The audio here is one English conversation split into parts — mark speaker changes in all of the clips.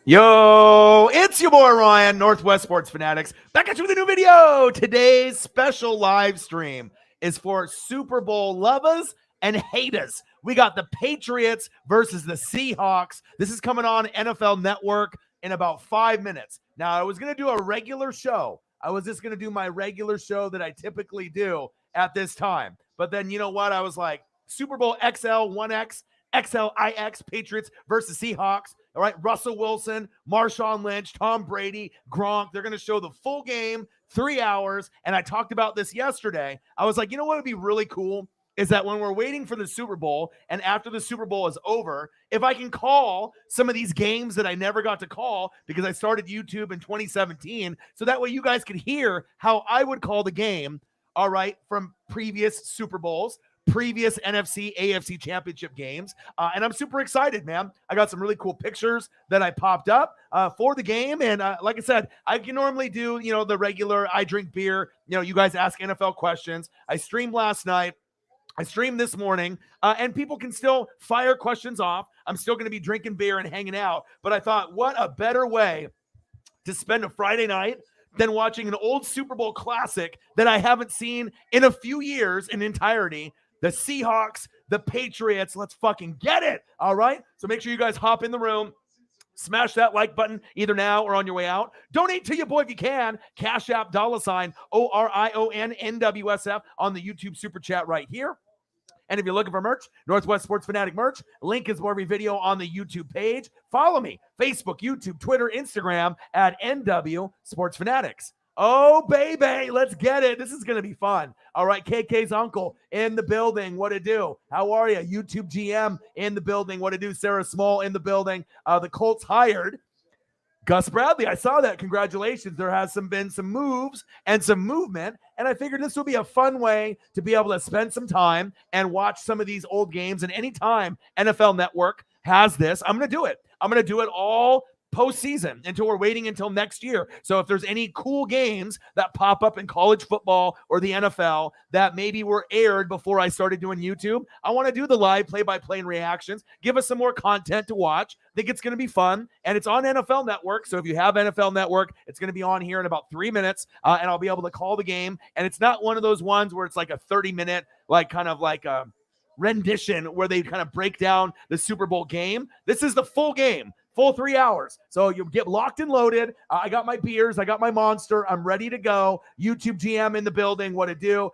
Speaker 1: Yo, it's your boy Ryan, Northwest Sports Fanatics, back at you with a new video. Today's special live stream is for Super Bowl lovers and haters. We got the Patriots versus the Seahawks. This is coming on NFL Network in about 5 minutes. Now, I was going to do a regular show. I was just going to do my regular show that I typically do at this time. But then, you know what? I was like, Super Bowl XL, 1X, XLIX, Patriots versus Seahawks. All right, Russell Wilson, Marshawn Lynch, Tom Brady, Gronk. They're going to show the full game, 3 hours. And I talked about this yesterday. I was like, you know what would be really cool is that when we're waiting for the Super Bowl and after the Super Bowl is over, if I can call some of these games that I never got to call because I started YouTube in 2017, so that way you guys could hear how I would call the game, all right, from previous Super Bowls, previous NFC, AFC championship games. And I'm super excited, man. I got some really cool pictures that I popped up for the game. And like I said, I can normally do, the regular, I drink beer. You guys ask NFL questions. I streamed last night. I streamed this morning, and people can still fire questions off. I'm still going to be drinking beer and hanging out. But I thought, what a better way to spend a Friday night than watching an old Super Bowl classic that I haven't seen in a few years in entirety. The Seahawks, the Patriots, let's fucking get it, all right? So make sure you guys hop in the room, smash that like button either now or on your way out. Donate to your boy if you can. Cash App, $ ORIONNWSF on the YouTube Super Chat right here. And if you're looking for merch, Northwest Sports Fanatic merch, link is for every video on the YouTube page. Follow me, Facebook, YouTube, Twitter, Instagram at NW Sports Fanatics. Oh, baby, let's get it. This is going to be fun. All right, KK's uncle in the building. What to do? How are you? YouTube GM in the building. What to do? Sarah Small in the building. The Colts hired Gus Bradley. I saw that. Congratulations. There has been some moves and some movement, and I figured this will be a fun way to be able to spend some time and watch some of these old games. And anytime NFL Network has this, I'm going to do it. I'm going to do it all postseason until we're waiting until next year. So if there's any cool games that pop up in college football or the NFL that maybe were aired before I started doing YouTube, I want to do the live play-by-play and reactions, give us some more content to watch. I think it's going to be fun, and it's on NFL Network. So if you have NFL Network, it's going to be on here in about 3 minutes, and I'll be able to call the game. And it's not one of those ones where it's like a 30-minute, kind of like a rendition where they kind of break down the Super Bowl game. This is the full game. Full 3 hours. So you'll get locked and loaded. I got my beers. I got my Monster. I'm ready to go. YouTube GM in the building. What to do?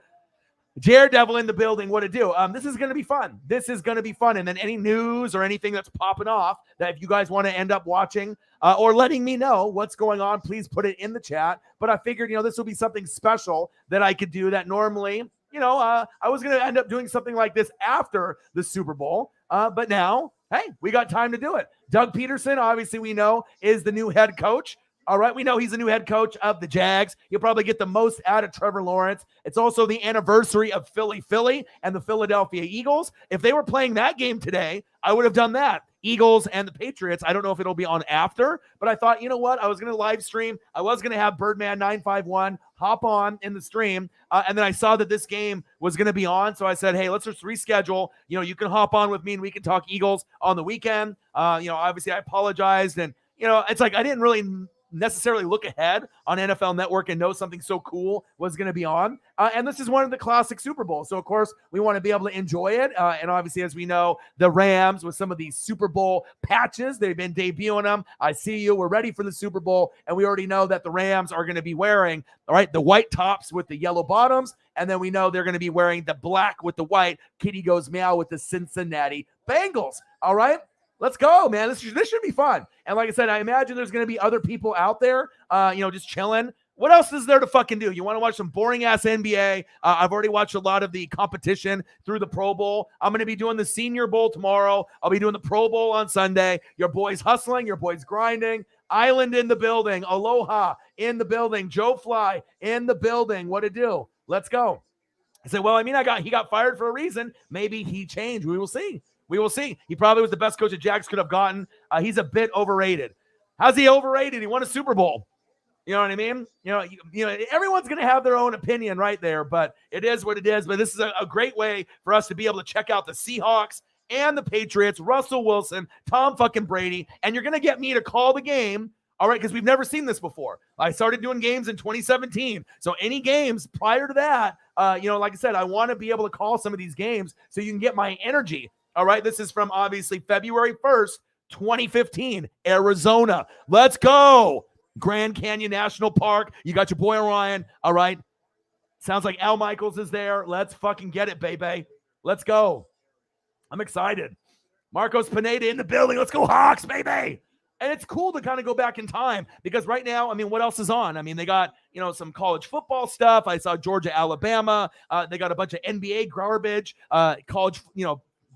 Speaker 1: Daredevil in the building. What to do? This is going to be fun. This is going to be fun. And then any news or anything that's popping off that if you guys want to end up watching or letting me know what's going on, please put it in the chat. But I figured, this will be something special that I could do that normally, I was going to end up doing something like this after the Super Bowl. But now, hey, we got time to do it. Doug Peterson, obviously we know, is the new head coach. All right, we know he's the new head coach of the Jags. He'll probably get the most out of Trevor Lawrence. It's also the anniversary of Philly and the Philadelphia Eagles. If they were playing that game today, I would have done that. Eagles and the Patriots. I don't know if it'll be on after, but I thought, you know what? I was going to live stream. I was going to have Birdman 951 hop on in the stream. And then I saw that this game was going to be on. So I said, hey, let's just reschedule. You can hop on with me and we can talk Eagles on the weekend. Obviously I apologized. And, it's like I didn't really necessarily look ahead on NFL Network and know something so cool was going to be on. And this is one of the classic Super Bowls. So, of course, we want to be able to enjoy it. And obviously, as we know, the Rams with some of these Super Bowl patches, they've been debuting them. I see you. We're ready for the Super Bowl. And we already know that the Rams are going to be wearing, all right, the white tops with the yellow bottoms. And then we know they're going to be wearing the black with the white. Kitty goes meow with the Cincinnati Bengals. All right. Let's go, man. This should be fun. And like I said, I imagine there's going to be other people out there, just chilling. What else is there to fucking do? You want to watch some boring-ass NBA? I've already watched a lot of the competition through the Pro Bowl. I'm going to be doing the Senior Bowl tomorrow. I'll be doing the Pro Bowl on Sunday. Your boy's hustling. Your boy's grinding. Island in the building. Aloha in the building. Joe Fly in the building. What to do? Let's go. I said, well, I mean, he got fired for a reason. Maybe he changed. We will see. We will see. He probably was the best coach the Jags could have gotten. He's a bit overrated. How's he overrated? He won a Super Bowl. You know what I mean? Everyone's going to have their own opinion right there, but it is what it is. But this is a great way for us to be able to check out the Seahawks and the Patriots, Russell Wilson, Tom fucking Brady, and you're going to get me to call the game. All right, because we've never seen this before. I started doing games in 2017. So any games prior to that, like I said, I want to be able to call some of these games so you can get my energy. All right, this is from obviously February 1st, 2015, Arizona. Let's go. Grand Canyon National Park. You got your boy Orion. All right. Sounds like Al Michaels is there. Let's fucking get it, baby. Let's go. I'm excited. Marcos Pineda in the building. Let's go Hawks, baby. And it's cool to kind of go back in time because right now, I mean, what else is on? I mean, they got, some college football stuff. I saw Georgia, Alabama. They got a bunch of NBA garbage, college,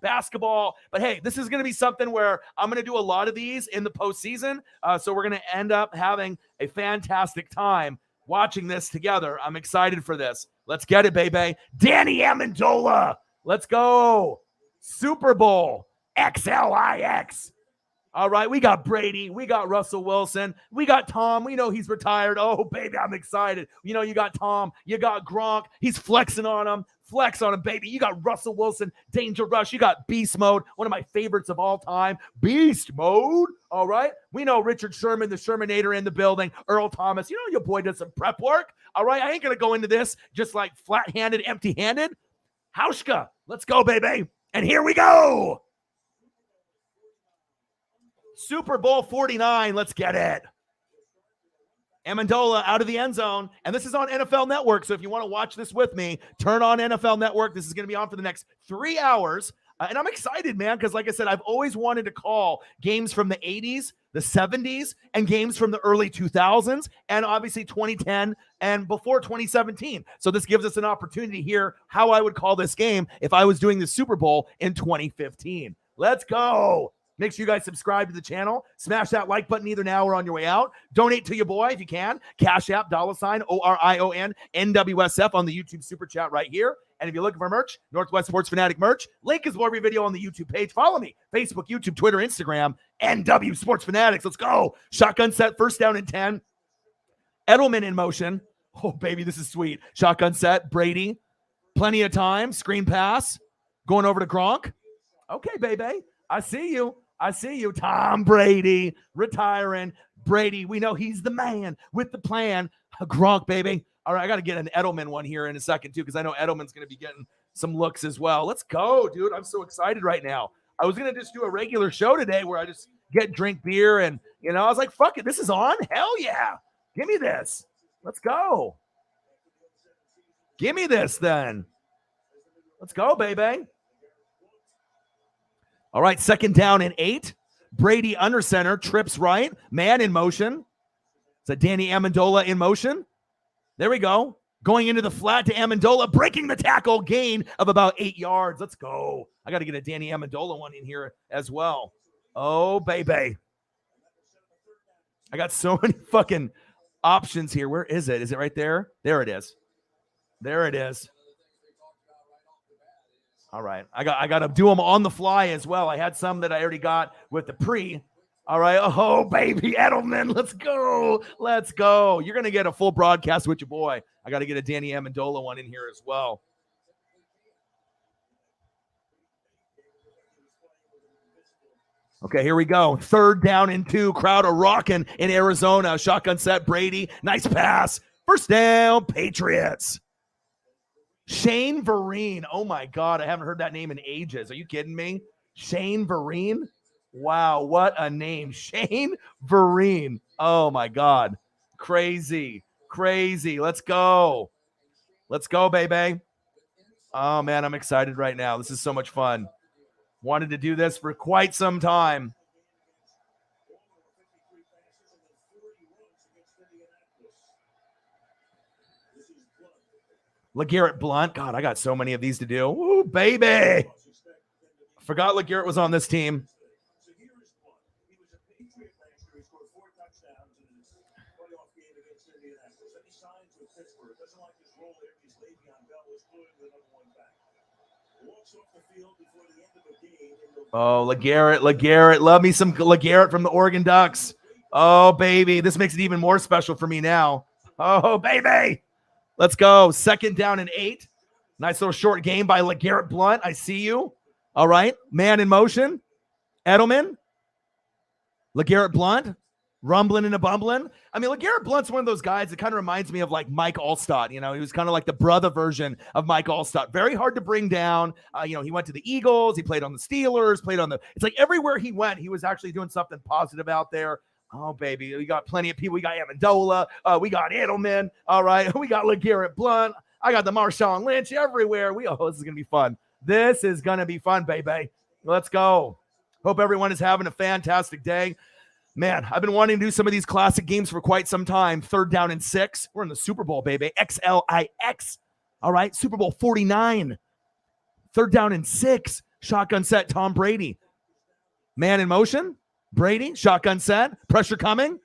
Speaker 1: basketball. But hey, this is going to be something where I'm going to do a lot of these in the postseason. So we're going to end up having a fantastic time watching this together. I'm excited for this. Let's get it, baby. Danny Amendola. Let's go. Super Bowl. XLIX. All right, we got Brady. We got Russell Wilson. We got Tom. We know he's retired. Oh, baby, I'm excited. You got Tom. You got Gronk. He's flexing on him. Flex on him, baby. You got Russell Wilson, Danger Rush. You got Beast Mode, one of my favorites of all time. Beast Mode. All right. We know Richard Sherman, the Shermanator in the building. Earl Thomas. Your boy did some prep work. All right. I ain't going to go into this just like flat-handed, empty-handed. Hauschka. Let's go, baby. And here we go. Super Bowl 49. Let's get it. Amendola out of the end zone. And this is on NFL Network. So if you want to watch this with me, turn on NFL Network. This is going to be on for the next 3 hours. And I'm excited, man, because like I said, I've always wanted to call games from the 80s, the 70s, and games from the early 2000s, and obviously 2010 and before 2017. So this gives us an opportunity here how I would call this game if I was doing the Super Bowl in 2015. Let's go. Make sure you guys subscribe to the channel. Smash that like button either now or on your way out. Donate to your boy if you can. Cash App, $, ORION, NWSF on the YouTube Super Chat right here. And if you're looking for merch, Northwest Sports Fanatic merch, link is below every video on the YouTube page. Follow me. Facebook, YouTube, Twitter, Instagram, NW Sports Fanatics. Let's go. Shotgun set, first down and 10. Edelman in motion. Oh, baby, this is sweet. Shotgun set, Brady. Plenty of time. Screen pass. Going over to Gronk. Okay, baby. I see you. Tom Brady retiring. Brady, we know he's the man with the plan. Gronk, baby. All right, I got to get an Edelman one here in a second, too, because I know Edelman's going to be getting some looks as well. Let's go, dude. I'm so excited right now. I was going to just do a regular show today where I just drink beer and, I was like, fuck it. This is on? Hell yeah. Give me this. Let's go. Give me this then. Let's go, baby. All right, second down and 8. Brady under center, trips right. Man in motion. Is that Danny Amendola in motion? There we go. Going into the flat to Amendola, breaking the tackle, gain of about 8 yards. Let's go. I got to get a Danny Amendola one in here as well. Oh, baby. I got so many fucking options here. Where is it? Is it right there? There it is. There it is. All right. I got to do them on the fly as well. I had some that I already got with the pre. All right. Oh, baby. Edelman. Let's go. Let's go. You're going to get a full broadcast with your boy. I got to get a Danny Amendola one in here as well. Okay, here we go. Third down and 2. Crowd are rocking in Arizona. Shotgun set. Brady. Nice pass. First down. Patriots. Shane Vereen. Oh, my God. I haven't heard that name in ages. Are you kidding me? Shane Vereen? Wow, what a name. Shane Vereen. Oh, my God. Crazy. Crazy. Let's go. Let's go, baby. Oh, man, I'm excited right now. This is so much fun. Wanted to do this for quite some time. LeGarrette Blount. God, I got so many of these to do. Ooh, baby. Forgot LeGarrette was on this team. Oh, LeGarrette. Love me some LeGarrette from the Oregon Ducks. Oh, baby. This makes it even more special for me now. Oh, baby. Let's go. Second down and 8. Nice little short game by LeGarrette Blount. I see you. All right. Man in motion. Edelman. LeGarrette Blount. Rumbling and a bumbling. I mean, LeGarrette Blount's one of those guys that kind of reminds me of like Mike Allstott. You know, he was kind of like the brother version of Mike Allstott. Very hard to bring down. You know, he went to the Eagles. He played on the Steelers, played on the, it's like everywhere he went, he was actually doing something positive out there. Oh, baby. We got plenty of people. We got Amendola. We got Edelman. All right. We got LeGarrette Blount. I got the Marshawn Lynch everywhere. This is going to be fun. This is going to be fun, baby. Let's go. Hope everyone is having a fantastic day. Man, I've been wanting to do some of these classic games for quite some time. 3rd down and 6. We're in the Super Bowl, baby. XLIX. All right. Super Bowl 49. 3rd down and 6. Shotgun set, Tom Brady. Man in motion. Brady, shotgun set. Pressure coming.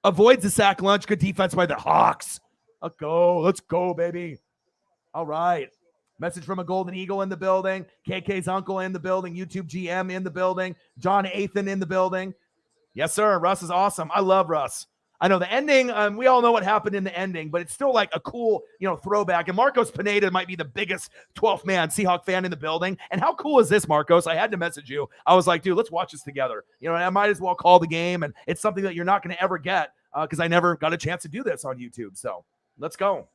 Speaker 1: Avoids the sack lunch. Good defense by the Hawks. Let's go. Let's go, baby. All right. Message from a Golden Eagle in the building. KK's uncle in the building. YouTube GM in the building. John Athan in the building. Yes, sir. Russ is awesome. I love Russ. I know the ending, we all know what happened in the ending, but it's still like a cool, throwback. And Marcos Pineda might be the biggest 12th man Seahawk fan in the building. And how cool is this, Marcos? I had to message you. I was like, dude, let's watch this together. And I might as well call the game. And it's something that you're not going to ever get because I never got a chance to do this on YouTube. So let's go.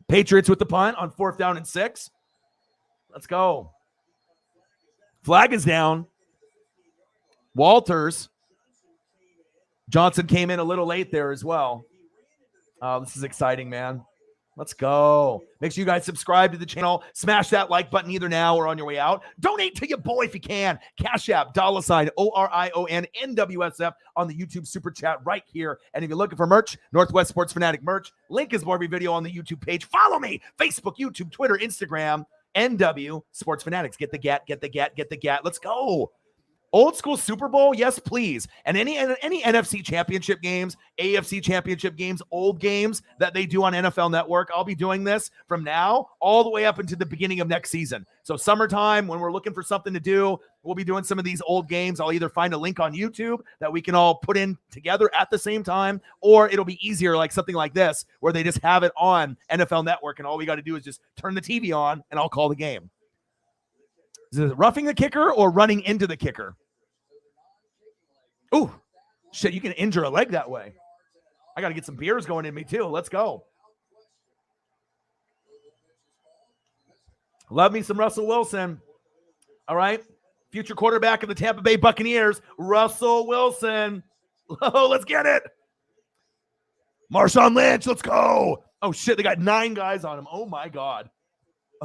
Speaker 1: Patriots with the punt on 4th down and 6. Let's go. Flag is down. Walters. Johnson came in a little late there as well. This is exciting, man. Let's go. Make sure you guys subscribe to the channel. Smash that like button either now or on your way out. Donate to your boy if you can. Cash App, $ ORION NWSF on the YouTube Super Chat right here. And if you're looking for merch, Northwest Sports Fanatic merch. Link is below every video on the YouTube page. Follow me. Facebook, YouTube, Twitter, Instagram, NW Sports Fanatics. Get the gat, get the gat, get the gat. Let's go. Old school Super Bowl, yes, please. And any NFC championship games, AFC championship games, old games that they do on NFL Network, I'll be doing this from now all the way up into the beginning of next season. So summertime, when we're looking for something to do, we'll be doing some of these old games. I'll either find a link on YouTube that we can all put in together at the same time, or it'll be easier like something like this where they just have it on NFL Network and all we got to do is just turn the TV on and I'll call the game. Is it roughing the kicker or running into the kicker? Ooh, shit, you can injure a leg that way. I got to get some beers going in me too. Let's go. Love me some Russell Wilson. All right. Future quarterback of the Tampa Bay Buccaneers, Russell Wilson. Oh, let's get it. Marshawn Lynch, let's go. Oh, shit, they got 9 guys on him. Oh, my God.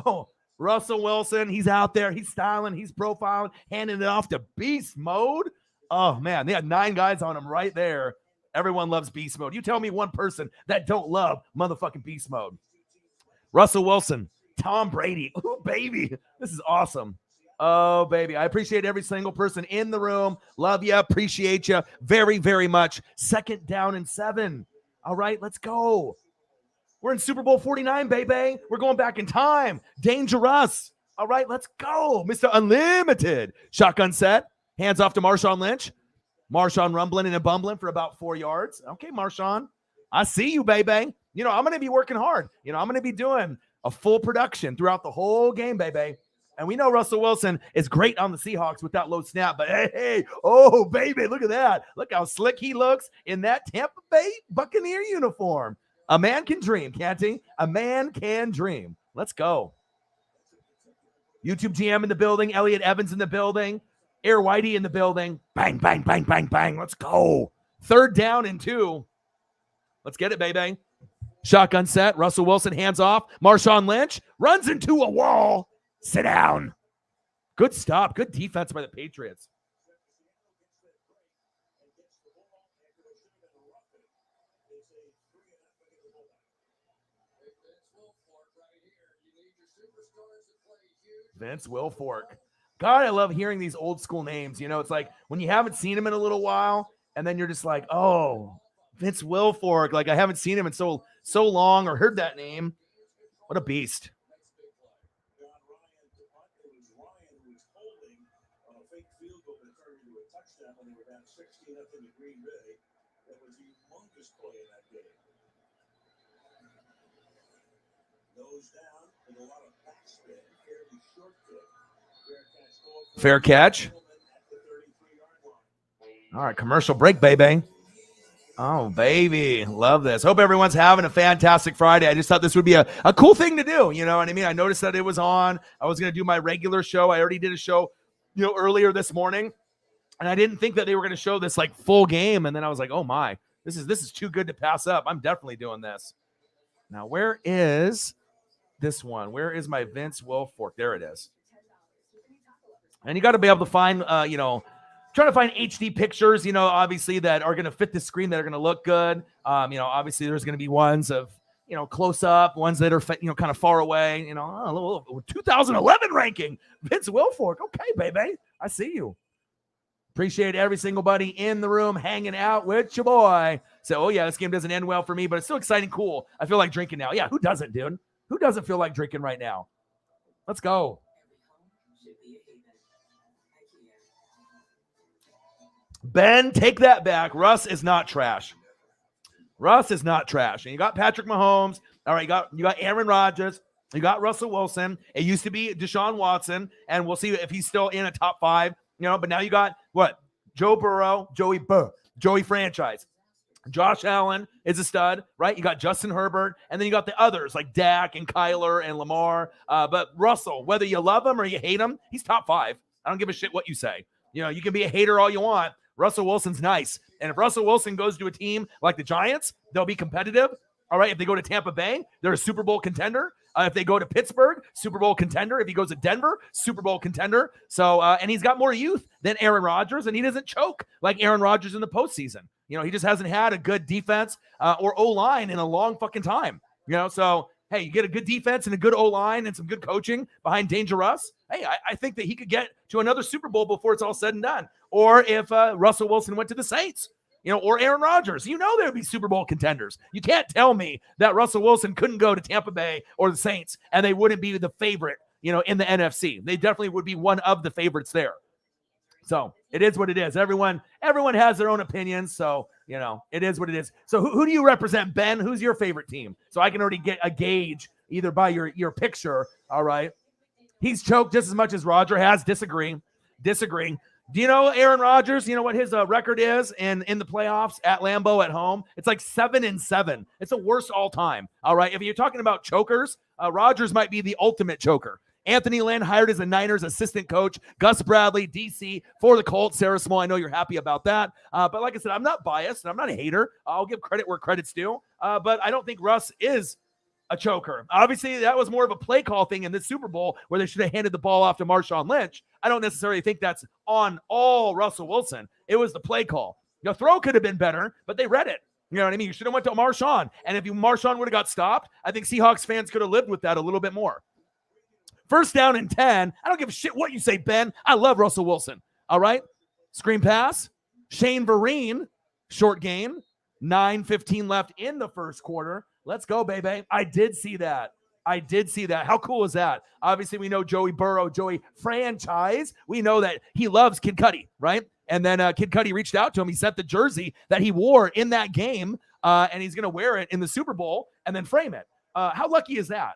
Speaker 1: Oh, Russell Wilson, he's out there. He's styling. He's profiling, handing it off to beast mode. Oh, man, they had 9 guys on him right there. Everyone loves beast mode. You tell me one person that don't love motherfucking beast mode. Russell Wilson, Tom Brady. Oh, baby, this is awesome. Oh, baby, I appreciate every single person in the room. Love you, appreciate you very, very much. 2nd down and 7. All right, let's go. We're in Super Bowl 49, baby. We're going back in time. Dangerous. All right, let's go. Mr. Unlimited. Shotgun set. Hands off to Marshawn Lynch. Marshawn rumbling and bumbling for about 4 yards. Okay, Marshawn. I see you, baby. I'm going to be working hard. I'm going to be doing a full production throughout the whole game, baby. And we know Russell Wilson is great on the Seahawks with that low snap. But, hey, oh, baby, look at that. Look how slick he looks in that Tampa Bay Buccaneer uniform. A man can dream, can't he? A man can dream. Let's go. YouTube GM in the building. Elliot Evans in the building. Air Whitey in the building. Bang, bang, bang, bang, bang. Let's go. 3rd down and 2. Let's get it, baby. Shotgun set. Russell Wilson, hands off. Marshawn Lynch runs into a wall. Sit down. Good stop. Good defense by the Patriots. Vince Wilfork. God, I love hearing these old school names. It's like when you haven't seen him in a little while, and then you're just like, oh, Vince Wilfork. Like I haven't seen him in so long or heard that name. What a beast. Fair catch. All right, commercial break, baby. Oh, baby. Love this. Hope everyone's having a fantastic Friday. I just thought this would be a cool thing to do. You know what I mean? I noticed that it was on. I was going to do my regular show. I already did a show, earlier this morning. And I didn't think that they were going to show this like full game. And then I was like, oh my, this is too good to pass up. I'm definitely doing this. Now, where is this one? Where is my Vince Wilfork? There it is. And you got to be able to find, trying to find HD pictures, obviously that are going to fit the screen, that are going to look good. Obviously there's going to be ones of, close up, ones that are, kind of far away, 2011 ranking, Vince Wilfork. Okay, baby. I see you. Appreciate every single buddy in the room hanging out with your boy. So, oh yeah, this game doesn't end well for me, but it's still exciting, cool. I feel like drinking now. Yeah, who doesn't, dude? Who doesn't feel like drinking right now? Let's go. Ben, take that back. Russ is not trash. Russ is not trash. And you got Patrick Mahomes. All right, you got Aaron Rodgers. You got Russell Wilson. It used to be Deshaun Watson, and we'll see if he's still in a top 5. But now you got what? Joe Burrow, Joey franchise. Josh Allen is a stud, right? You got Justin Herbert, and then you got the others like Dak and Kyler and Lamar. But Russell, whether you love him or you hate him, he's top 5. I don't give a shit what you say. You can be a hater all you want. Russell Wilson's nice. And if Russell Wilson goes to a team like the Giants, they'll be competitive. All right. If they go to Tampa Bay, they're a Super Bowl contender. If they go to Pittsburgh, Super Bowl contender. If he goes to Denver, Super Bowl contender. So, and he's got more youth than Aaron Rodgers, and he doesn't choke like Aaron Rodgers in the postseason. He just hasn't had a good defense or O-line in a long fucking time. So, hey, you get a good defense and a good O-line and some good coaching behind Dangerous. Hey, I think that he could get to another Super Bowl before it's all said and done. Or if Russell Wilson went to the Saints, or Aaron Rodgers, they would be Super Bowl contenders. You can't tell me that Russell Wilson couldn't go to Tampa Bay or the Saints and they wouldn't be the favorite, in the NFC. They definitely would be one of the favorites there. So it is what it is. Everyone has their own opinions. So, it is what it is. So who do you represent, Ben? Who's your favorite team? So I can already get a gauge either by your picture. All right. He's choked just as much as Roger has. Disagreeing. Do you know Aaron Rodgers? You know what his record is in the playoffs at Lambeau at home? It's like 7-7. It's the worst all time. All right. If you're talking about chokers, Rodgers might be the ultimate choker. Anthony Lynn hired as a Niners assistant coach. Gus Bradley, DC, for the Colts. Sarah Small, I know you're happy about that. But like I said, I'm not biased, and I'm not a hater. I'll give credit where credit's due. But I don't think Russ is a choker. Obviously, that was more of a play call thing in this Super Bowl where they should have handed the ball off to Marshawn Lynch. I don't necessarily think that's on all Russell Wilson. It was the play call. Your throw could have been better, but they read it. You know what I mean? You should have went to Marshawn. And if Marshawn would have got stopped, I think Seahawks fans could have lived with that a little bit more. First down and 10. I don't give a shit what you say, Ben. I love Russell Wilson. All right? Screen pass. Shane Vereen. Short game. 9:15 left in the first quarter. Let's go, baby. I did see that. How cool is that? Obviously, we know Joey Burrow, Joey franchise. We know that he loves Kid Cudi, right? And then Kid Cudi reached out to him. He sent the jersey that he wore in that game, and he's going to wear it in the Super Bowl and then frame it. How lucky is that?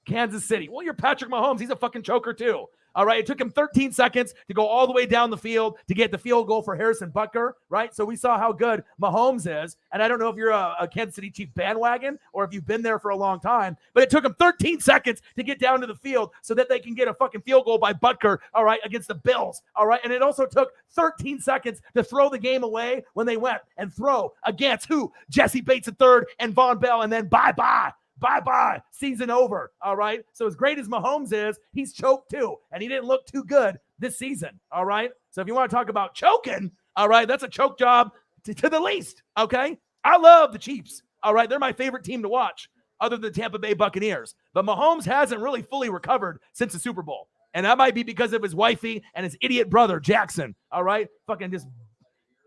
Speaker 1: Kansas City. Well, you're Patrick Mahomes. He's a fucking choker too. All right. It took him 13 seconds to go all the way down the field to get the field goal for Harrison Butker, right? So we saw how good Mahomes is. And I don't know if you're a Kansas City Chief bandwagon or if you've been there for a long time, but it took him 13 seconds to get down to the field so that they can get a fucking field goal by Butker, all right, against the Bills, all right? And it also took 13 seconds to throw the game away when they went and throw against who? Jesse Bates III and Von Bell, and then bye-bye. Bye-bye. Season over. All right. So as great as Mahomes is, he's choked too. And he didn't look too good this season. All right. So if you want to talk about choking, all right, that's a choke job to the least. Okay. I love the Chiefs. All right. They're my favorite team to watch other than the Tampa Bay Buccaneers. But Mahomes hasn't really fully recovered since the Super Bowl. And that might be because of his wifey and his idiot brother, Jackson. All right. Fucking just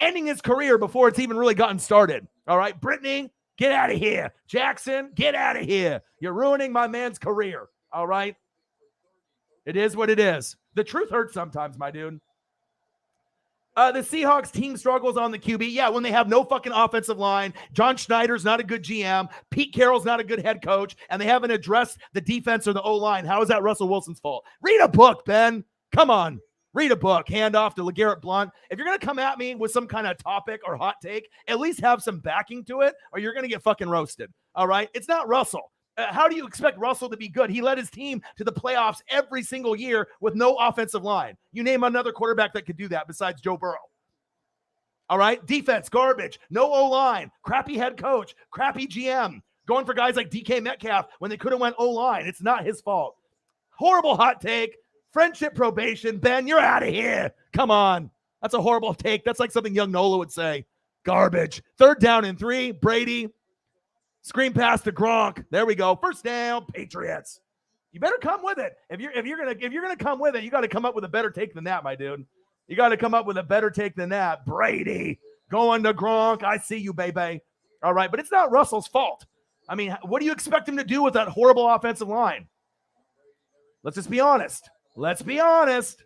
Speaker 1: ending his career before it's even really gotten started. All right. Brittany, get out of here. Jackson, get out of here. You're ruining my man's career. All right? It is what it is. The truth hurts sometimes, my dude. The Seahawks team struggles on the QB. Yeah, when they have no fucking offensive line. John Schneider's not a good GM. Pete Carroll's not a good head coach. And they haven't addressed the defense or the O-line. How is that Russell Wilson's fault? Read a book, Ben. Come on. Read a book. Hand off to LeGarrette Blount. If you're going to come at me with some kind of topic or hot take, at least have some backing to it, or you're going to get fucking roasted. All right? It's not Russell. How do you expect Russell to be good? He led his team to the playoffs every single year with no offensive line. You name another quarterback that could do that besides Joe Burrow. All right? Defense, garbage. No O-line. Crappy head coach. Crappy GM. Going for guys like DK Metcalf when they could have went O-line. It's not his fault. Horrible hot take. Friendship probation. Ben, you're out of here. Come on. That's a horrible take. That's like something young Nola would say. Garbage. 3rd down and 3. Brady. Screen pass to Gronk. There we go. 1st down, Patriots. You better come with it. If you're gonna come with it, you got to come up with a better take than that, my dude. You got to come up with a better take than that. Brady going to Gronk. I see you, baby. All right, but it's not Russell's fault. I mean, what do you expect him to do with that horrible offensive line? Let's just be honest. Let's be honest.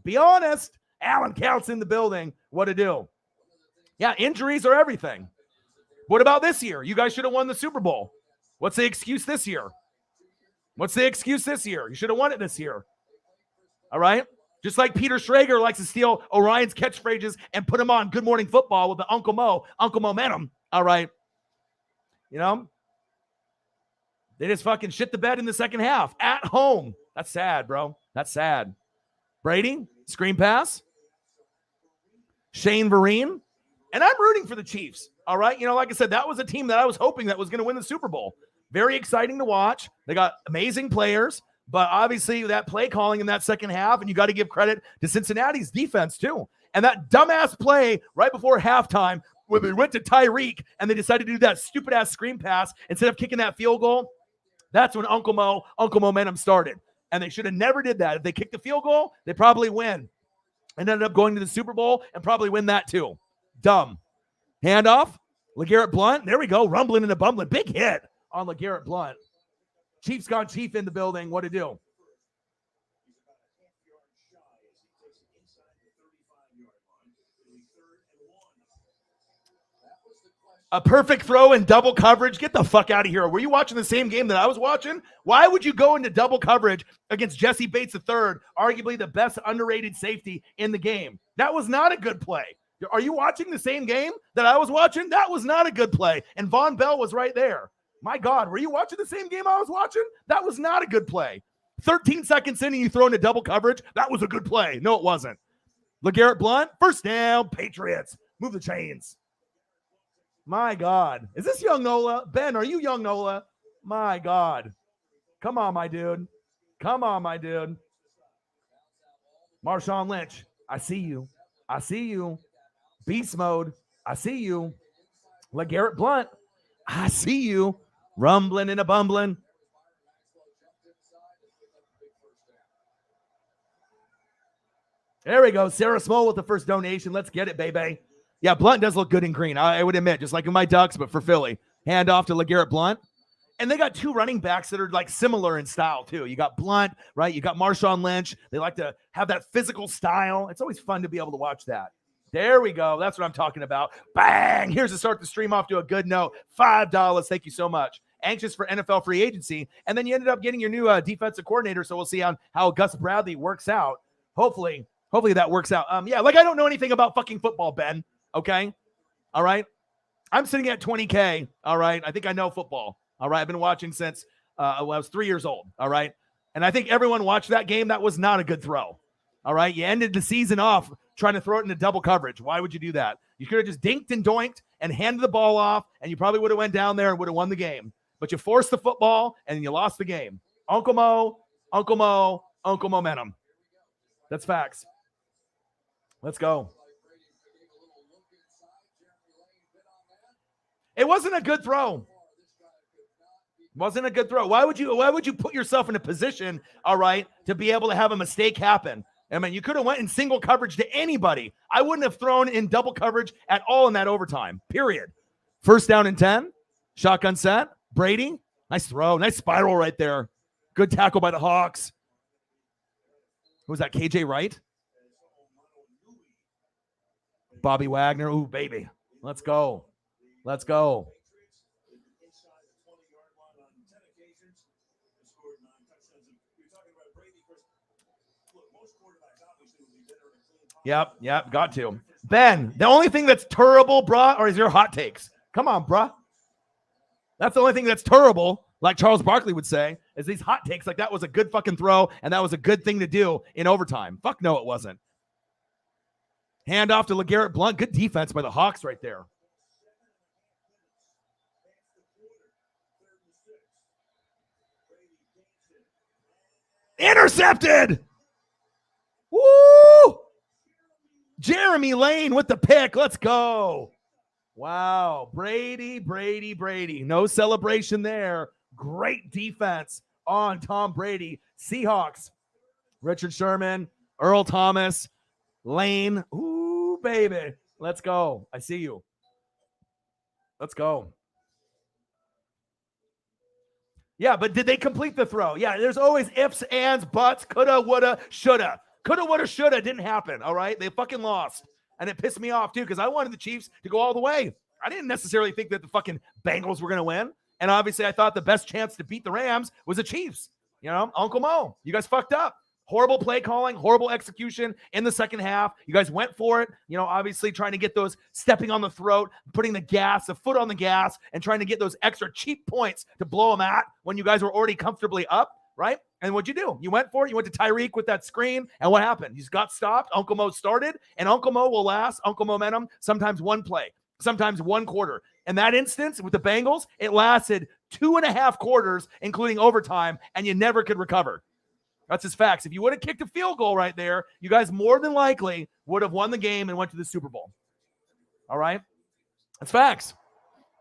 Speaker 1: Be honest. Allen Counts in the building. What to do? Yeah, injuries are everything. What about this year? You guys should have won the Super Bowl. What's the excuse this year? What's the excuse this year? You should have won it this year. All right? Just like Peter Schrager likes to steal Orion's catchphrases and put them on Good Morning Football with the Uncle Momentum. All right? You know? They just fucking shit the bed in the second half. At home. That's sad, bro. That's sad. Brady, screen pass. Shane Vereen. And I'm rooting for the Chiefs. All right. You know, like I said, that was a team that I was hoping that was going to win the Super Bowl. Very exciting to watch. They got amazing players, but obviously that play calling in that second half, and you got to give credit to Cincinnati's defense too. And that dumbass play right before halftime where they went to Tyreek and they decided to do that stupid ass screen pass instead of kicking that field goal. That's when Uncle Momentum started. And they should have never did that. If they kicked the field goal, they probably win. And ended up going to the Super Bowl and probably win that too. Dumb. Handoff. LeGarrette Blount. There we go. Rumbling and a bumbling. Big hit on LeGarrette Blount. Chiefs gone chief in the building. What to do? A perfect throw in double coverage. Get the fuck out of here. Were you watching the same game that I was watching? Why would you go into double coverage against Jesse Bates III, arguably the best underrated safety in the game? That was not a good play. Are you watching the same game that I was watching? That was not a good play. And Von Bell was right there. My God, were you watching the same game I was watching? That was not a good play. 13 seconds in and you throw into double coverage. That was a good play. No, it wasn't. LeGarrette Blount, 1st down, Patriots. Move the chains. My God. Is this young Nola? Ben, are you young Nola? My God. Come on, my dude. Come on, my dude. Marshawn Lynch, I see you. I see you. Beast mode, I see you. LeGarrette Blount, I see you. Rumbling and a bumbling. There we go. Sarah Small with the first donation. Let's get it, baby. Yeah, Blount does look good in green. I would admit, just like in my Ducks, but for Philly. Hand off to LeGarrette Blount. And they got 2 running backs that are like similar in style too. You got Blount, right? You got Marshawn Lynch. They like to have that physical style. It's always fun to be able to watch that. There we go. That's what I'm talking about. Bang! Here's to start the stream off to a good note. $5. Thank you so much. Anxious for NFL free agency. And then you ended up getting your new defensive coordinator. So we'll see how Gus Bradley works out. Hopefully that works out. Yeah, like I don't know anything about fucking football, Ben. Okay? All right? I'm sitting at 20K. All right? I think I know football. All right? I've been watching since I was 3 years old. All right? And I think everyone watched that game. That was not a good throw. All right? You ended the season off trying to throw it into double coverage. Why would you do that? You could have just dinked and doinked and handed the ball off, and you probably would have went down there and would have won the game. But you forced the football, and you lost the game. Uncle Momentum. That's facts. Let's go. It wasn't a good throw. Wasn't a good throw. Why would you put yourself in a position, all right, to be able to have a mistake happen? I mean, you could have went in single coverage to anybody. I wouldn't have thrown in double coverage at all in that overtime, period. 1st down and 10. Shotgun set. Brady. Nice throw. Nice spiral right there. Good tackle by the Hawks. Who was that, KJ Wright? Bobby Wagner. Ooh, baby. Let's go. Let's go. Yep, got to. Ben, the only thing that's terrible, bruh, or is your hot takes? Come on, bruh. That's the only thing that's terrible, like Charles Barkley would say, is these hot takes. Like that was a good fucking throw, and that was a good thing to do in overtime. Fuck no, it wasn't. Hand off to LeGarrette Blount. Good defense by the Hawks right there. Intercepted! Woo! Jeremy Lane with the pick. Let's go. Wow. Brady. No celebration there. Great defense on Tom Brady. Seahawks. Richard Sherman, Earl Thomas, Lane. Ooh, baby. Let's go. I see you. Let's go. Yeah, but did they complete the throw? Yeah, there's always ifs, ands, buts, coulda, woulda, shoulda. Coulda, woulda, shoulda didn't happen, all right? They fucking lost. And it pissed me off, too, because I wanted the Chiefs to go all the way. I didn't necessarily think that the fucking Bengals were going to win. And obviously, I thought the best chance to beat the Rams was the Chiefs. You know, Uncle Mo, you guys fucked up. Horrible play calling, horrible execution in the second half. You guys went for it, you know, obviously trying to get those stepping on the throat, putting the foot on the gas, and trying to get those extra cheap points to blow them at when you guys were already comfortably up, right? And what'd you do? You went for it. You went to Tyreek with that screen, and what happened? You just got stopped. Uncle Mo started, and Uncle Mo will last. Uncle Momentum, sometimes one play, sometimes one quarter. In that instance, with the Bengals, it lasted 2.5 quarters, including overtime, and you never could recover. That's his facts. If you would have kicked a field goal right there, you guys more than likely would have won the game and went to the Super Bowl. All right? That's facts.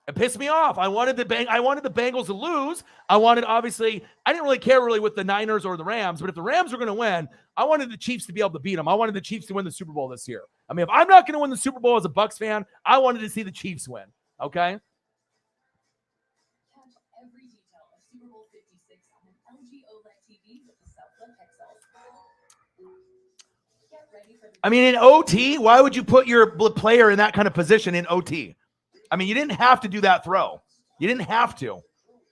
Speaker 1: It pissed me off. I wanted the Bengals to lose. I didn't really care with the Niners or the Rams, but if the Rams were going to win, I wanted the Chiefs to be able to beat them. I wanted the Chiefs to win the Super Bowl this year. I mean, if I'm not going to win the Super Bowl as a Bucs fan, I wanted to see the Chiefs win. Okay? I mean, in OT, why would you put your player in that kind of position in OT? I mean, you didn't have to do that throw. You didn't have to. You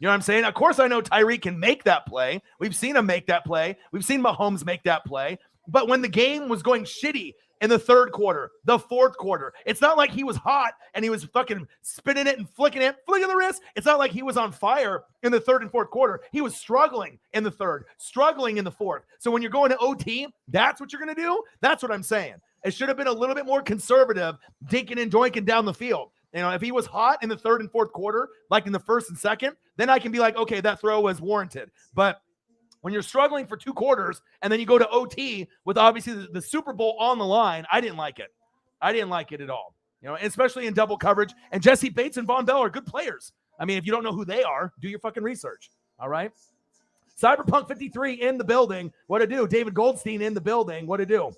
Speaker 1: know what I'm saying? Of course, I know Tyreek can make that play. We've seen him make that play. We've seen Mahomes make that play. But when the game was going shitty in the third quarter, the fourth quarter, it's not like he was hot and he was fucking spinning it and flicking the wrist. It's not like he was on fire in the third and fourth quarter. He was struggling in the third, struggling in the fourth. So when you're going to OT, that's what you're going to do? That's what I'm saying. It should have been a little bit more conservative, dinking and doinking down the field. You know, if he was hot in the third and fourth quarter, like in the first and second, then I can be like, okay, that throw was warranted. But when you're struggling for 2 quarters and then you go to OT with obviously the Super Bowl on the line, I didn't like it. I didn't like it at all. You know, especially in double coverage. And Jesse Bates and Von Bell are good players. I mean, if you don't know who they are, do your fucking research. All right. Cyberpunk 53 in the building. What to do? David Goldstein in the building. What to do?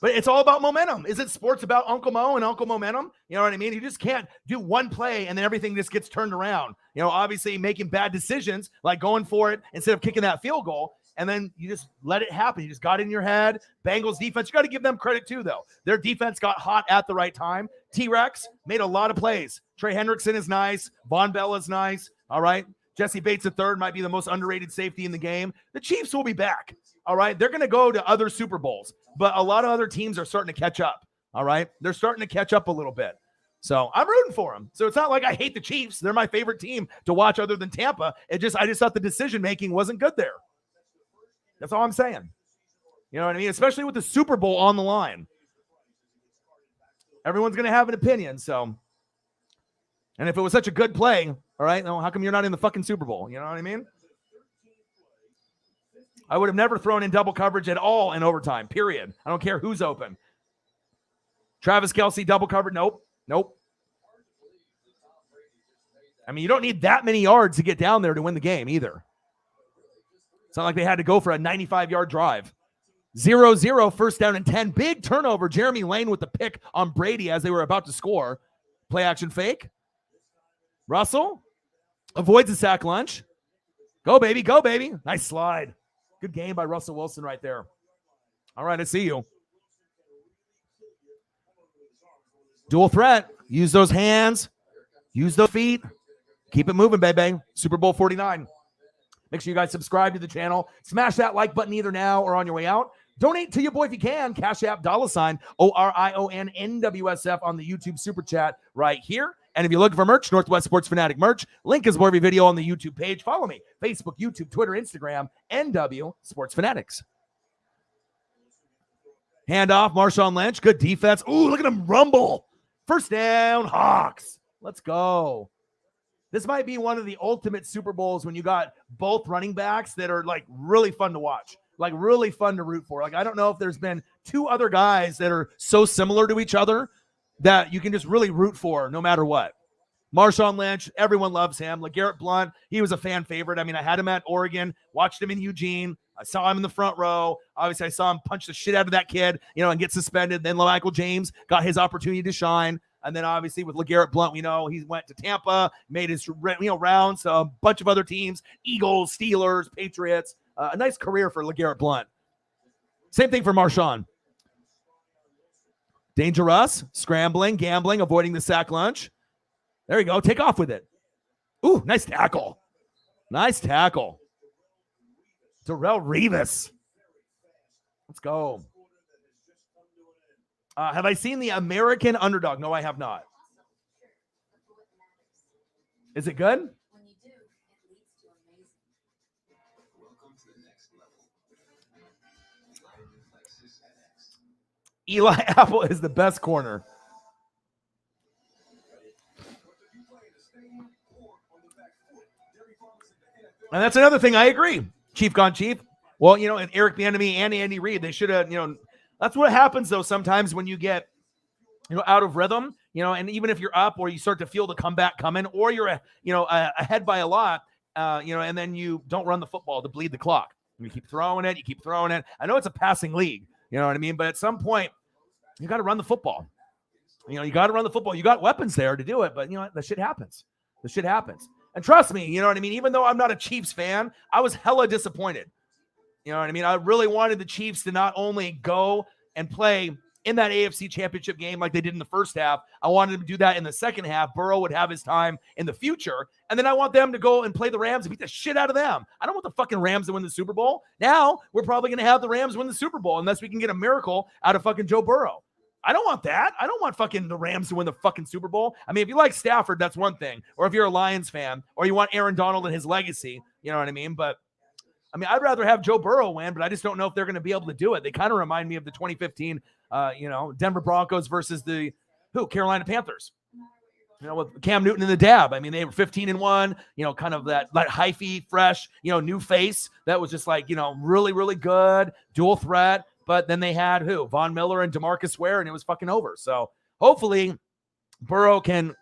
Speaker 1: But it's all about momentum. Isn't sports about Uncle Mo and Uncle Momentum? You know what I mean? You just can't do one play and then everything just gets turned around. You know, obviously making bad decisions, like going for it instead of kicking that field goal, and then you just let it happen. You just got it in your head. Bengals defense, you got to give them credit too, though. Their defense got hot at the right time. T-Rex made a lot of plays. Trey Hendrickson is nice. Von Bell is nice. All right. Jesse Bates III might be the most underrated safety in the game. The Chiefs will be back. All right. They're going to go to other Super Bowls, but a lot of other teams are starting to catch up. All right. They're starting to catch up a little bit. So I'm rooting for them. So it's not like I hate the Chiefs. They're my favorite team to watch other than Tampa. I just thought the decision-making wasn't good there. That's all I'm saying. You know what I mean? Especially with the Super Bowl on the line. Everyone's going to have an opinion. So, and if it was such a good play, all right, how come you're not in the fucking Super Bowl? You know what I mean? I would have never thrown in double coverage at all in overtime, period. I don't care who's open. Travis Kelce double covered. Nope. I mean, you don't need that many yards to get down there to win the game either. It's not like they had to go for a 95-yard drive. 0-0, first down and 10. Big turnover. Jeremy Lane with the pick on Brady as they were about to score. Play action fake. Russell avoids the sack lunch. Go, baby. Go, baby. Nice slide. Good game by Russell Wilson right there. All right, I see you. Dual threat. Use those hands. Use those feet. Keep it moving, baby. Super Bowl 49. Make sure you guys subscribe to the channel. Smash that like button either now or on your way out. Donate to your boy if you can. Cash App $ORION NWSF on the YouTube Super Chat right here. And if you're looking for merch, Northwest Sports Fanatic merch, link is below every video on the YouTube page. Follow me, Facebook, YouTube, Twitter, Instagram, NW Sports Fanatics. Handoff, Marshawn Lynch, good defense. Ooh, look at him rumble. First down, Hawks. Let's go. This might be one of the ultimate Super Bowls when you got both running backs that are like really fun to watch, like really fun to root for. Like, I don't know if there's been two other guys that are so similar to each other that you can just really root for no matter what. Marshawn Lynch, everyone loves him. LeGarrette Blount, he was a fan favorite. I mean, I had him at Oregon, watched him in Eugene. I saw him in the front row. Obviously, I saw him punch the shit out of that kid, and get suspended. Then Michael James got his opportunity to shine. And then obviously with LeGarrette Blount, we know he went to Tampa, made his rounds, a bunch of other teams, Eagles, Steelers, Patriots. A nice career for LeGarrette Blount. Same thing for Marshawn. Dangerous, scrambling, gambling, avoiding the sack lunch. There you go. Take off with it. Ooh, nice tackle. Nice tackle. Darrelle Revis. Let's go. Have I seen the American Underdog? No, I have not. Is it good?
Speaker 2: When you do, it leads to amazing.
Speaker 3: Welcome to the next level.
Speaker 1: Eli Apple is the best corner. And that's another thing I agree. Chief gone chief. Well, and Eric Bieniemy and Andy Reid, they should have, that's what happens though sometimes when you get, out of rhythm, and even if you're up or you start to feel the comeback coming or you're, ahead by a lot, and then you don't run the football to bleed the clock. You keep throwing it. I know it's a passing league, you know what I mean? But at some point, you got to run the football. You got to run the football. You got weapons there to do it, but that shit happens. And trust me, you know what I mean? Even though I'm not a Chiefs fan, I was hella disappointed. You know what I mean? I really wanted the Chiefs to not only go and play in that AFC Championship game like they did in the first half. I wanted them to do that in the second half. Burrow would have his time in the future. And then I want them to go and play the Rams and beat the shit out of them. I don't want the fucking Rams to win the Super Bowl. Now we're probably going to have the Rams win the Super Bowl unless we can get a miracle out of fucking Joe Burrow. I don't want that. I don't want fucking the Rams to win the fucking Super Bowl. I mean, if you like Stafford, that's one thing. Or if you're a Lions fan, or you want Aaron Donald and his legacy, you know what I mean? But I mean, I'd rather have Joe Burrow win, but I just don't know if they're going to be able to do it. They kind of remind me of the 2015, Denver Broncos versus the Carolina Panthers. With Cam Newton and the dab. I mean, they were 15-1, kind of that hyphy, fresh, new face that was just like, really, really good, dual threat. But then they had Von Miller and DeMarcus Ware, and it was fucking over. So hopefully Burrow can,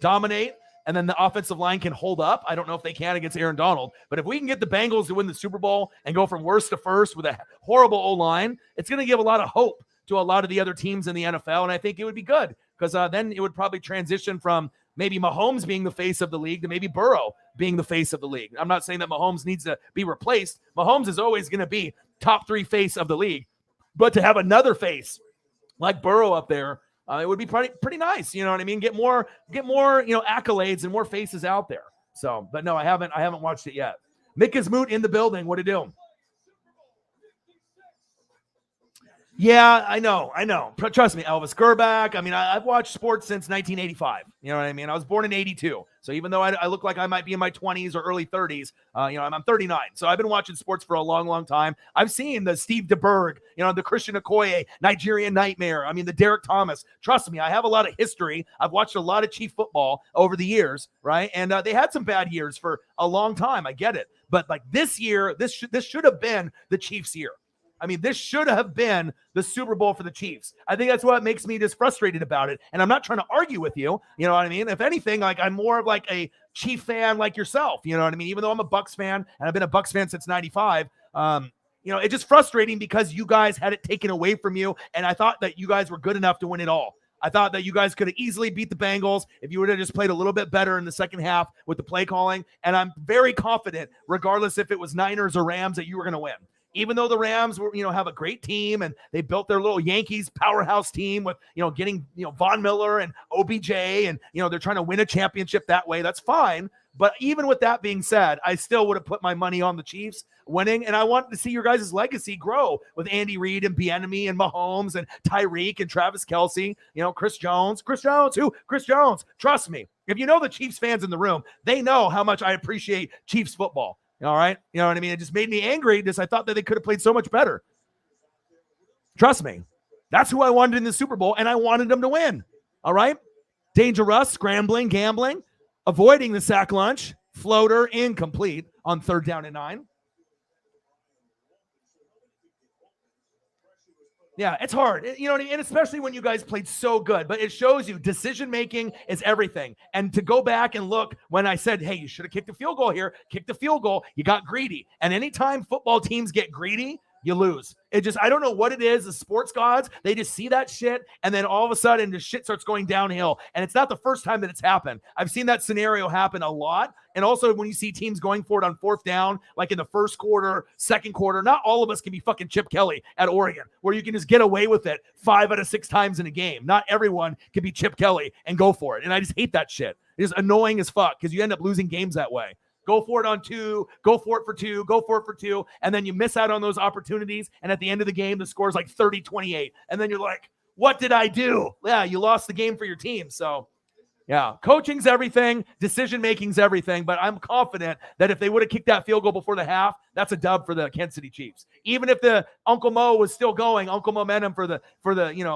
Speaker 1: dominate, and then the offensive line can hold up. I don't know if they can against Aaron Donald, but if we can get the Bengals to win the Super Bowl and go from worst to first with a horrible O-line, it's going to give a lot of hope to a lot of the other teams in the NFL, and I think it would be good because then it would probably transition from maybe Mahomes being the face of the league to maybe Burrow being the face of the league. I'm not saying that Mahomes needs to be replaced. Mahomes is always going to be top 3 face of the league, but to have another face like Burrow up there, it would be pretty nice. You know what I mean? Get more, accolades and more faces out there. So, but no, I haven't watched it yet. Mick is Moot in the building. What to do? Yeah, I know. Trust me, Elvis Gerback. I mean, I've watched sports since 1985. You know what I mean? I was born in 82. So even though I look like I might be in my 20s or early 30s, I'm 39. So I've been watching sports for a long, long time. I've seen the Steve DeBerg, the Christian Okoye, Nigerian Nightmare. I mean, the Derek Thomas. Trust me, I have a lot of history. I've watched a lot of Chief football over the years, right? And they had some bad years for a long time. I get it. But like this year, this should have been the Chiefs' year. I mean, this should have been the Super Bowl for the Chiefs. I think that's what makes me just frustrated about it. And I'm not trying to argue with you. You know what I mean? If anything, like I'm more of like a Chief fan like yourself. You know what I mean? Even though I'm a Bucks fan and I've been a Bucks fan since 95, it's just frustrating because you guys had it taken away from you. And I thought that you guys were good enough to win it all. I thought that you guys could have easily beat the Bengals if you would have just played a little bit better in the second half with the play calling. And I'm very confident, regardless if it was Niners or Rams, that you were going to win. Even though the Rams were, have a great team and they built their little Yankees powerhouse team with, getting, Von Miller and OBJ and, they're trying to win a championship that way. That's fine. But even with that being said, I still would have put my money on the Chiefs winning. And I wanted to see your guys' legacy grow with Andy Reid and Bieniemy and Mahomes and Tyreek and Travis Kelce, Chris Jones. Who? Chris Jones. Trust me. If you know the Chiefs fans in the room, they know how much I appreciate Chiefs football. All right. You know what I mean? It just made me angry because I thought that they could have played so much better. Trust me. That's who I wanted in the Super Bowl, and I wanted them to win. All right. Dangerous, scrambling, gambling, avoiding the sack lunch, floater, incomplete on 3rd down and 9. Yeah, it's hard. You know what I mean? And especially when you guys played so good. But it shows you decision-making is everything. And to go back and look when I said, hey, you should have kicked the field goal here, kick the field goal, you got greedy. And anytime football teams get greedy, you lose. I don't know what it is. The sports gods, they just see that shit, and then all of a sudden the shit starts going downhill. And it's not the first time that it's happened. I've seen that scenario happen a lot. And also when you see teams going for it on 4th down, like in the first quarter, second quarter, not all of us can be fucking Chip Kelly at Oregon, where you can just get away with it 5 out of 6 times in a game. Not everyone can be Chip Kelly and go for it. And I just hate that shit. It's annoying as fuck because you end up losing games that way. Go for it on 2, go for it for 2, go for it for 2, and then you miss out on those opportunities, and at the end of the game, the score is like 30-28, and then you're like, what did I do? Yeah, you lost the game for your team, so yeah. Coaching's everything, decision-making's everything, but I'm confident that if they would have kicked that field goal before the half, that's a dub for the Kansas City Chiefs. Even if the Uncle Mo was still going, Uncle Momentum for the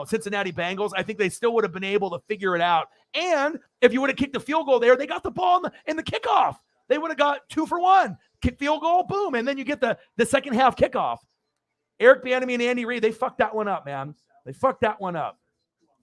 Speaker 1: Cincinnati Bengals, I think they still would have been able to figure it out. And if you would have kicked the field goal there, they got the ball in the kickoff. They would have got 2 for 1. Kick field goal, boom, and then you get the second half kickoff. Eric Bieniemy and Andy Reid, they fucked that one up, man. They fucked that one up.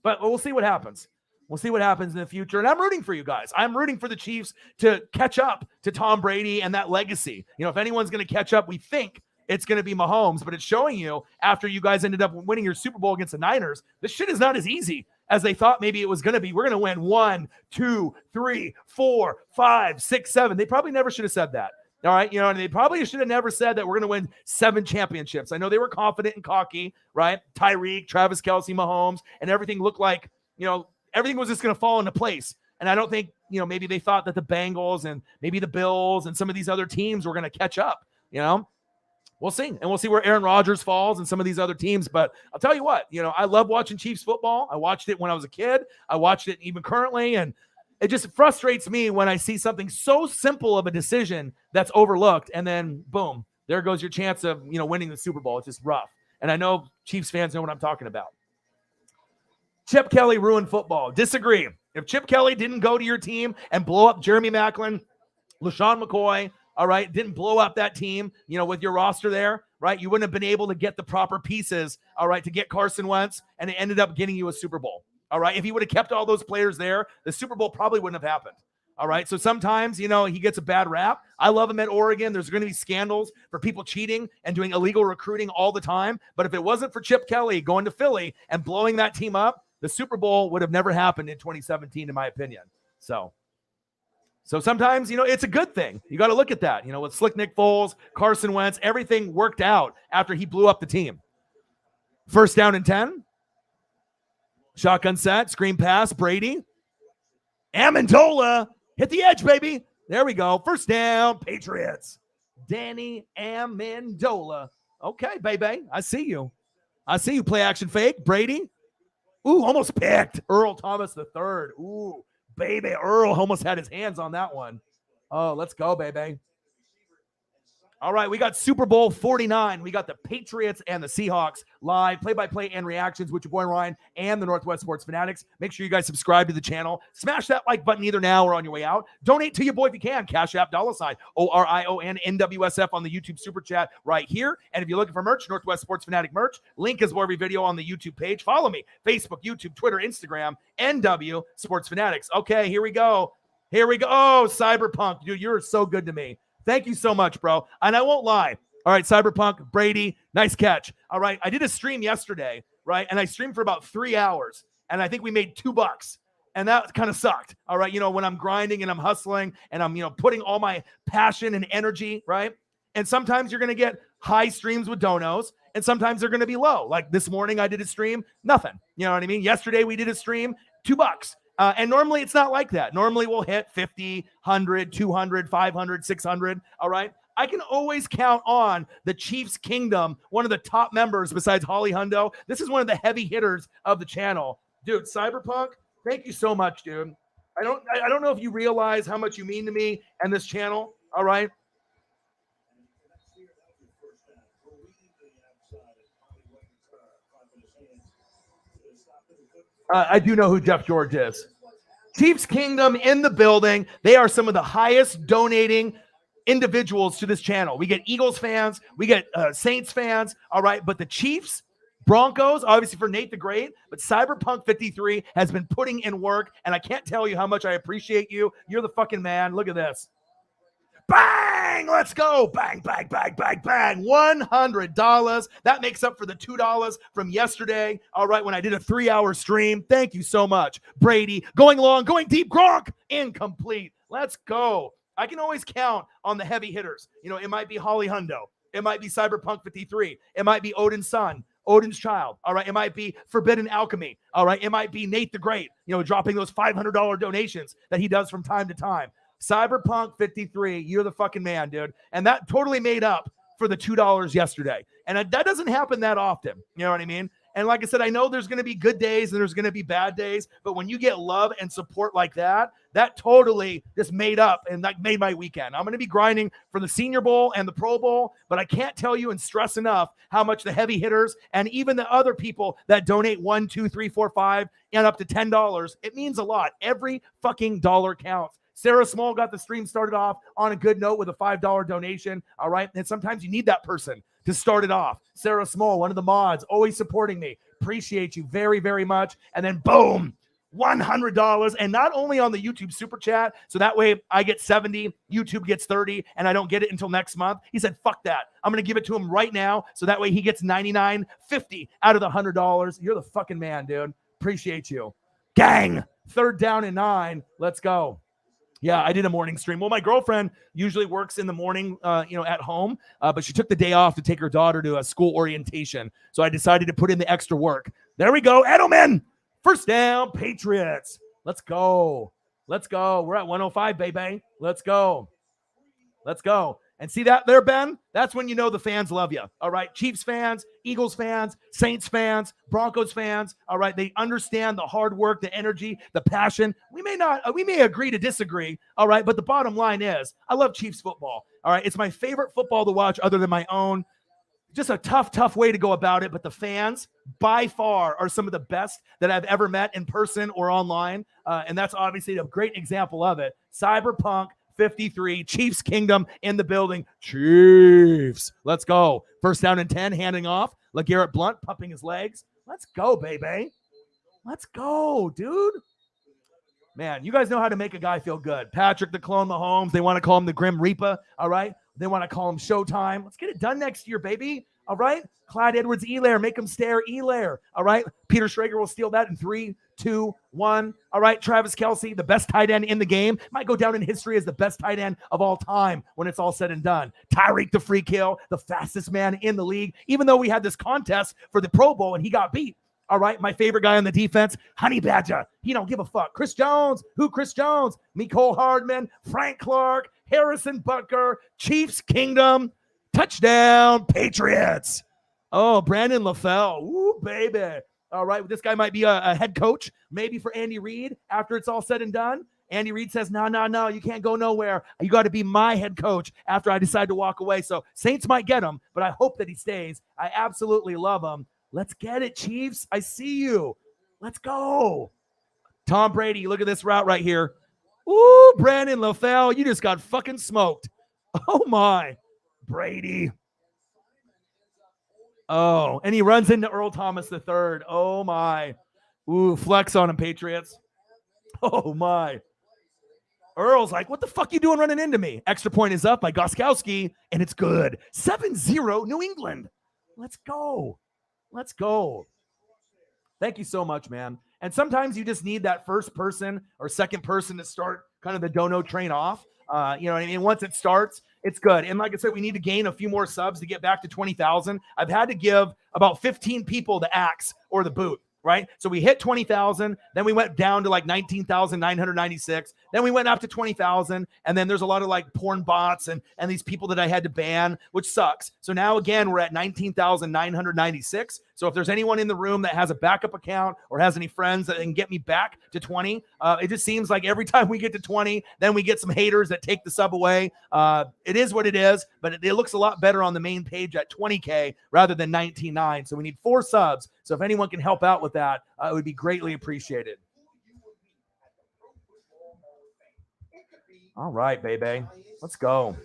Speaker 1: But we'll see what happens. We'll see what happens in the future. And I'm rooting for you guys. I'm rooting for the Chiefs to catch up to Tom Brady and that legacy. If anyone's going to catch up, we think it's going to be Mahomes, but it's showing you after you guys ended up winning your Super Bowl against the Niners, this shit is not as easy as they thought maybe it was going to be. We're going to win 1, 2, 3, 4, 5, 6, 7. They probably never should have said that. All right. And they probably should have never said that we're going to win 7 championships. I know they were confident and cocky, right? Tyreek, Travis Kelce, Mahomes, and everything looked like, everything was just going to fall into place. And I don't think, maybe they thought that the Bengals and maybe the Bills and some of these other teams were going to catch up, We'll see. And we'll see where Aaron Rodgers falls and some of these other teams. But I'll tell you what, I love watching Chiefs football. I watched it when I was a kid. I watched it even currently. And it just frustrates me when I see something so simple of a decision that's overlooked. And then, boom, there goes your chance of, winning the Super Bowl. It's just rough. And I know Chiefs fans know what I'm talking about. Chip Kelly ruined football. Disagree. If Chip Kelly didn't go to your team and blow up Jeremy Maclin, LaShawn McCoy, all right, didn't blow up that team, with your roster there, right? You wouldn't have been able to get the proper pieces, all right, to get Carson Wentz, and it ended up getting you a Super Bowl, all right? If he would have kept all those players there, the Super Bowl probably wouldn't have happened, all right? So sometimes, he gets a bad rap. I love him at Oregon. There's going to be scandals for people cheating and doing illegal recruiting all the time. But if it wasn't for Chip Kelly going to Philly and blowing that team up, the Super Bowl would have never happened in 2017, in my opinion. So sometimes, it's a good thing. You got to look at that. With Slick Nick Foles, Carson Wentz, everything worked out after he blew up the team. 1st down and 10. Shotgun set, screen pass, Brady. Amendola, hit the edge, baby. There we go. 1st down, Patriots. Danny Amendola. Okay, baby, I see you. Play action fake, Brady. Ooh, almost picked. Earl Thomas III. Ooh. Baby, Earl almost had his hands on that one. Oh, let's go, baby. All right, we got Super Bowl 49. We got the Patriots and the Seahawks live, play-by-play and reactions with your boy Ryan and the Northwest Sports Fanatics. Make sure you guys subscribe to the channel. Smash that like button either now or on your way out. Donate to your boy if you can. Cash App, $ ORION NWSF on the YouTube Super Chat right here. And if you're looking for merch, Northwest Sports Fanatic merch, link is below every video on the YouTube page. Follow me, Facebook, YouTube, Twitter, Instagram, NW Sports Fanatics. Okay, here we go. Oh, Cyberpunk. Dude, you're so good to me. Thank you so much, bro. And I won't lie. All right, Cyberpunk, Brady, nice catch. All right, I did a stream yesterday, right? And I streamed for about 3 hours, and I think we made $2. And that kind of sucked. All right, when I'm grinding and I'm hustling and I'm, putting all my passion and energy, right? And sometimes you're going to get high streams with donos, and sometimes they're going to be low. Like this morning I did a stream, nothing. You know what I mean? Yesterday we did a stream, $2. And normally it's not like that. Normally we'll hit 50, 100, 200, 500, 600. All right. I can always count on the Chiefs Kingdom, one of the top members besides Holly Hundo. This is one of the heavy hitters of the channel. Dude, Cyberpunk, thank you so much, dude. I don't know if you realize how much you mean to me and this channel. All right. I do know who Jeff George is. Chiefs Kingdom in the building. They are some of the highest donating individuals to this channel. We get Eagles fans, we get Saints fans, all right, but the Chiefs, Broncos, obviously for Nate the Great, but Cyberpunk 53 has been putting in work, and I can't tell you how much I appreciate you. You're the fucking man. Look at this. Bang! Let's go. Bang, bang, bang, bang, bang. $100. That makes up for the $2 from yesterday. All right, when I did a 3-hour stream. Thank you so much. Brady, going long, going deep. Gronk, incomplete. Let's go. I can always count on the heavy hitters. You know, it might be Holly Hundo. It might be Cyberpunk 53. It might be Odin's son, Odin's child. All right, it might be Forbidden Alchemy. All right, it might be Nate the Great, you know, dropping those $500 donations that he does from time to time. Cyberpunk 53, you're the fucking man, dude. And that totally made up for the $2 yesterday. And that doesn't happen that often. You know what I mean? And like I said, I know there's going to be good days and there's going to be bad days, but when you get love and support like that, that totally just made up and that made my weekend. I'm going to be grinding for the Senior Bowl and the Pro Bowl, but I can't tell you and stress enough how much the heavy hitters and even the other people that donate $1, $2, $3, $4, $5 and up to $10, it means a lot. Every fucking dollar counts. Sarah Small got the stream started off on a good note with a $5 donation. All right. And sometimes you need that person to start it off. Sarah Small, one of the mods, always supporting me. Appreciate you very, very much. And then boom, $100. And not only on the YouTube super chat, so that way I get 70, YouTube gets 30, and I don't get it until next month. He said, fuck that. I'm going to give it to him right now. So that way he gets $99.50 out of the $100. You're the fucking man, dude. Appreciate you. Gang. 3rd down and 9. Let's go. Yeah, I did a morning stream. Well, my girlfriend usually works in the morning, at home, but she took the day off to take her daughter to a school orientation. So I decided to put in the extra work. There we go. Edelman, 1st down, Patriots. Let's go. Let's go. We're at 105, baby. Let's go. Let's go. And see that there, Ben? That's when you know the fans love you. All right. Chiefs fans, Eagles fans, Saints fans, Broncos fans. All right. They understand the hard work, the energy, the passion. We may agree to disagree. All right. But the bottom line is I love Chiefs football. All right. It's my favorite football to watch other than my own. Just a tough way to go about it. But the fans by far are some of the best that I've ever met in person or online. And that's obviously a great example of it. Cyberpunk 53, Chiefs Kingdom in the building. Chiefs. Let's go. 1st down and 10, handing off. LeGarrette Blount pumping his legs. Let's go, baby. Let's go, dude. Man, you guys know how to make a guy feel good. Patrick the Clone Mahomes. They want to call him the Grim Reaper. All right. They want to call him Showtime. Let's get it done next year, baby. All right. Clyde Edwards-Helaire. Make him stare Helaire. All right. Peter Schrager will steal that in 3, 2, 1. All right. Travis Kelce, the best tight end in the game. Might go down in history as the best tight end of all time when it's all said and done. Tyreek the Freak Hill, the fastest man in the league, even though we had this contest for the Pro Bowl and he got beat. All right, my favorite guy on the defense, Honey Badger. He don't give a fuck. Chris Jones. Who Chris Jones? Mecole Hardman, Frank Clark, Harrison Butker, Chiefs Kingdom. Touchdown, Patriots. Oh, Brandon LaFell. Ooh, baby. All right, this guy might be a head coach, maybe for Andy Reid after it's all said and done. Andy Reid says, no, you can't go nowhere. You got to be my head coach after I decide to walk away. So Saints might get him, but I hope that he stays. I absolutely love him. Let's get it, Chiefs. I see you. Let's go. Tom Brady, look at this route right here. Ooh, Brandon LaFell, you just got fucking smoked. Oh, my. Brady. Oh, and he runs into Earl Thomas III. Oh, my. Ooh, flex on him, Patriots. Oh, my. Earl's like, what the fuck you doing running into me? Extra point is up by Gostkowski, and it's good. 7-0 New England. Let's go. Let's go. Thank you so much, man. And sometimes you just need that first person or second person to start kind of the dono train off. You know what I mean? Once it starts, it's good. And like I said, we need to gain a few more subs to get back to 20,000. I've had to give about 15 people the axe or the boot. right? So we hit 20,000, then we went down to like 19,996, then we went up to 20,000, and then there's a lot of like porn bots and these people that I had to ban, which sucks. So now again, we're at 19,996. So if there's anyone in the room that has a backup account or has any friends that can get me back to 20, it just seems like every time we get to 20, then we get some haters that take the sub away. It is what it is, but it looks a lot better on the main page at 20K rather than 19.9. So we need 4 subs. So if anyone can help out with that, it would be greatly appreciated. All right, baby. Let's go.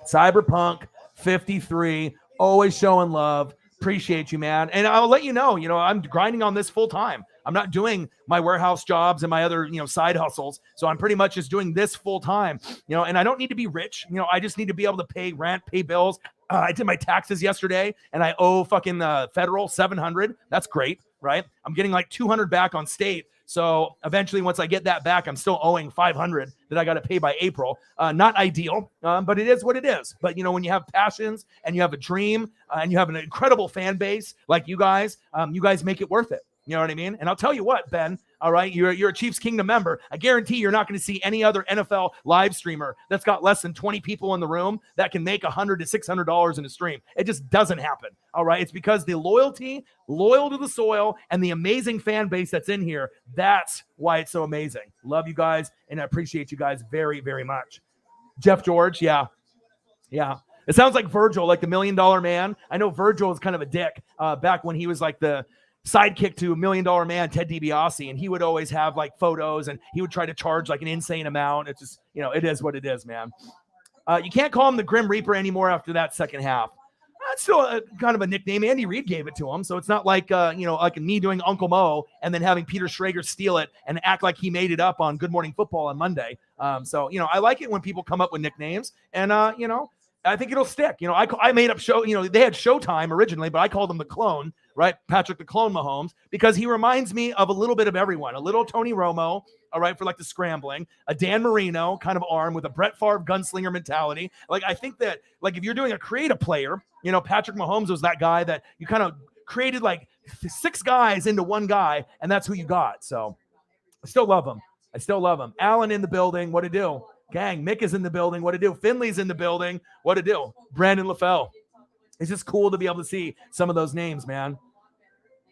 Speaker 1: Cyberpunk 53, always showing love. Appreciate you, man. And I'll let you know, I'm grinding on this full time. I'm not doing my warehouse jobs and my other, side hustles. So I'm pretty much just doing this full time, and I don't need to be rich. I just need to be able to pay rent, pay bills. I did my taxes yesterday and I owe fucking federal $700. That's great, right? I'm getting like $200 back on state. So eventually, once I get that back, I'm still owing $500 that I got to pay by April. Not ideal, but it is what it is. But, when you have passions and you have a dream and you have an incredible fan base like you guys make it worth it. You know what I mean? And I'll tell you what, Ben, all right, you're a Chiefs Kingdom member. I guarantee you're not going to see any other NFL live streamer that's got less than 20 people in the room that can make $100 to $600 in a stream. It just doesn't happen. All right. It's because the loyal to the soil, and the amazing fan base that's in here. That's why it's so amazing. Love you guys, and I appreciate you guys very, very much. Jeff George, yeah. It sounds like Virgil, like the $1 Million Man. I know Virgil is kind of a dick back when he was like the sidekick to $1 Million Man, Ted DiBiase, and he would always have like photos, and he would try to charge like an insane amount. It's just, it is what it is, man. You can't call him the Grim Reaper anymore after that second half. That's still kind of a nickname. Andy Reid gave it to him, so it's not like like me doing Uncle Mo and then having Peter Schrager steal it and act like he made it up on Good Morning Football on Monday. So I like it when people come up with nicknames, and I think it'll stick. I made up show. They had Showtime originally, but I called him the Clone, right? Patrick the Clone Mahomes, because he reminds me of a little bit of everyone. A little Tony Romo, all right, for like the scrambling, a Dan Marino kind of arm with a Brett Favre gunslinger mentality. Like, I think that, like, if you're doing a creative player, Patrick Mahomes was that guy that you kind of created like 6 guys into one guy, and that's who you got. So I still love him. Alan in the building. What to do? Gang, Mick is in the building. What to do? Finley's in the building. What to do? Brandon LaFell. It's just cool to be able to see some of those names, man.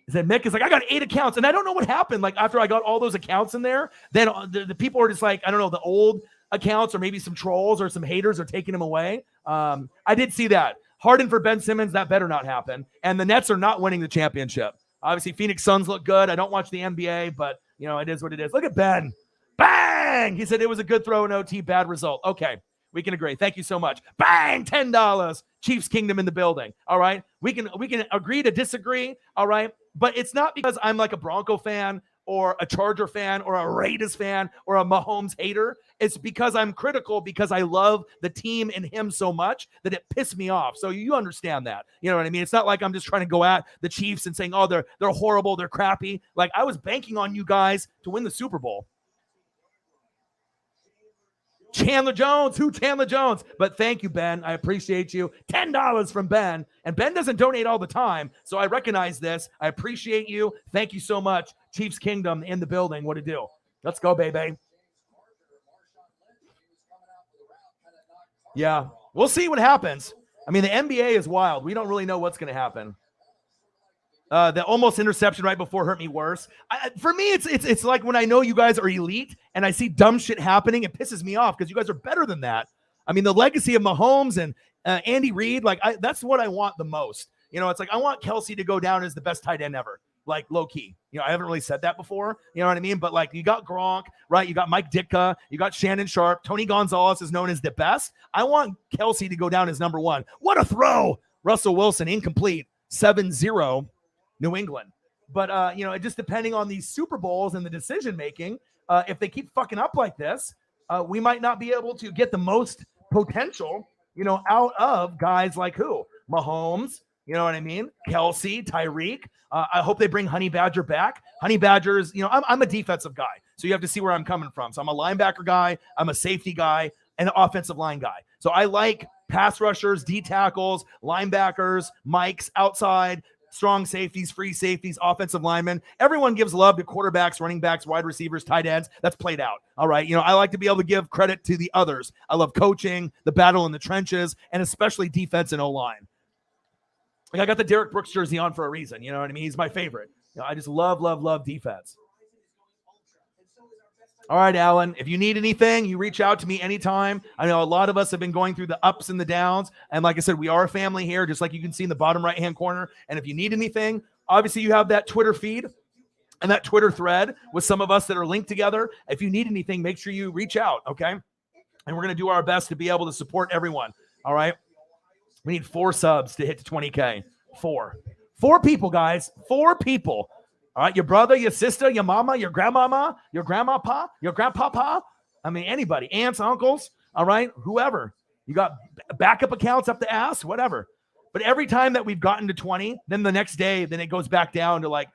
Speaker 1: He said Mick is like, I got 8 accounts, and I don't know what happened. Like, after I got all those accounts in there, then the people are just like, I don't know, the old accounts or maybe some trolls or some haters are taking them away. I did see that. Harden for Ben Simmons, that better not happen. And the Nets are not winning the championship. Obviously, Phoenix Suns look good. I don't watch the NBA, but, it is what it is. Look at Ben. Bang! He said it was a good throw in OT, bad result. Okay, we can agree. Thank you so much. Bang! $10. Chiefs Kingdom in the building. All right, we can agree to disagree. All right, but it's not because I'm like a Bronco fan or a Charger fan or a Raiders fan or a Mahomes hater. It's because I'm critical, because I love the team and him so much that it pissed me off. So you understand that. You know what I mean? It's not like I'm just trying to go at the Chiefs and saying, oh, they're horrible, they're crappy. Like, I was banking on you guys to win the Super Bowl. Chandler Jones, who Chandler Jones? But thank you, Ben. I appreciate you. $10 from Ben. And Ben doesn't donate all the time, so I recognize this. I appreciate you. Thank you so much. Chiefs Kingdom in the building. What to do? Let's go, baby. Yeah, we'll see what happens. I mean, the NBA is wild. We don't really know what's going to happen. The almost interception right before hurt me worse. For me, it's like when I know you guys are elite and I see dumb shit happening, it pisses me off because you guys are better than that. I mean, the legacy of Mahomes and Andy Reid, like, that's what I want the most. It's like I want Kelsey to go down as the best tight end ever, like low key. I haven't really said that before. You know what I mean? But like, you got Gronk, right? You got Mike Ditka, you got Shannon Sharp. Tony Gonzalez is known as the best. I want Kelsey to go down as number 1. What a throw! Russell Wilson incomplete. 7-0. New England. But, it just depending on these Super Bowls and the decision making, if they keep fucking up like this, we might not be able to get the most potential, out of guys like who? Mahomes, you know what I mean? Kelsey, Tyreek. I hope they bring Honey Badger back. Honey Badger's, I'm a defensive guy, so you have to see where I'm coming from. So I'm a linebacker guy, I'm a safety guy, and an offensive line guy. So I like pass rushers, D tackles, linebackers, Mikes outside, strong safeties, free safeties, offensive linemen. Everyone gives love to quarterbacks, running backs, wide receivers, tight ends. That's played out. All right. I like to be able to give credit to the others. I love coaching, the battle in the trenches, and especially defense and O-line. Like I got the Derek Brooks jersey on for a reason. You know what I mean? He's my favorite. I just love defense. All right, Alan, if you need anything, you reach out to me anytime. I know a lot of us have been going through the ups and the downs. And like I said, we are a family here, just like you can see in the bottom right-hand corner. And if you need anything, obviously you have that Twitter feed and that Twitter thread with some of us that are linked together. If you need anything, make sure you reach out, okay? And we're going to do our best to be able to support everyone, all right? We need 4 subs to hit to 20K. 4 people, guys. 4 people. All right, your brother, your sister, your mama, your grandmama, your grandmapa, your grandpapa. I mean, anybody, aunts, uncles, all right, whoever. You got backup accounts up the ass, whatever. But every time that we've gotten to 20, then the next day, then it goes back down to like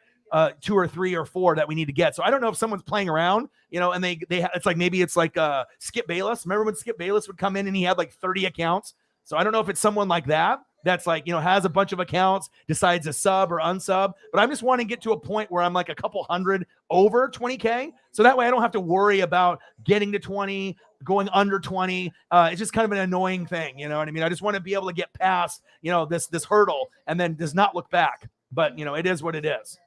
Speaker 1: 2 or 3 or 4 that we need to get. So I don't know if someone's playing around, and it's like maybe it's like Skip Bayless. Remember when Skip Bayless would come in and he had like 30 accounts? So I don't know if it's someone like that. That's like, has a bunch of accounts, decides to sub or unsub. But I'm just wanting to get to a point where I'm like a couple hundred over 20K. So that way I don't have to worry about getting to 20, going under 20. It's just kind of an annoying thing. You know what I mean? I just want to be able to get past, this hurdle and then does not look back. But, it is what it is.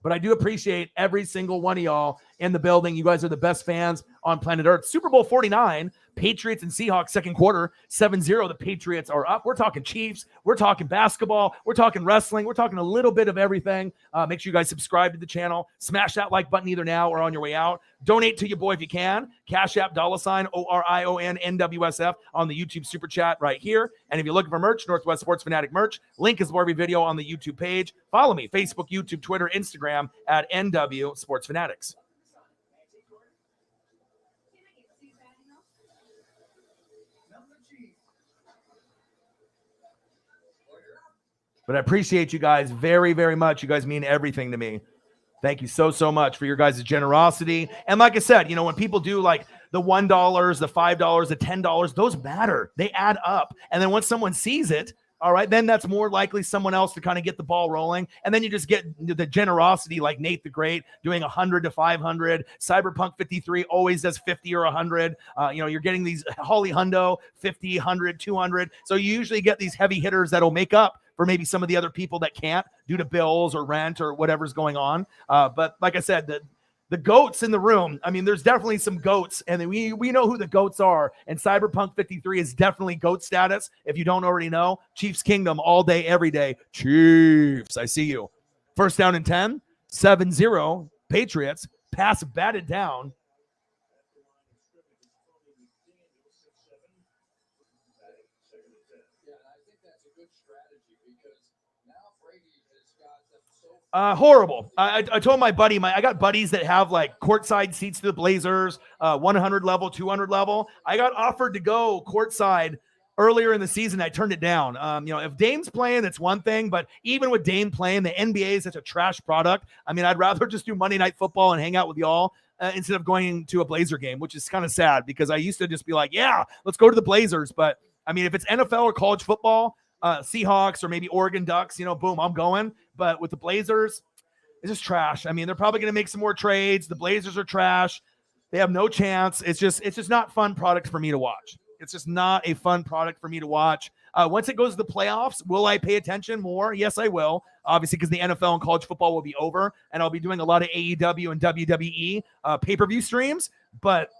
Speaker 1: But I do appreciate every single one of y'all in the building. You guys are the best fans on planet Earth. Super Bowl 49, Patriots and Seahawks second quarter, 7-0. The Patriots are up. We're talking Chiefs. We're talking basketball. We're talking wrestling. We're talking a little bit of everything. Make sure you guys subscribe to the channel. Smash that like button either now or on your way out. Donate to your boy if you can. Cash App, $ ORION NWSF on the YouTube Super Chat right here. And if you're looking for merch, Northwest Sports Fanatic merch, link is below every video on the YouTube page. Follow me, Facebook, YouTube, Twitter, Instagram at NW Sports Fanatics. But I appreciate you guys very, very much. You guys mean everything to me. Thank you so much for your guys' generosity. And like I said, when people do like the $1, the $5, the $10, those matter. They add up. And then once someone sees it, all right, then that's more likely someone else to kind of get the ball rolling. And then you just get the generosity like Nate the Great doing 100 to 500. Cyberpunk 53 always does 50 or 100. You're getting these Holly Hundo 50, 100, 200. So you usually get these heavy hitters that'll make up for maybe some of the other people that can't due to bills or rent or whatever's going on. But like I said, the goats in the room, I mean, there's definitely some goats, and we know who the goats are, and Cyberpunk 53 is definitely GOAT status. If you don't already know, Chiefs Kingdom all day, every day. Chiefs, I see you. First down and 10, 7-0, Patriots, pass batted down. Horrible. I told my buddy, I got buddies that have like courtside seats to the Blazers, 100 level, 200 level. I got offered to go courtside earlier in the season. I turned it down. If Dame's playing, it's one thing, but even with Dame playing, the NBA is such a trash product. I mean, I'd rather just do Monday Night Football and hang out with y'all instead of going to a Blazer game, which is kind of sad because I used to just be like, yeah, let's go to the Blazers. But I mean, if it's NFL or college football, Seahawks or maybe Oregon Ducks, boom, I'm going. But with the Blazers, it's just trash. I mean, they're probably going to make some more trades. The Blazers are trash. They have no chance. It's just not fun product for me to watch. It's just not a fun product for me to watch. Once it goes to the playoffs, will I pay attention more? Yes, I will. Obviously, because the NFL and college football will be over, and I'll be doing a lot of AEW and WWE pay-per-view streams. But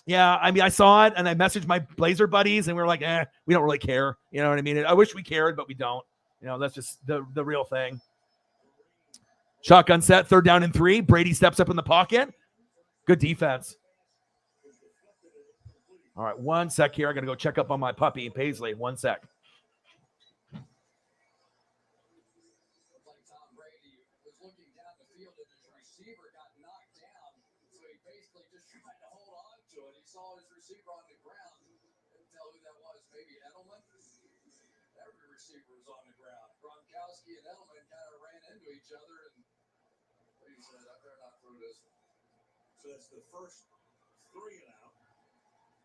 Speaker 1: yeah, I mean, I saw it, and I messaged my Blazer buddies, and we were like, we don't really care. You know what I mean? I wish we cared, but we don't. That's just the real thing. Shotgun set, 3rd down and 3. Brady steps up in the pocket. Good defense. All right, 1 sec here. I got to go check up on my puppy, Paisley. 1 sec.
Speaker 3: And Edelman kind of ran into each other, and he said, I better not throw this one. So that's the first 3 and out.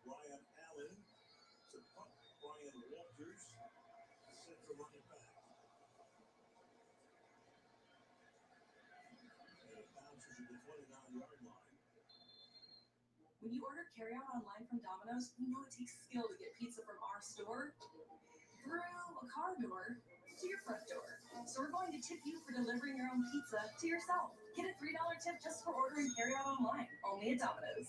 Speaker 3: Ryan Allen to punt. Brian Walters set to run it back. 29-yard line.
Speaker 2: When you order carryout online from Domino's, we know it takes skill to get pizza from our store through a car door to your front door. So we're going to tip you for delivering your own pizza to yourself. Get a $3 tip just for ordering carryout online, only at Domino's.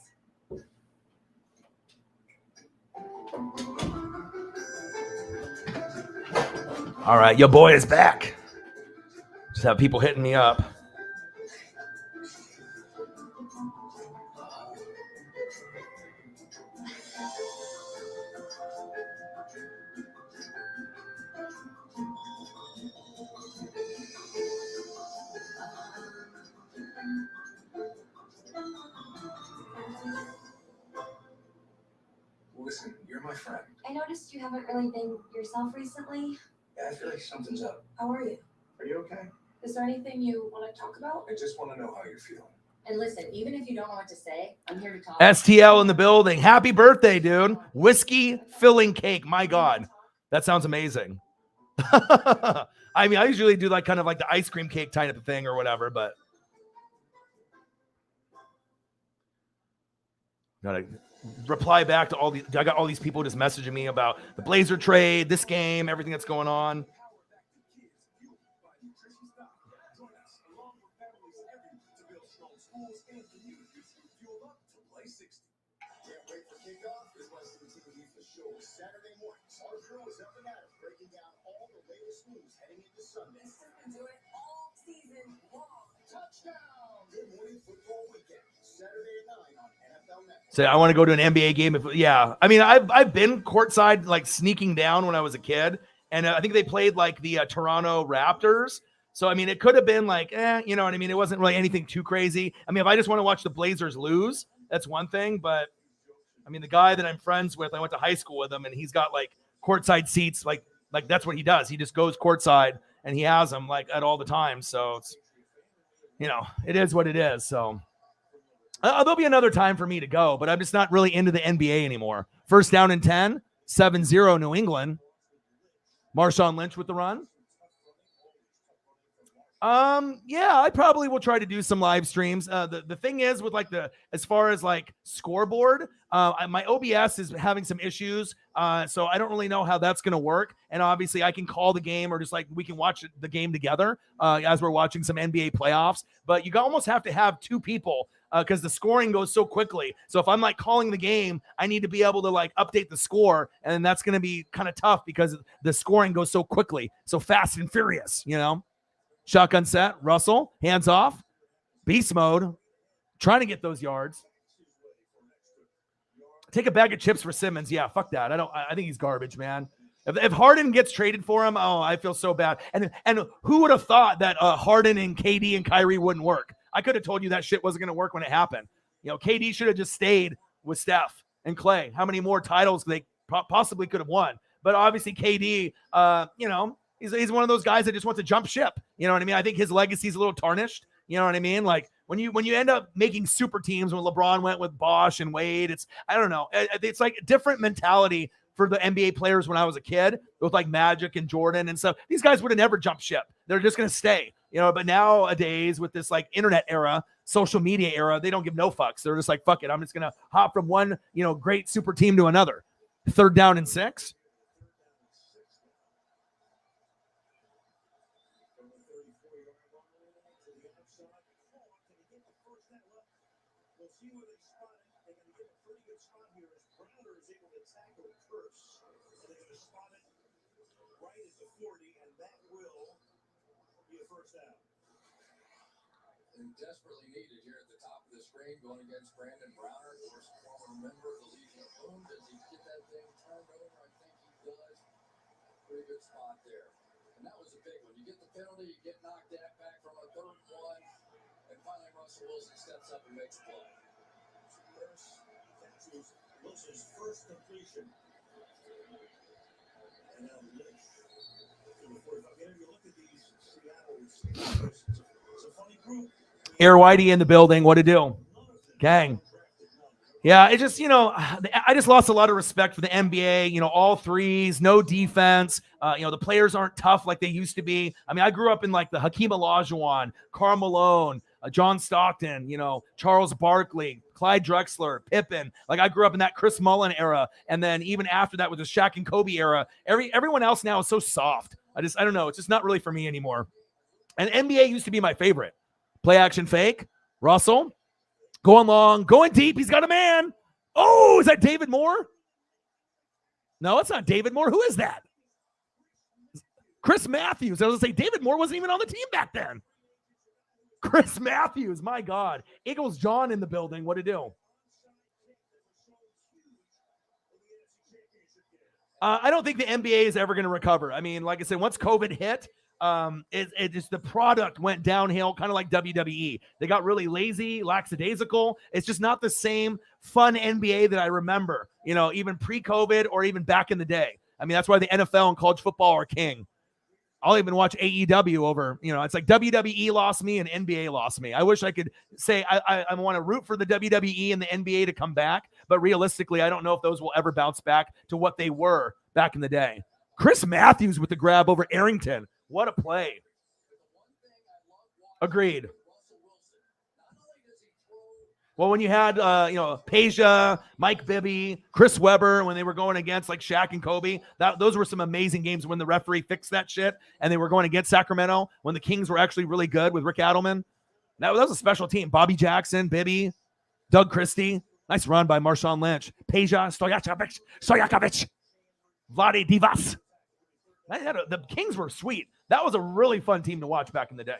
Speaker 1: All right, your boy is back. Just have people hitting me up.
Speaker 3: Listen, you're my friend.
Speaker 2: I noticed you haven't really been yourself recently.
Speaker 3: Yeah, I feel like something's up.
Speaker 2: How are you?
Speaker 3: Are you okay?
Speaker 2: Is there anything you want to talk about?
Speaker 3: I just want to know how you're feeling.
Speaker 2: And listen, even if you don't know what to say, I'm here to talk.
Speaker 1: STL in the building. Happy birthday, dude. Whiskey filling cake. My God. That sounds amazing. I mean, I usually do like kind of like the ice cream cake type of thing or whatever, but gotta reply back to all these. I got all these people just messaging me about the Blazer trade, this game, everything that's going on.
Speaker 3: Saturday mornings, our crew is up and at it, breaking down all the latest news heading into Sunday.
Speaker 2: This has been doing it all season long.
Speaker 3: Touchdown! Good morning football weekend, Saturday at 9 on NFL Network.
Speaker 1: Say, I want to go to an NBA game. Yeah, I mean, I've been courtside, like sneaking down when I was a kid, and I think they played like the Toronto Raptors. So I mean, it could have been like, you know what I mean? It wasn't really anything too crazy. I mean, if I just want to watch the Blazers lose, that's one thing. But I mean, the guy that I'm friends with, I went to high school with him, and he's got like courtside seats. Like that's what he does. He just goes courtside, and he has them like at all the time. So it's, you know, it is what it is. So there'll be another time for me to go, but I'm just not really into the NBA anymore. First down and 10, 7-0 New England. Marshawn Lynch with the run. Yeah, I probably will try to do some live streams. The thing is with like as far as like scoreboard, my OBS is having some issues. So I don't really know how that's going to work. And obviously I can call the game or just like we can watch the game together as we're watching some NBA playoffs, but you almost have to have two people because the scoring goes so quickly. So if I'm like calling the game, I need to be able to like update the score, and that's going to be kind of tough because the scoring goes so quickly, so fast and furious, you know. Shotgun set, Russell, hands off, beast mode, trying to get those yards. Take a bag of chips for Simmons. Yeah, fuck that. I think he's garbage, man. If Harden gets traded for him, oh, I feel so bad. And who would have thought that Harden and KD and Kyrie wouldn't work? I could have told you that shit wasn't going to work when it happened. You know, KD should have just stayed with Steph and Clay. How many more titles they possibly could have won? But obviously KD, you know, he's one of those guys that just wants to jump ship. You know what I mean? I think his legacy is a little tarnished. You know what I mean? Like when you end up making super teams, when LeBron went with Bosh and Wade, I don't know. It's like a different mentality for the NBA players when I was a kid with like Magic and Jordan and stuff. These guys would have never jumped ship. They're just going to stay, you know, but nowadays with this like internet era, social media era, they don't give no fucks. They're just like, fuck it. I'm just going to hop from one, you know, great super team to another. 3rd down and 6.
Speaker 3: And desperately needed here at the top of the screen, going against Brandon Browner, of course, former member of the Legion of Boom. Does he get that thing turned over? I think he does. Pretty good spot there. And that was a big one. You get the penalty, you get knocked back from a 3rd and 1, and finally Russell Wilson steps up and makes a play.
Speaker 4: Wilson's first completion. And now Lynch to the 45. You look at these Seattle receivers, it's a funny group.
Speaker 1: Air Whitey in the building. What to do? Gang. Yeah, it just, you know, I just lost a lot of respect for the NBA, you know, all threes, no defense. You know, the players aren't tough like they used to be. I mean, I grew up in like the Hakeem Olajuwon, Karl Malone, John Stockton, Charles Barkley, Clyde Drexler, Pippen. Like, I grew up in that Chris Mullin era, and then even after that with the Shaq and Kobe era. Everyone else now is so soft. I don't know. It's just not really for me anymore. And NBA used to be my favorite. Play action fake. Russell going long, going deep. He's got a man. Oh, is that David Moore? No, it's not David Moore. Who is that? Chris Matthews. I was going to say, David Moore wasn't even on the team back then. Chris Matthews, my God. Eagles John in the building. What to do? I don't think the NBA is ever going to recover. I mean, like I said, once COVID hit, it just, the product went downhill, kind of like WWE. They got really lazy, lackadaisical. It's just not the same fun NBA that I remember, even pre-COVID or even back in the day. I mean, that's why the NFL and college football are king. I'll even watch AEW over, it's like WWE lost me and NBA lost me. I wish I could say I want to root for the WWE and the NBA to come back, but realistically, I don't know if those will ever bounce back to what they were back in the day. Chris Matthews with the grab over Arrington. What a play. Agreed. Well, when you had, Peja, Mike Bibby, Chris Webber, when they were going against like Shaq and Kobe, those were some amazing games when the referee fixed that shit and they were going against Sacramento when the Kings were actually really good with Rick Adelman. That was a special team. Bobby Jackson, Bibby, Doug Christie. Nice run by Marshawn Lynch. Peja, Stojakovic, Vlade Divac. The Kings were sweet. That was a really fun team to watch back in the day.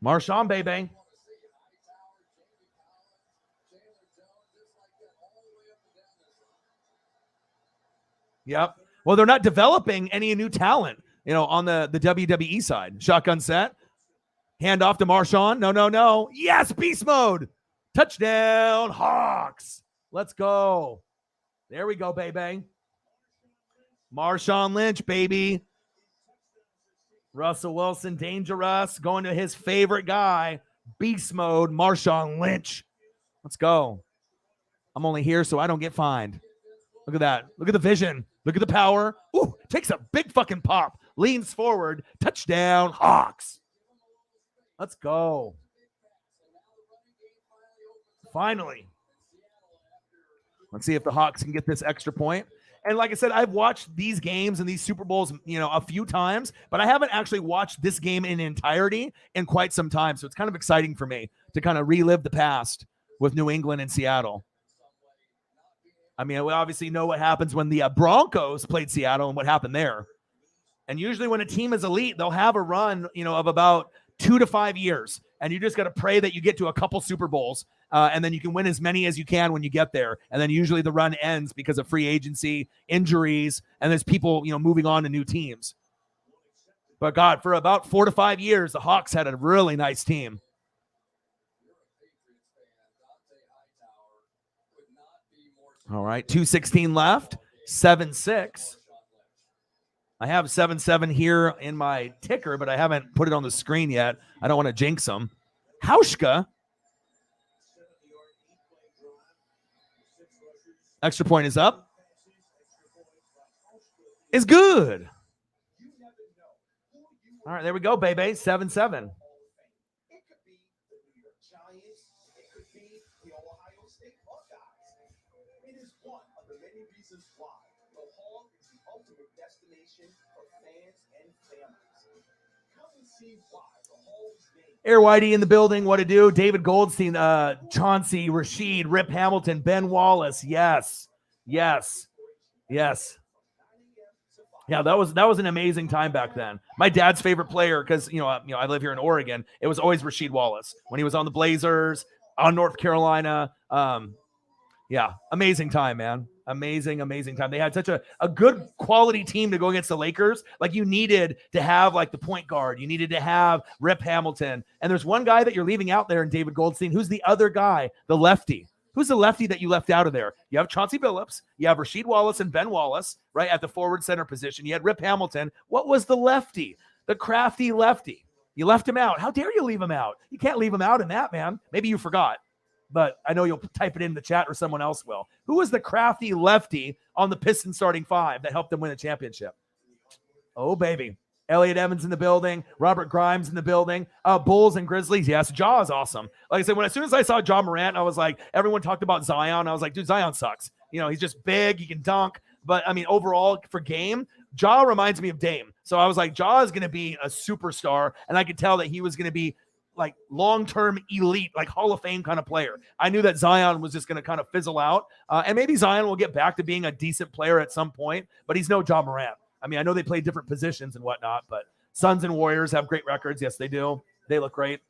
Speaker 1: Marshawn, baby. Yep. Well, they're not developing any new talent, on the WWE side. Shotgun set. Hand off to Marshawn. No. Yes, beast mode. Touchdown, Hawks. Let's go. There we go, baby. Marshawn Lynch, baby. Russell Wilson, dangerous, going to his favorite guy, beast mode, Marshawn Lynch. Let's go. I'm only here so I don't get fined. Look at that. Look at the vision. Look at the power. Ooh, takes a big fucking pop. Leans forward. Touchdown, Hawks. Let's go. Finally. Let's see if the Hawks can get this extra point. And like I said, I've watched these games and these Super Bowls, a few times, but I haven't actually watched this game in entirety in quite some time. So it's kind of exciting for me to kind of relive the past with New England and Seattle. I mean, we obviously know what happens when the Broncos played Seattle and what happened there. And usually when a team is elite, they'll have a run, of about 2 to 5 years. And you just got to pray that you get to a couple Super Bowls. And then you can win as many as you can when you get there. And then usually the run ends because of free agency, injuries, and there's people, moving on to new teams. But God, for about 4 to 5 years, the Hawks had a really nice team. All right, 2:16 left, 7-6. I have 7-7 here in my ticker, but I haven't put it on the screen yet. I don't want to jinx them. Hauschka. Extra point is up. Is good. All right, there we go, baby. 7-7.
Speaker 4: It could be the New York Giants. It could be the Ohio State Buckeyes. It is one of the many reasons why the Hall is the ultimate destination for fans and families. Come and see why the Hall's name.
Speaker 1: Air Whitey in the building. What to do? David Goldstein, Chauncey, Rashid, Rip Hamilton, Ben Wallace. Yes. Yeah, that was an amazing time back then. My dad's favorite player, because I live here in Oregon, it was always Rasheed Wallace when he was on the Blazers, on North Carolina. Amazing time, man. Amazing time. They had such a good quality team to go against the Lakers. Like, you needed to have like the point guard. You needed to have Rip Hamilton. And there's one guy that you're leaving out there in David Goldstein. Who's the other guy? The lefty. Who's the lefty that you left out of there? You have Chauncey Billups. You have Rasheed Wallace and Ben Wallace, right, at the forward center position. You had Rip Hamilton. What was the lefty? The crafty lefty. You left him out. How dare you leave him out? You can't leave him out in that, man. Maybe you forgot. but I know you'll type it in the chat or someone else will. Who was the crafty lefty on the Pistons starting five that helped them win a championship? Oh, baby. Elliot Evans in the building. Robert Grimes in the building. Bulls and Grizzlies. Yes, Ja is awesome. Like I said, as soon as I saw Ja Morant, I was like, everyone talked about Zion. I was like, dude, Zion sucks. He's just big. He can dunk. But, I mean, overall, for game, Ja reminds me of Dame. So I was like, Ja is going to be a superstar. And I could tell that he was going to be like long-term elite, like Hall of Fame kind of player. I knew that Zion was just going to kind of fizzle out. And maybe Zion will get back to being a decent player at some point, but he's no Ja Morant. I mean, I know they play different positions and whatnot, but Suns and Warriors have great records. Yes, they do. They look great.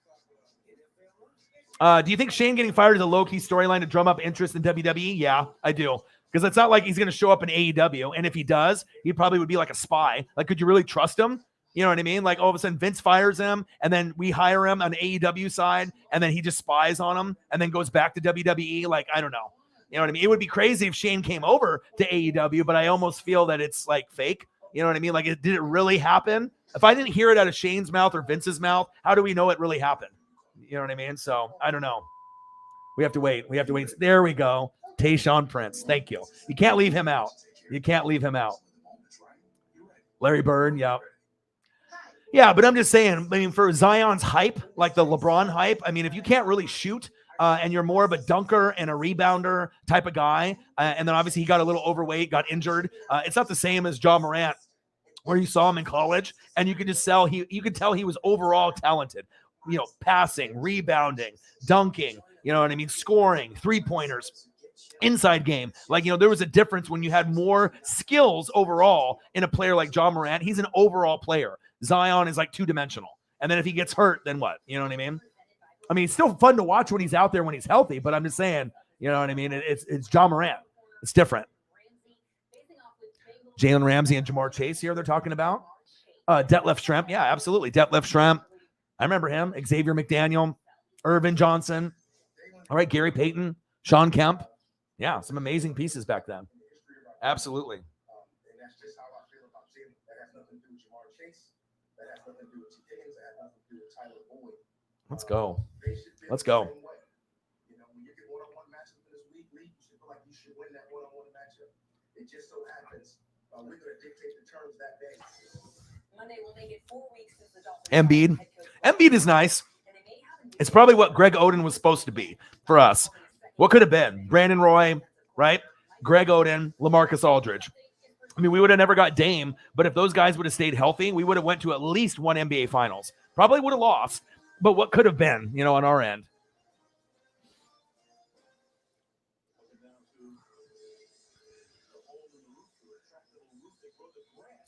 Speaker 1: Do you think Shane getting fired is a low-key storyline to drum up interest in WWE? Yeah, I do. Because it's not like he's going to show up in AEW. And if he does, he probably would be like a spy. Like, could you really trust him? You know what I mean? Like, all of a sudden, Vince fires him, and then we hire him on the AEW side, and then he just spies on him, and then goes back to WWE. Like, I don't know. You know what I mean? It would be crazy if Shane came over to AEW, but I almost feel that it's, like, fake. You know what I mean? Like, did it really happen? If I didn't hear it out of Shane's mouth or Vince's mouth, how do we know it really happened? You know what I mean? So, I don't know. We have to wait. There we go. Tayshaun Prince. Thank you. You can't leave him out. Larry Bird, yeah. Yeah, but I'm just saying, I mean, for Zion's hype, like the LeBron hype, I mean, if you can't really shoot and you're more of a dunker and a rebounder type of guy, and then obviously he got a little overweight, got injured, it's not the same as Ja Morant, where you saw him in college, and you could just you could tell he was overall talented, passing, rebounding, dunking, you know what I mean, scoring, three-pointers. Inside game. Like, there was a difference when you had more skills overall in a player like Ja Morant. He's an overall player. Zion is like two-dimensional. And then if he gets hurt, then what? You know what I mean? I mean, it's still fun to watch when he's out there when he's healthy, but I'm just saying, you know what I mean? It's Ja Morant. It's different. Jalen Ramsey and Jamar Chase here they're talking about. Detlef Schrempf. Yeah, absolutely. Detlef Schrempf. I remember him. Xavier McDaniel. Irvin Johnson. All right, Gary Payton. Sean Kemp. Yeah, some amazing pieces back then. Absolutely.
Speaker 4: And that's just how I feel about Jalen. That has nothing to do with Jamar Chase. That has nothing to do with T. Higgins. That has nothing to do with Tyler Boyd.
Speaker 1: Let's go.
Speaker 4: Let's go. When you get one-on-one matchup in this league, you should feel like you should win that one-on-one matchup. It just so happens we're going to dictate the terms that day.
Speaker 2: Monday will make it 4 weeks since the Dolphins.
Speaker 1: Embiid is nice. It's probably what Greg Oden was supposed to be for us. What could have been? Brandon Roy, right? Greg Oden, LaMarcus Aldridge. I mean, we would have never got Dame, but if those guys would have stayed healthy, we would have went to at least one NBA Finals. Probably would have lost, but what could have been, on our end?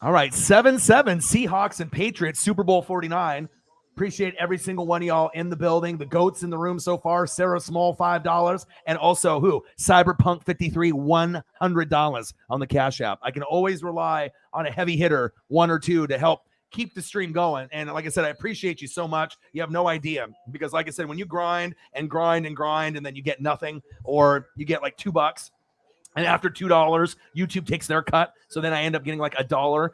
Speaker 1: All right, 7-7, Seahawks and Patriots, Super Bowl 49. Appreciate every single one of y'all in the building. The GOATs in the room so far. Sarah Small, $5. And also who? Cyberpunk 53, $100 on the Cash App. I can always rely on a heavy hitter, one or two, to help keep the stream going. And like I said, I appreciate you so much. You have no idea. Because like I said, when you grind and grind and grind and then you get nothing, or you get like $2, and after $2, YouTube takes their cut. So then I end up getting like $1.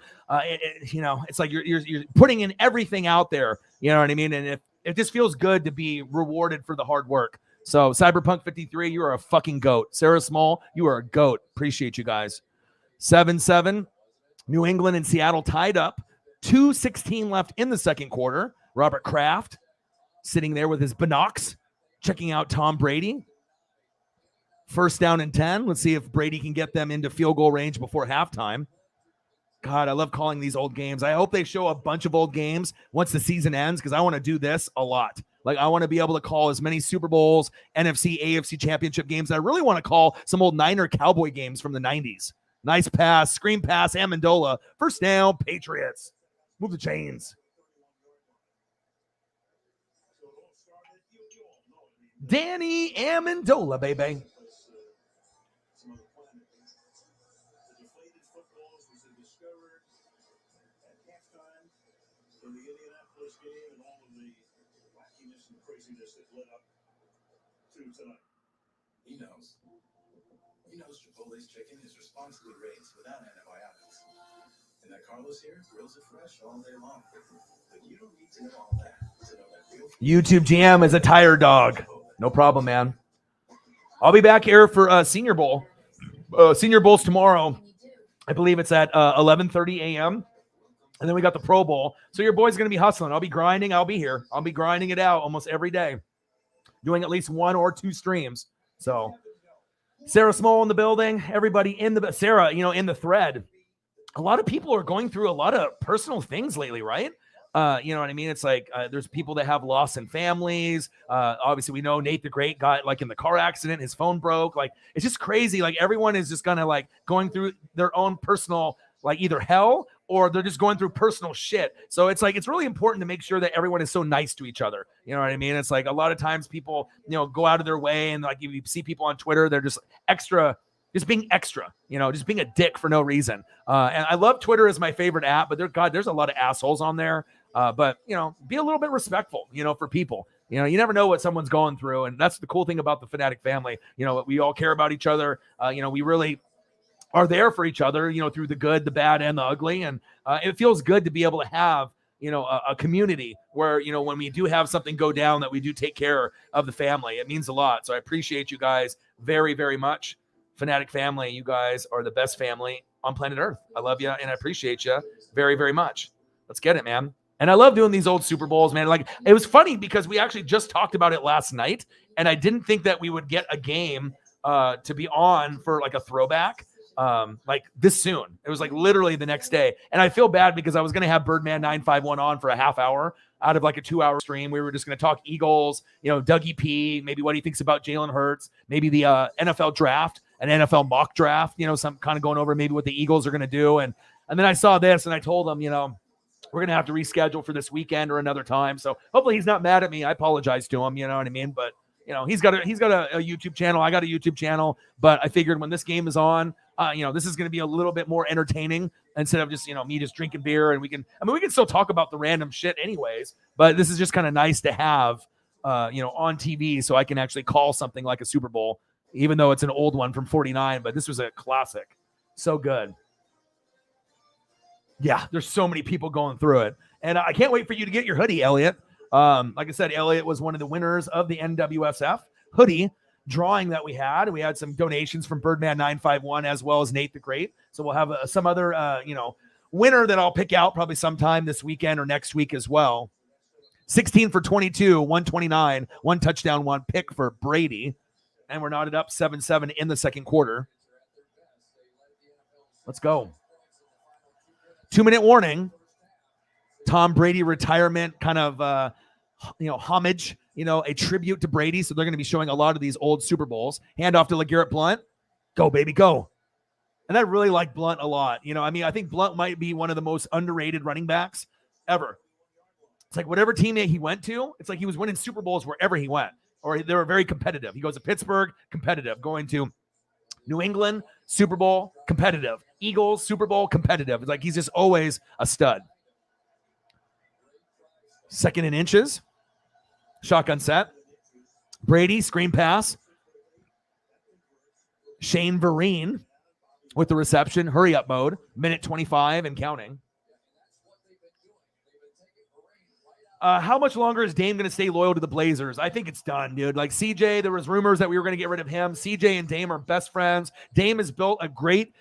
Speaker 1: It's like you're putting in everything out there. You know what I mean? And it just feels good to be rewarded for the hard work. So Cyberpunk 53, you are a fucking GOAT. Sarah Small, you are a GOAT. Appreciate you guys. 7-7. New England and Seattle tied up. 2:16 left in the second quarter. Robert Kraft sitting there with his binocs, checking out Tom Brady. First down and 10. Let's see if Brady can get them into field goal range before halftime. God, I love calling these old games. I hope they show a bunch of old games once the season ends, because I want to do this a lot. Like, I want to be able to call as many Super Bowls, NFC, AFC championship games. I really want to call some old Niner Cowboy games from the 90s. Nice pass, screen pass, Amendola. First down, Patriots. Move the chains. Danny Amendola, baby.
Speaker 5: He knows Chipotle's chicken is responsibly raised without antibiotics. And that Carlos here grills it fresh all day long. But you don't need to know all that to know that real
Speaker 1: YouTube GM is a tired dog. No problem, man. I'll be back here for Senior Bowl. Senior Bowl's tomorrow. I believe it's at 11:30 a.m. And then we got the Pro Bowl. So your boy's going to be hustling. I'll be grinding. I'll be here. I'll be grinding it out almost every day, doing at least 1 or 2 streams. So Sarah Small in the building. Everybody in the Sarah, in the thread. A lot of people are going through a lot of personal things lately, right? You know what I mean? It's like there's people that have loss in families. Obviously, we know Nate the Great got like in the car accident. His phone broke. Like, it's just crazy. Like, everyone is just kind of like going through their own personal, like, either hell or they're just going through personal shit. So it's like, it's really important to make sure that everyone is so nice to each other. You know what I mean? It's like a lot of times people, go out of their way, and like if you see people on Twitter, they're just being extra, just being a dick for no reason. And I love Twitter as my favorite app, but there's a lot of assholes on there. But be a little bit respectful, for people. You never know what someone's going through. And that's the cool thing about the Fanatic family. We all care about each other. We really are there for each other, through the good, the bad, and the ugly. And it feels good to be able to have, a community where, when we do have something go down, that we do take care of the family. It means a lot. So I appreciate you guys very, very much. Fanatic family, you guys are the best family on planet Earth. I love you, and I appreciate you very, very much. Let's get it, man. And I love doing these old Super Bowls, man. Like, it was funny because we actually just talked about it last night, and I didn't think that we would get a game to be on for like a throwback like this soon. It was like literally the next day. And I feel bad because I was going to have Birdman 951 on for a half hour out of like a 2-hour stream. We were just going to talk Eagles, Dougie P, maybe what he thinks about Jalen Hurts, maybe the NFL draft, an NFL mock draft, some kind of going over maybe what the Eagles are going to do. And then I saw this and I told him, we're going to have to reschedule for this weekend or another time. So hopefully he's not mad at me. I apologize to him. You know what I mean? But he's got a YouTube channel. I got a YouTube channel, but I figured when this game is on, this is going to be a little bit more entertaining instead of just, me just drinking beer. And we can still talk about the random shit anyways, but this is just kind of nice to have, on TV. So I can actually call something like a Super Bowl, even though it's an old one from 49, but this was a classic. So good. Yeah. There's so many people going through it, and I can't wait for you to get your hoodie, Elliot. Like I said, Elliot was one of the winners of the NWSF hoodie drawing that we had. We had some donations from Birdman 951 as well as Nate the Great. So we'll have some other, winner that I'll pick out probably sometime this weekend or next week as well. 16 for 22, 129, 1 touchdown, 1 pick for Brady. And we're knotted up 7-7 in the second quarter. Let's go. 2-minute warning. Tom Brady retirement kind of, homage, a tribute to Brady. So they're going to be showing a lot of these old Super Bowls. Hand off to LeGarrette Blount. Go, baby, go. And I really like Blount a lot. I think Blount might be one of the most underrated running backs ever. It's like whatever team he went to, it's like he was winning Super Bowls wherever he went, or they were very competitive. He goes to Pittsburgh, competitive. Going to New England, Super Bowl, competitive. Eagles, Super Bowl, competitive. It's like he's just always a stud. 2nd and inches. Shotgun set. Brady, screen pass. Shane Vereen with the reception. Hurry up mode. Minute 25 and counting. How much longer is Dame going to stay loyal to the Blazers? I think it's done, dude. Like CJ, there was rumors that we were going to get rid of him. CJ and Dame are best friends. Dame has built a great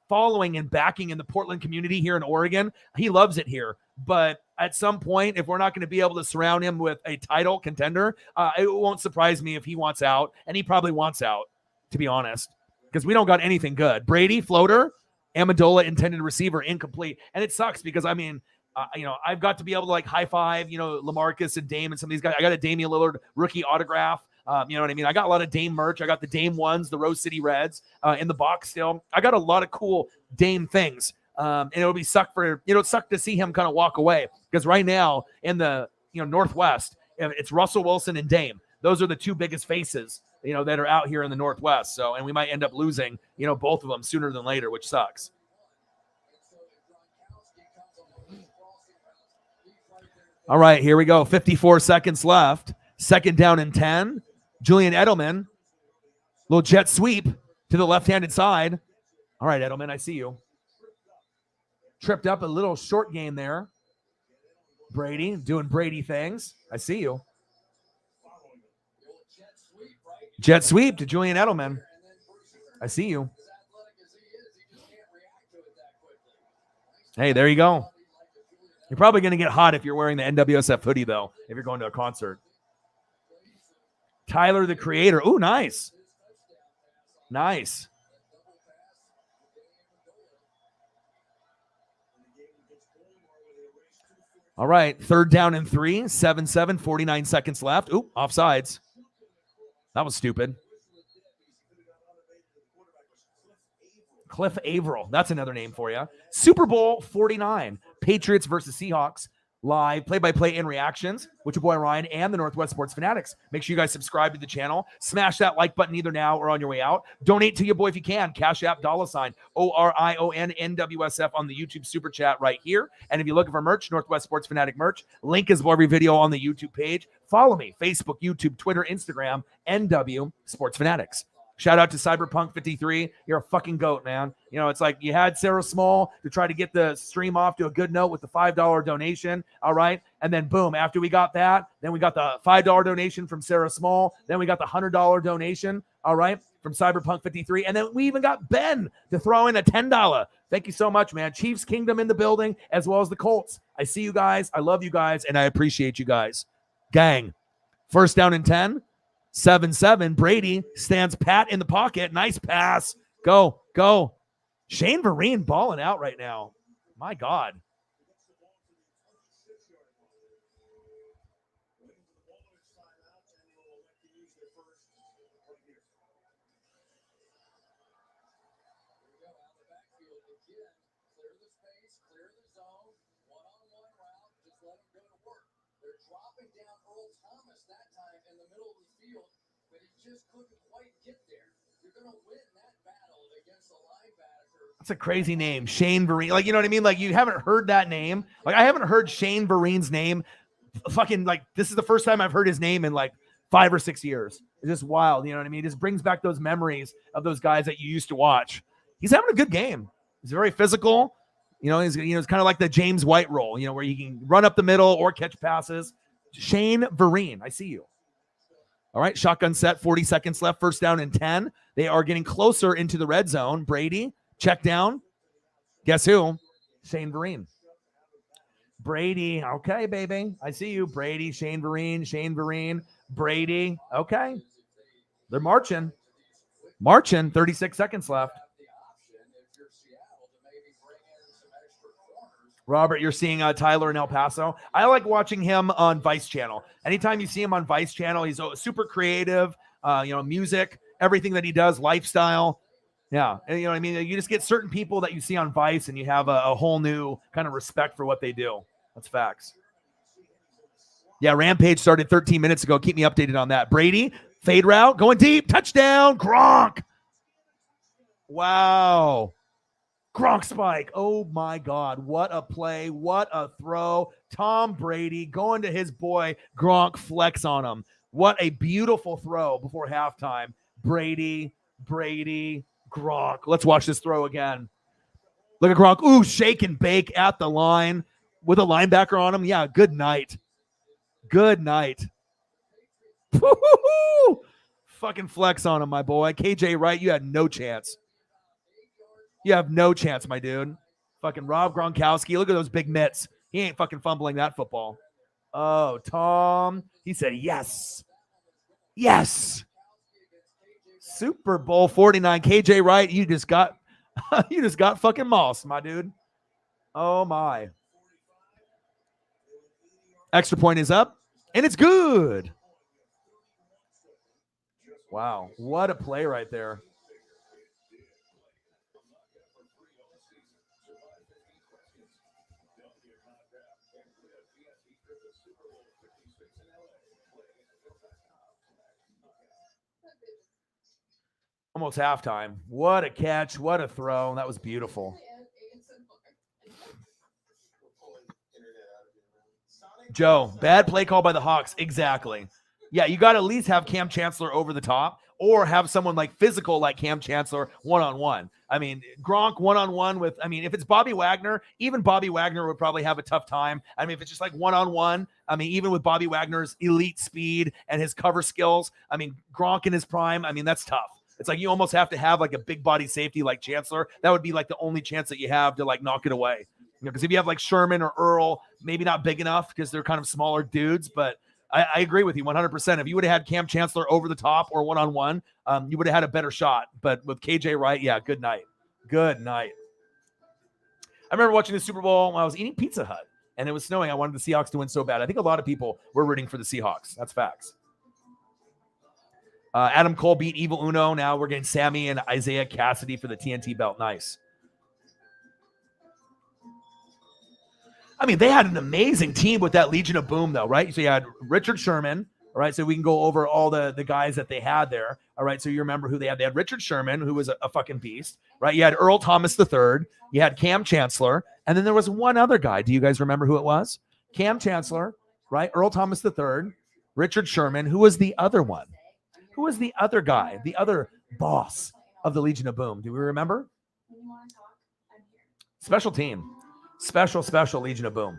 Speaker 1: following and backing in the Portland community here in Oregon. He loves it here. But at some point, if we're not going to be able to surround him with a title contender, it won't surprise me if he wants out. And he probably wants out, to be honest, because we don't got anything good. Brady, floater. Amendola, intended receiver, incomplete. And it sucks because, I've got to be able to like high five, LaMarcus and Dame and some of these guys. I got a Damian Lillard rookie autograph. You know what I mean? I got a lot of Dame merch. I got the Dame ones, the Rose City Reds in the box still. I got a lot of cool Dame things. And it would be suck to see him kind of walk away, because right now in the Northwest, it's Russell Wilson and Dame. Those are the two biggest faces, that are out here in the Northwest. So, and we might end up losing, both of them sooner than later, which sucks. All right, here we go. 54 seconds left. 2nd down and 10. Julian Edelman. Little jet sweep to the left-handed side. All right, Edelman, I see you. Tripped up a little short game there. Brady doing Brady things. I see you. Jet sweep to Julian Edelman. I see you. Hey, there you go. You're probably going to get hot if you're wearing the NWSF hoodie, though, if you're going to a concert. Tyler, the Creator. Ooh, nice. Nice. All right, 3rd down and 3, 7-7, 49 seconds left. Ooh, offsides. That was stupid. Cliff Averill. That's another name for you. Super Bowl 49. Patriots versus Seahawks. Live play-by-play and reactions with your boy Ryan and the Northwest Sports Fanatics. Make sure you guys subscribe to the channel. Smash that like button either now or on your way out. Donate to your boy if you can. Cash App $ORION NWSF on the YouTube Super Chat right here. And if you're looking for merch, Northwest Sports Fanatic merch, link is below every video on the YouTube page. Follow me, Facebook, YouTube, Twitter, Instagram, NW Sports Fanatics. Shout out to Cyberpunk 53. You're a fucking goat, man. You know, it's like you had Sarah Small to try to get the stream off to a good note with the $5 donation. All right. And then boom, after we got that, then we got the $5 donation from Sarah Small. Then we got the $100 donation. All right. From Cyberpunk 53. And then we even got Ben to throw in a $10. Thank you so much, man. Chiefs Kingdom in the building, as well as the Colts. I see you guys. I love you guys. And I appreciate you guys. Gang. 1st down and 10. 7-7. Brady stands pat in the pocket. Nice pass. Go. Shane Vereen balling out right now. My God. That's a crazy name, Shane Vereen. Like, you know what I mean? Like, you haven't heard that name. Like, I haven't heard Shane Vereen's name. Fucking, like, this is the first time I've heard his name in like 5 or 6 years. It's just wild. You know what I mean? It just brings back those memories of those guys that you used to watch. He's having a good game. He's very physical. You know, it's kind of like the James White role, you know, where you can run up the middle or catch passes. Shane Vereen, I see you. All right, shotgun set, 40 seconds left, 1st down and 10. They are getting closer into the red zone. Brady, check down. Guess who? Shane Vereen. Brady, okay, baby. I see you. Brady, Shane Vereen, Brady. Okay. They're marching. 36 seconds left. Robert, you're seeing Tyler in El Paso. I like watching him on Vice Channel. Anytime you see him on Vice Channel, he's super creative, music, everything that he does, lifestyle. Yeah. And, you know what I mean? You just get certain people that you see on Vice and you have a whole new kind of respect for what they do. That's facts. Yeah, Rampage started 13 minutes ago. Keep me updated on that. Brady, fade route, going deep, touchdown, Gronk. Wow. Gronk spike. Oh, my God. What a play. What a throw. Tom Brady going to his boy Gronk, flex on him. What a beautiful throw before halftime. Brady, Gronk. Let's watch this throw again. Look at Gronk. Ooh, shake and bake at the line with a linebacker on him. Yeah, good night. Good night. Woo-hoo-hoo! Fucking flex on him, my boy. KJ Wright, you had no chance. You have no chance, my dude. Fucking Rob Gronkowski. Look at those big mitts. He ain't fucking fumbling that football. Oh, Tom. He said yes. Yes. Super Bowl 49. KJ Wright, you just got fucking mossed, my dude. Oh, my. Extra point is up, and it's good. Wow. What a play right there. Almost halftime. What a catch. What a throw. That was beautiful. Joe, bad play call by the Hawks. Exactly. Yeah, you got to at least have Cam Chancellor over the top or have someone like physical like Cam Chancellor one-on-one. I mean, Gronk one-on-one with, I mean, if it's Bobby Wagner, even Bobby Wagner would probably have a tough time. I mean, if it's just like one-on-one, I mean, even with Bobby Wagner's elite speed and his cover skills, I mean, Gronk in his prime, I mean, that's tough. It's like you almost have to have like a big body safety like Chancellor. That would be like the only chance that you have to like knock it away. You know, because if you have like Sherman or Earl, maybe not big enough because they're kind of smaller dudes, but I agree with you 100%. If you would have had Cam Chancellor over the top or one-on-one, you would have had a better shot. But with KJ Wright, yeah, good night. Good night. I remember watching the Super Bowl when I was eating Pizza Hut, and it was snowing. I wanted the Seahawks to win so bad. I think a lot of people were rooting for the Seahawks. That's facts. Adam Cole beat Evil Uno. Now we're getting Sammy and Isaiah Cassidy for the TNT belt. Nice. I mean, they had an amazing team with that Legion of Boom, though, right? So you had Richard Sherman, all right? So we can go over all the guys that they had there, all right? So you remember who they had. They had Richard Sherman, who was a fucking beast, right? You had Earl Thomas III. You had Cam Chancellor. And then there was one other guy. Do you guys remember who it was? Cam Chancellor, right? Earl Thomas III, Richard Sherman. Who was the other one? Who was the other guy, the other boss of the Legion of Boom? Do we remember? Special team. Special Legion of Boom.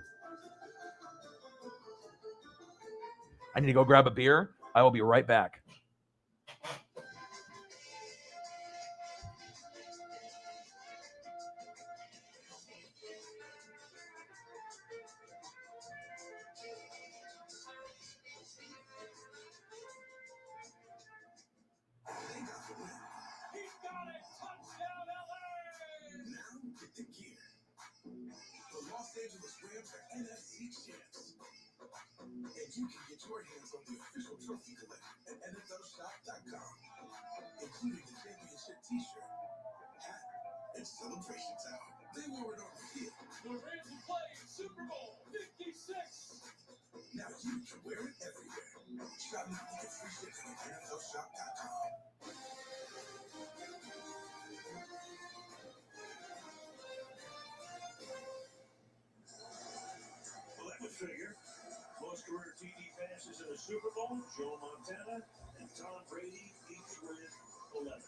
Speaker 1: I need to go grab a beer. I will be right back.
Speaker 5: And you can get your hands on the official trophy collection at NFLshop.com, including the championship t-shirt, hat, and celebration towel. They wore it on the field. The Rams played Super Bowl 56. Now you can wear it everywhere. Shop now and get free shipping at NFLshop.com. Well, that would figure. Most career TD passes in the Super Bowl, Joe Montana and Tom Brady each with 11.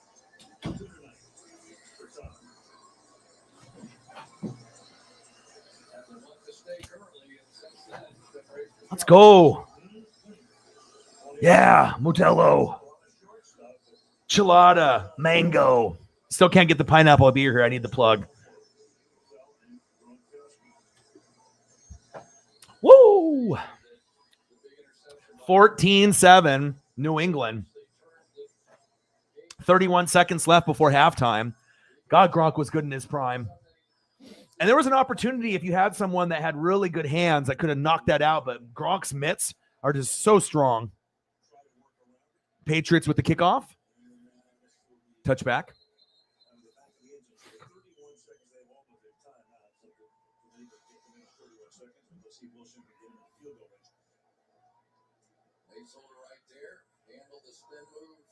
Speaker 5: Good night for Tom.
Speaker 1: Let's go. Yeah, Motello. Chilada, mango. Still can't get the pineapple beer here. I need the plug. Woo! 14-7, New England. 31 seconds left before halftime. God, Gronk was good in his prime. And there was an opportunity if you had someone that had really good hands that could have knocked that out, but Gronk's mitts are just so strong. Patriots with the kickoff. Touchback.
Speaker 3: Placeholder right there. Handled the spin move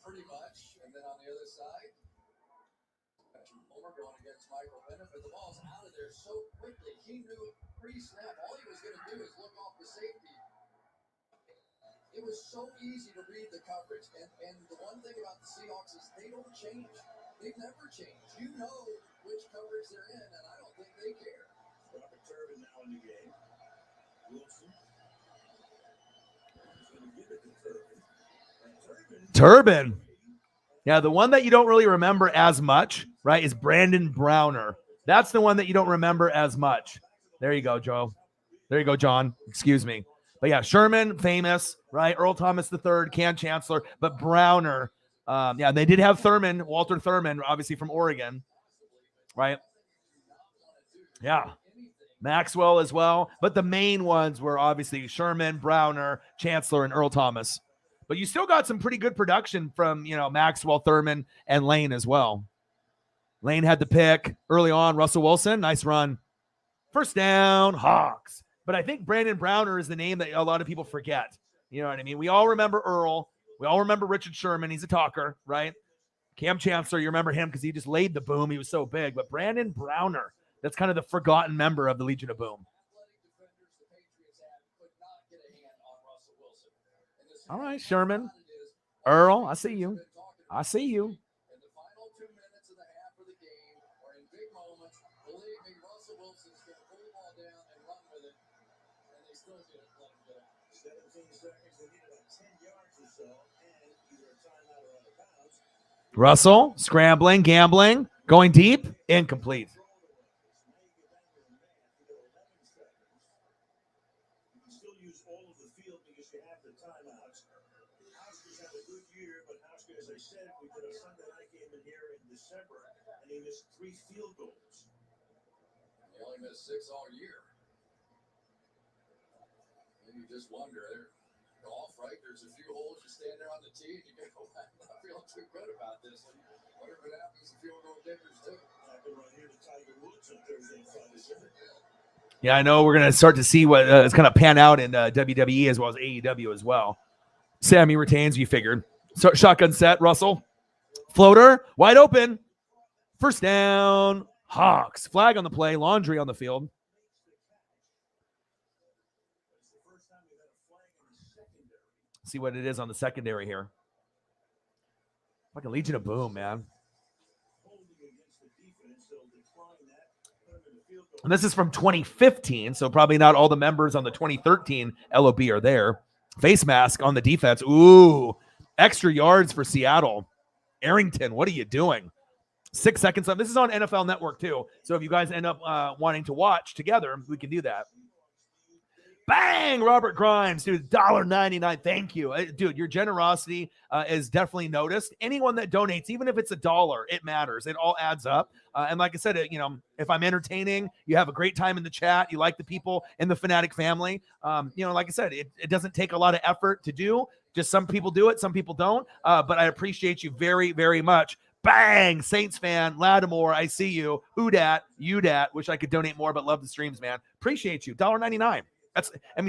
Speaker 3: pretty much. And then on the other side, Homer going against Michael Bennett, but the ball's out of there so quickly. He knew pre-snap. All he was going to do is look off the safety. It was so easy to read the coverage. And the one thing about the Seahawks is they don't change. They've never changed. You know which coverage they're in, and I don't think they care.
Speaker 5: Robert Turbin now in the game. Wilson. He's going to give it to Turbin. And
Speaker 1: Turbin. Yeah, the one that you don't really remember as much, right, is Brandon Browner. That's the one that you don't remember as much. There you go, Joe. There you go, John. Excuse me. But yeah, Sherman, famous, right? Earl Thomas III, Cam Chancellor, but Browner. Yeah, they did have Thurman, Walter Thurman, obviously from Oregon, right? Yeah. Maxwell as well. But the main ones were obviously Sherman, Browner, Chancellor, and Earl Thomas. But you still got some pretty good production from, Maxwell, Thurman, and Lane as well. Lane had the pick early on. Russell Wilson, nice run. First down, Hawks. But I think Brandon Browner is the name that a lot of people forget. You know what I mean? We all remember Earl. We all remember Richard Sherman. He's a talker, right? Cam Chancellor, you remember him because he just laid the boom. He was so big. But Brandon Browner, that's kind of the forgotten member of the Legion of Boom. All right, Sherman. Earl, I see you. I see you.
Speaker 3: In the final 2 minutes of the half of the game, or in big moments, believe me, Russell Wilson's going to pull the ball down and run with it, and they still didn't let him get out.
Speaker 4: 17 seconds. They need about 10 yards or so, and either a timeout or out of bounds.
Speaker 1: Russell, scrambling, gambling, going deep, incomplete.
Speaker 4: You can still use all of the field because you have the timeouts. Haskins had a good year, but Haskins, as I said, we did a Sunday night game in here in December, and he missed 3 field goals.
Speaker 3: He only missed 6 all year. And you just wonder, golf, right? There's a few holes, you stand there on the tee, and you go, I'm not feeling too good about this. And whatever it happens, the field goal difference too.
Speaker 4: Happened right here to Tiger Woods on Thursday and Friday.
Speaker 1: Yeah, I know we're going to start to see what is going to pan out in WWE as well as AEW as well. Sammy retains, you figured. So shotgun set, Russell. Floater, wide open. First down, Hawks. Flag on the play, Laundry on the field. See what it is on the secondary here. Fucking Legion of Boom, man. And this is from 2015, so probably not all the members on the 2013 LOB are there. Face mask on the defense. Ooh, extra yards for Seattle. Arrington, what are you doing? 6 seconds left. This is on NFL Network too. So if you guys end up wanting to watch together, we can do that. Bang! Robert Grimes, dude, $1.99. Thank you. Dude, your generosity is definitely noticed. Anyone that donates, even if it's $1, it matters. It all adds up. And like I said, if I'm entertaining, you have a great time in the chat, you like the people in the Fanatic family. Like I said, it doesn't take a lot of effort to do. Just some people do it, some people don't. But I appreciate you very, very much. Bang! Saints fan, Lattimore, I see you. Who dat? You dat. Wish I could donate more, but love the streams, man. Appreciate you. $1.99.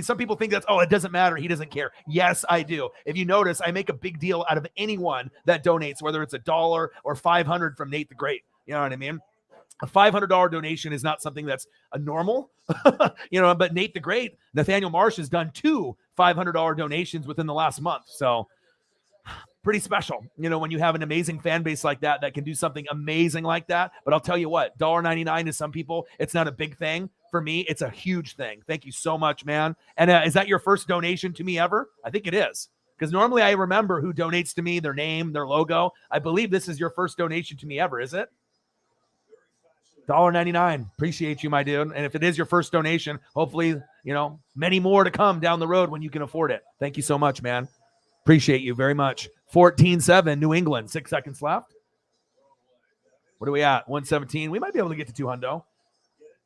Speaker 1: Some people think it doesn't matter. He doesn't care. Yes, I do. If you notice, I make a big deal out of anyone that donates, whether it's $1 or $500 from Nate the Great. You know what I mean? A $500 donation is not something that's a normal, but Nate the Great, Nathaniel Marsh has done 2 $500 donations within the last month. So pretty special, when you have an amazing fan base like that can do something amazing like that. But I'll tell you what, $1.99 to some people, it's not a big thing. For me, it's a huge thing. Thank you so much, man. And is that your first donation to me ever? I think it is. Because normally I remember who donates to me, their name, their logo. I believe this is your first donation to me ever, is it? $1.99. Appreciate you, my dude. And if it is your first donation, hopefully, many more to come down the road when you can afford it. Thank you so much, man. Appreciate you very much. 14-7, New England. 6 seconds left. What are we at? 117. We might be able to get to 200.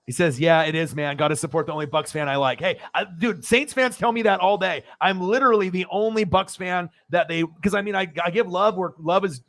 Speaker 1: He says, yeah, it is, man. Got to support the only Bucks fan I like. Hey, dude, Saints fans tell me that all day. I'm literally the only Bucks fan that because I give love where love is,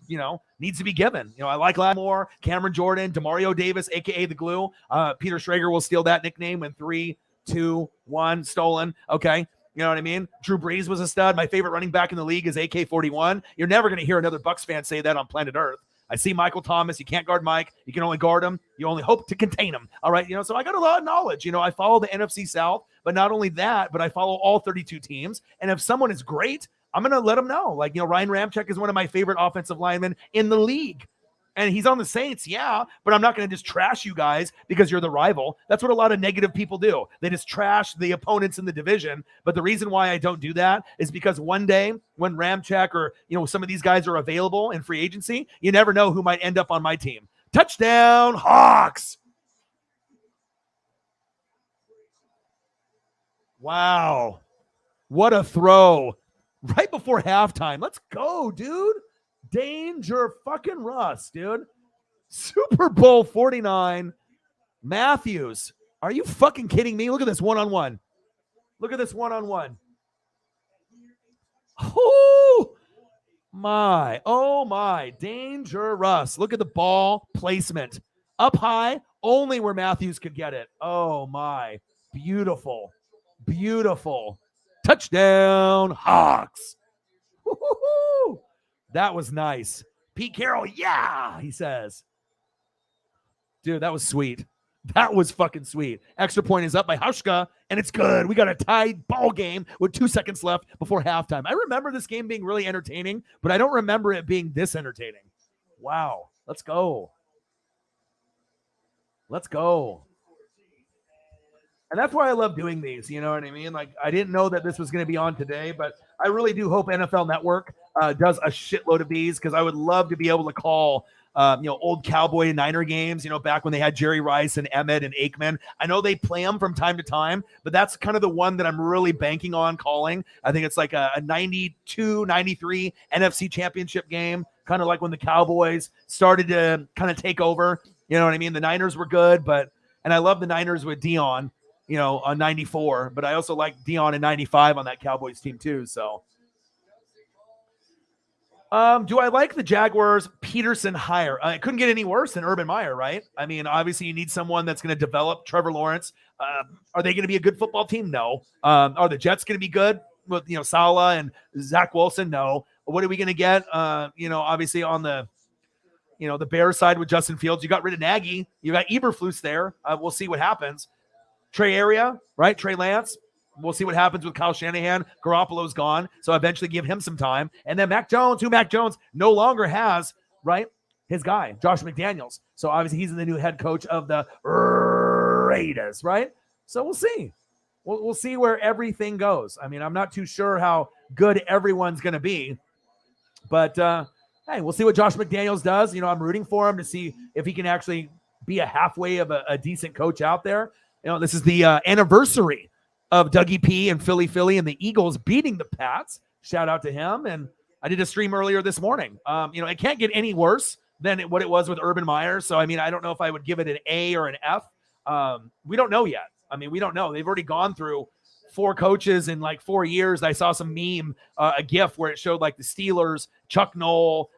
Speaker 1: needs to be given. I like Lattimore, Cameron Jordan, DeMario Davis, a.k.a. the Glue. Peter Schrager will steal that nickname when 3, 2, 1 stolen. Okay. You know what I mean? Drew Brees was a stud. My favorite running back in the league is AK-41. You're never going to hear another Bucks fan say that on planet Earth. I see Michael Thomas. You can't guard Mike. You can only guard him. You only hope to contain him. All right. So I got a lot of knowledge. I follow the NFC South, but not only that, but I follow all 32 teams. And if someone is great, I'm going to let them know. Ryan Ramczyk is one of my favorite offensive linemen in the league. And he's on the Saints, yeah, but I'm not going to just trash you guys because you're the rival. That's what a lot of negative people do. They just trash the opponents in the division. But the reason why I don't do that is because one day when Ramczyk or, some of these guys are available in free agency, you never know who might end up on my team. Touchdown, Hawks. Wow. What a throw. Right before halftime. Let's go, dude. Danger fucking Russ, dude. Super Bowl 49. Matthews. Are you fucking kidding me? Look at this one-on-one. Look at this one-on-one. Oh my. Danger Russ. Look at the ball placement. Up high, only where Matthews could get it. Oh my. Beautiful. Touchdown, Hawks. Woo-hoo-hoo. That was nice. Pete Carroll, yeah, he says. Dude, that was sweet. That was fucking sweet. Extra point is up by Hauschka, and it's good. We got a tied ball game with 2 seconds left before halftime. I remember this game being really entertaining, but I don't remember it being this entertaining. Wow. Let's go. Let's go. And that's why I love doing these. You know what I mean? Like, I didn't know that this was going to be on today, but I really do hope NFL Network does a shitload of these, because I would love to be able to call old Cowboy and Niner games, back when they had Jerry Rice and Emmett and Aikman. I know they play them from time to time, but that's kind of the one that I'm really banking on calling. I think it's like a 92, 93 NFC championship game, kind of like when the Cowboys started to kind of take over. You know what I mean? The Niners were good, and I love the Niners with Dion, on 94, but I also like Dion in 95 on that Cowboys team too. So do I like the Jaguars Peterson hire? It couldn't get any worse than Urban Meyer, right? I mean, obviously you need someone that's going to develop Trevor Lawrence. Are they going to be a good football team? No. Are the Jets going to be good with, Saleh and Zach Wilson? No. What are we going to get? Obviously on the, the Bears side with Justin Fields, you got rid of Nagy. You got Eberflus there. We'll see what happens. Trey Area, right? Trey Lance. We'll see what happens with Kyle Shanahan. Garoppolo's gone, so eventually give him some time. And then Mac Jones no longer has, right, his guy, Josh McDaniels. So obviously he's the new head coach of the Raiders, right? So we'll see. We'll see where everything goes. I mean, I'm not too sure how good everyone's going to be. But, hey, we'll see what Josh McDaniels does. I'm rooting for him to see if he can actually be a halfway of a decent coach out there. This is the anniversary of Dougie P and Philly and the Eagles beating the Pats. Shout out to him. And I did a stream earlier this morning. It can't get any worse than what it was with Urban Meyer. So, I mean, I don't know if I would give it an A or an F. We don't know yet. I mean, we don't know. They've already gone through 4 coaches in like 4 years. I saw some meme, a GIF where it showed like the Steelers, Chuck Noll,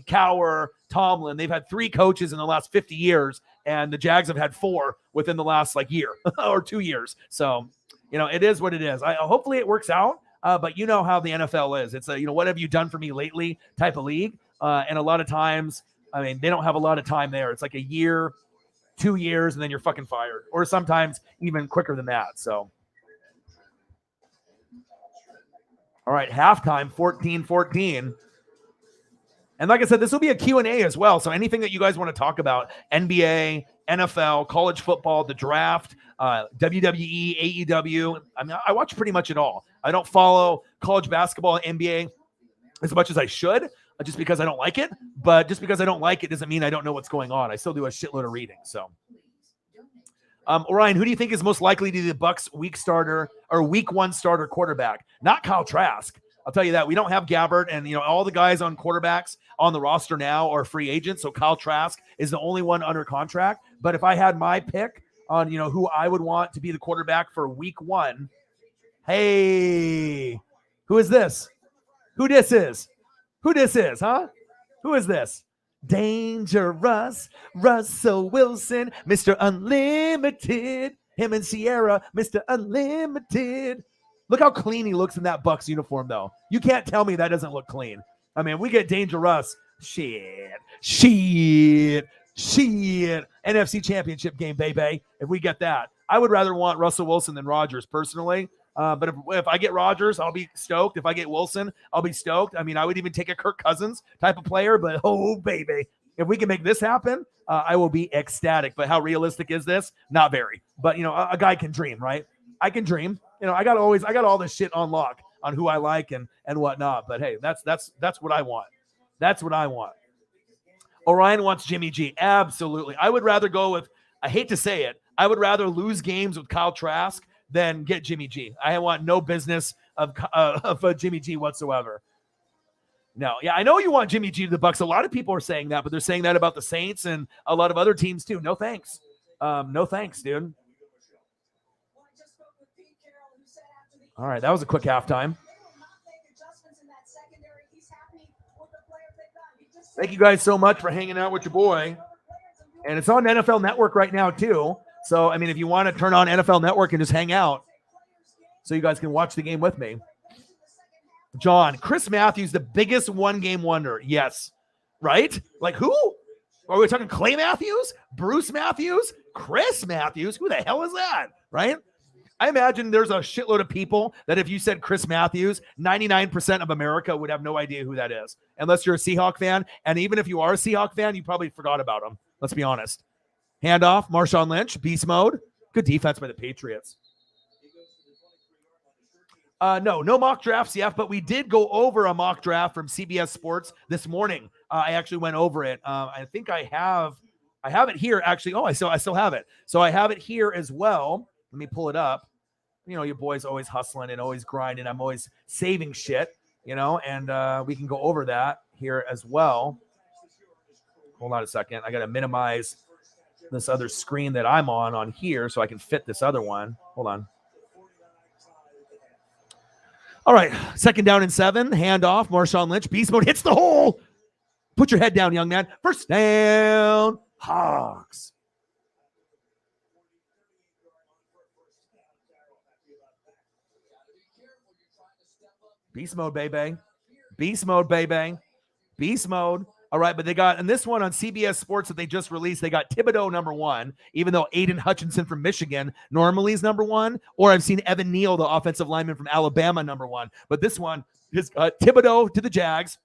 Speaker 1: Cowher, Tomlin. They've had 3 coaches in the last 50 years, and the Jags have had 4 within the last like year or 2 years. So, it is what it is. Hopefully it works out. But you know how the NFL is. It's a, what have you done for me lately type of league. And a lot of times, I mean, they don't have a lot of time there. It's like a year, 2 years, and then you're fucking fired, or sometimes even quicker than that. So, all right, halftime, 14-14. And like I said, this will be a Q&A as well. So anything that you guys want to talk about, NBA, NFL, college football, the draft, WWE, AEW. I mean, I watch pretty much it all. I don't follow college basketball and NBA as much as I should, just because I don't like it. But just because I don't like it doesn't mean I don't know what's going on. I still do a shitload of reading. So, Orion, who do you think is most likely to be the Bucs week 1 starter quarterback? Not Kyle Trask. I'll tell you that. We don't have Gabbert, and all the guys on quarterbacks on the roster now are free agents. So Kyle Trask is the only one under contract. But if I had my pick on who I would want to be the quarterback for week 1, hey, who is this? Who this is? Huh? Who is this? Dangerous Russell Wilson, Mr. Unlimited. Him and Sierra, Mr. Unlimited. Look how clean he looks in that Bucs uniform, though. You can't tell me that doesn't look clean. I mean, we get Dangerous. Shit. NFC Championship game, baby. If we get that, I would rather want Russell Wilson than Rodgers personally. But if I get Rodgers, I'll be stoked. If I get Wilson, I'll be stoked. I mean, I would even take a Kirk Cousins type of player, but oh, baby, if we can make this happen, I will be ecstatic. But how realistic is this? Not very. But, a guy can dream, right? I can dream. I got all this shit on lock on who I like and whatnot. But hey, that's what I want. That's what I want. Orion wants Jimmy G. Absolutely. I would rather go with, I hate to say it, I would rather lose games with Kyle Trask than get Jimmy G. I want no business of Jimmy G whatsoever. No, yeah, I know you want Jimmy G to the Bucs. A lot of people are saying that, but they're saying that about the Saints and a lot of other teams too. No thanks. No thanks, dude. All right, that was a quick halftime. Thank you guys so much for hanging out with your boy. And it's on NFL Network right now too. So, I mean, if you want to turn on NFL Network and just hang out so you guys can watch the game with me. John, Chris Matthews, the biggest one-game wonder. Yes. Right? Like who? Are we talking Clay Matthews, Bruce Matthews, Chris Matthews? Who the hell is that, right? I imagine there's a shitload of people that if you said Chris Matthews, 99% of America would have no idea who that is, unless you're a Seahawk fan. And even if you are a Seahawk fan, you probably forgot about him. Let's be honest. Handoff, Marshawn Lynch, beast mode. Good defense by the Patriots. No mock drafts yet, but we did go over a mock draft from CBS Sports this morning. I actually went over it. I think I have it here actually. Oh, I still have it. So I have it here as well. Let me pull it up. You know, your boy's always hustling and always grinding. I'm always saving shit, you know, and we can go over that here as well. Hold on a second. I got to minimize this other screen that I'm on here so I can fit this other one. Hold on. All right, 2nd down and 7. Handoff, Marshawn Lynch. Beast mode hits the hole. Put your head down, young man. 1st down, Hawks. Beast mode, baby. Beast mode, baby. Beast mode. All right, but they got, and this one on CBS Sports that they just released, they got Thibodeau number 1, even though Aiden Hutchinson from Michigan normally is number 1, or I've seen Evan Neal, the offensive lineman from Alabama, number 1. But this one is Thibodeau to the Jags,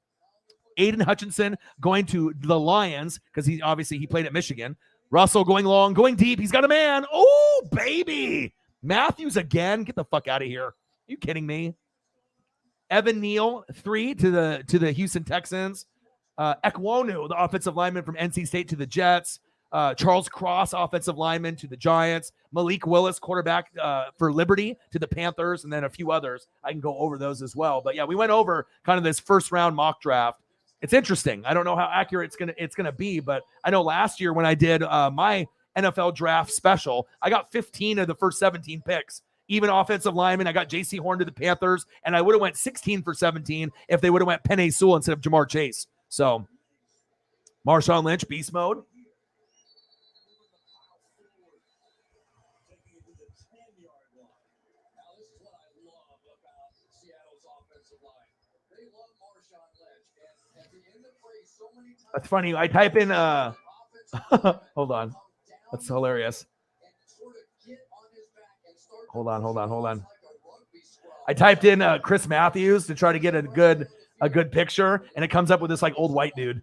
Speaker 1: Aiden Hutchinson going to the Lions, because he played at Michigan. Russell going long, going deep. He's got a man. Oh, baby. Matthews again. Get the fuck out of here. Are you kidding me? Evan Neal, 3 to the Houston Texans. Ekwonu, the offensive lineman from NC State, to the Jets. Charles Cross, offensive lineman, to the Giants. Malik Willis, quarterback for Liberty, to the Panthers, and then a few others. I can go over those as well. But yeah, we went over kind of this first round mock draft. It's interesting. I don't know how accurate it's gonna be, but I know last year when I did my NFL draft special, I got 15 of the first 17 picks. Even offensive lineman, I got J.C. Horn to the Panthers, and I would have went 16 for 17 if they would have went Penei Sewell instead of Jamar Chase. So, Marshawn Lynch, beast mode. That's funny. I type in hold on. That's hilarious. Hold on. I typed in Chris Matthews to try to get a good picture, and it comes up with this like old white dude.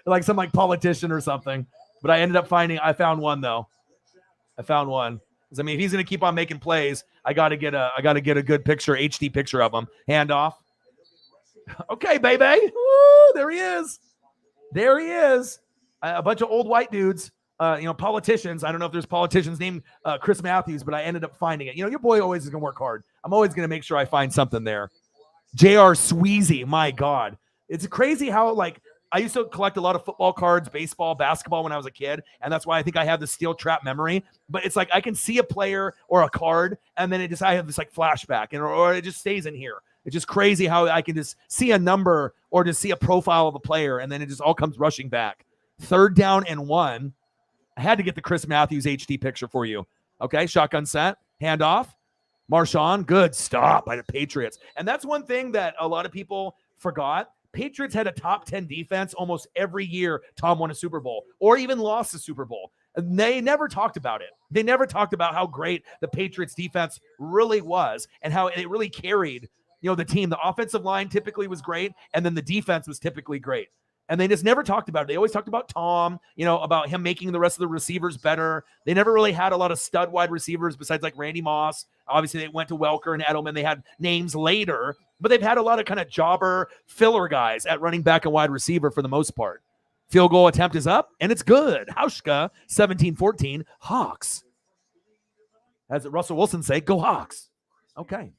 Speaker 1: Like some like politician or something. But I found one though. Because I mean, if he's gonna keep on making plays, I gotta get a good picture, HD picture of him. Handoff. Okay, baby. Woo, there he is. A bunch of old white dudes, politicians. I don't know if there's politicians named Chris Matthews, but I ended up finding it. You know, your boy always is going to work hard. I'm always going to make sure I find something there. J.R. Sweezy, my God. It's crazy how, like, I used to collect a lot of football cards, baseball, basketball when I was a kid, and that's why I think I have the steel trap memory. But it's like I can see a player or a card, and then I have this, like, flashback, or it just stays in here. It's just crazy how I can just see a number or just see a profile of a player, and then it just all comes rushing back. 3rd down and 1. I had to get the Chris Matthews HD picture for you. Okay, shotgun set, handoff. Marshawn, good stop by the Patriots. And that's one thing that a lot of people forgot. Patriots had a top 10 defense almost every year Tom won a Super Bowl or even lost the Super Bowl. And they never talked about it. They never talked about how great the Patriots defense really was and how it really carried the team. The offensive line typically was great, and then the defense was typically great. And they just never talked about it. They always talked about Tom, about him making the rest of the receivers better. They never really had a lot of stud wide receivers besides like Randy Moss. Obviously, they went to Welker and Edelman. They had names later, but they've had a lot of kind of jobber filler guys at running back and wide receiver for the most part. Field goal attempt is up, and it's good. Hauschka, 17-14, Hawks. As Russell Wilson say, go Hawks. Okay.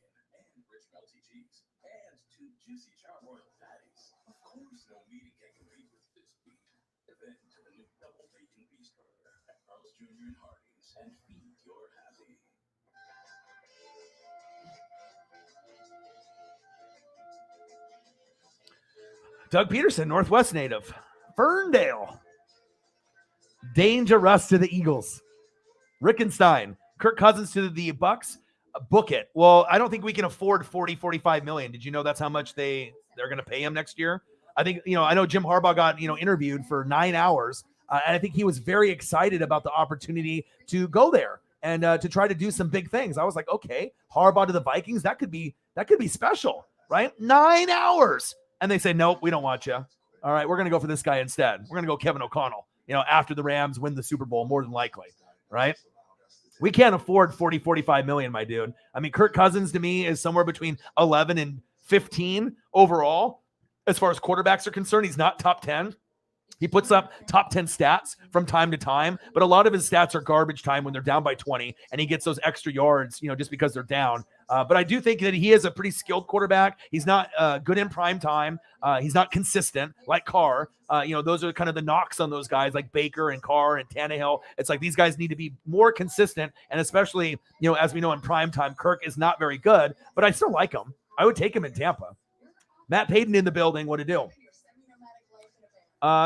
Speaker 1: Doug Peterson, Northwest native. Ferndale. Dangerous to the Eagles. Rickenstein. Kirk Cousins to the Bucks. Book it. Well, I don't think we can afford $40-45 million. Did you know that's how much they're going to pay him next year? I think, I know Jim Harbaugh got, interviewed for 9 hours. And I think he was very excited about the opportunity to go there and to try to do some big things. I was like, okay, Harbaugh to the Vikings, that could be special, right? 9 hours. And they say, nope, we don't want you. All right, we're going to go for this guy instead. We're going to go Kevin O'Connell, after the Rams win the Super Bowl, more than likely, right? We can't afford 40, 45 million, my dude. I mean, Kirk Cousins to me is somewhere between 11 and 15 overall. As far as quarterbacks are concerned, he's not top 10. He puts up top 10 stats from time to time, but a lot of his stats are garbage time when they're down by 20, and he gets those extra yards, just because they're down. But I do think that he is a pretty skilled quarterback. He's not good in prime time. He's not consistent like Carr. Those are kind of the knocks on those guys like Baker and Carr and Tannehill. It's like these guys need to be more consistent, and especially, as we know in prime time, Kirk is not very good, but I still like him. I would take him in Tampa. Matt Payton in the building. What to do?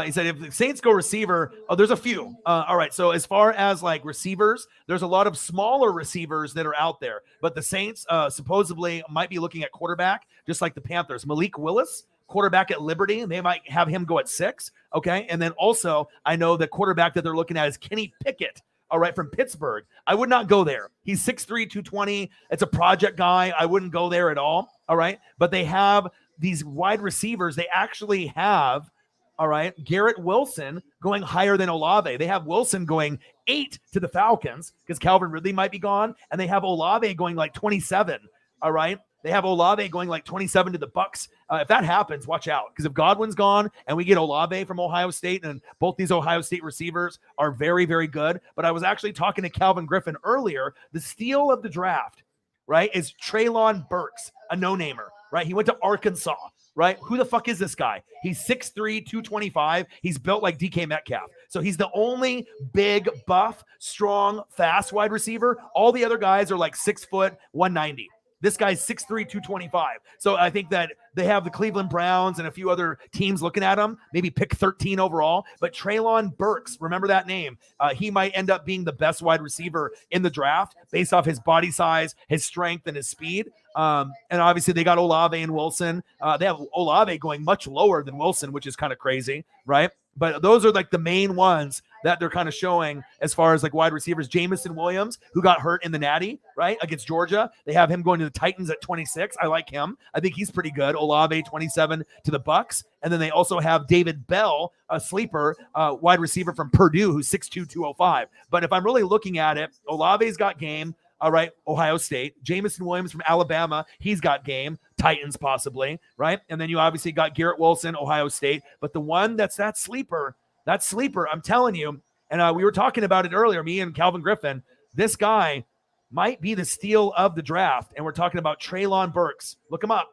Speaker 1: He said, if the Saints go receiver, there's a few. All right. So as far as like receivers, there's a lot of smaller receivers that are out there, but the Saints supposedly might be looking at quarterback, just like the Panthers. Malik Willis, quarterback at Liberty. They might have him go at 6. Okay. And then also I know the quarterback that they're looking at is Kenny Pickett. All right. From Pittsburgh. I would not go there. He's 6'3", 220. It's a project guy. I wouldn't go there at all. All right. But they have these wide receivers. They actually have, all right, Garrett Wilson going higher than Olave. They have Wilson going 8 to the Falcons because Calvin Ridley might be gone, and they have Olave going like 27. All right, they have Olave going like 27 to the Bucks. If that happens, watch out, because if Godwin's gone and we get Olave from Ohio State, and both these Ohio State receivers are very, very good. But I was actually talking to Calvin Griffin earlier. The steal of the draft, right, is Treylon Burks, a no-namer, right? He went to Arkansas. Right? Who the fuck is this guy? He's 6'3", 225. He's built like DK Metcalf. So he's the only big, buff, strong, fast wide receiver. All the other guys are like 6 foot, 190. This guy's 6'3", 225. So I think that they have the Cleveland Browns and a few other teams looking at him, maybe pick 13 overall. But Treylon Burks, remember that name. He might end up being the best wide receiver in the draft based off his body size, his strength, and his speed. And obviously they got Olave and Wilson. They have Olave going much lower than Wilson, which is kind of crazy, right? But those are like the main ones that they're kind of showing as far as like wide receivers. Jamison Williams, who got hurt in the Natty, right, against Georgia. They have him going to the Titans at 26. I like him. I think he's pretty good. Olave, 27 to the Bucks. And then they also have David Bell, a sleeper wide receiver from Purdue, who's 6'2", 205. But if I'm really looking at it, Olave's got game. All right, Ohio State. Jamison Williams from Alabama, he's got game. Titans possibly, right? And then you obviously got Garrett Wilson, Ohio State. But the one that's that sleeper, I'm telling you, and we were talking about it earlier, me and Calvin Griffin, this guy might be the steal of the draft. And we're talking about Treylon Burks. Look him up.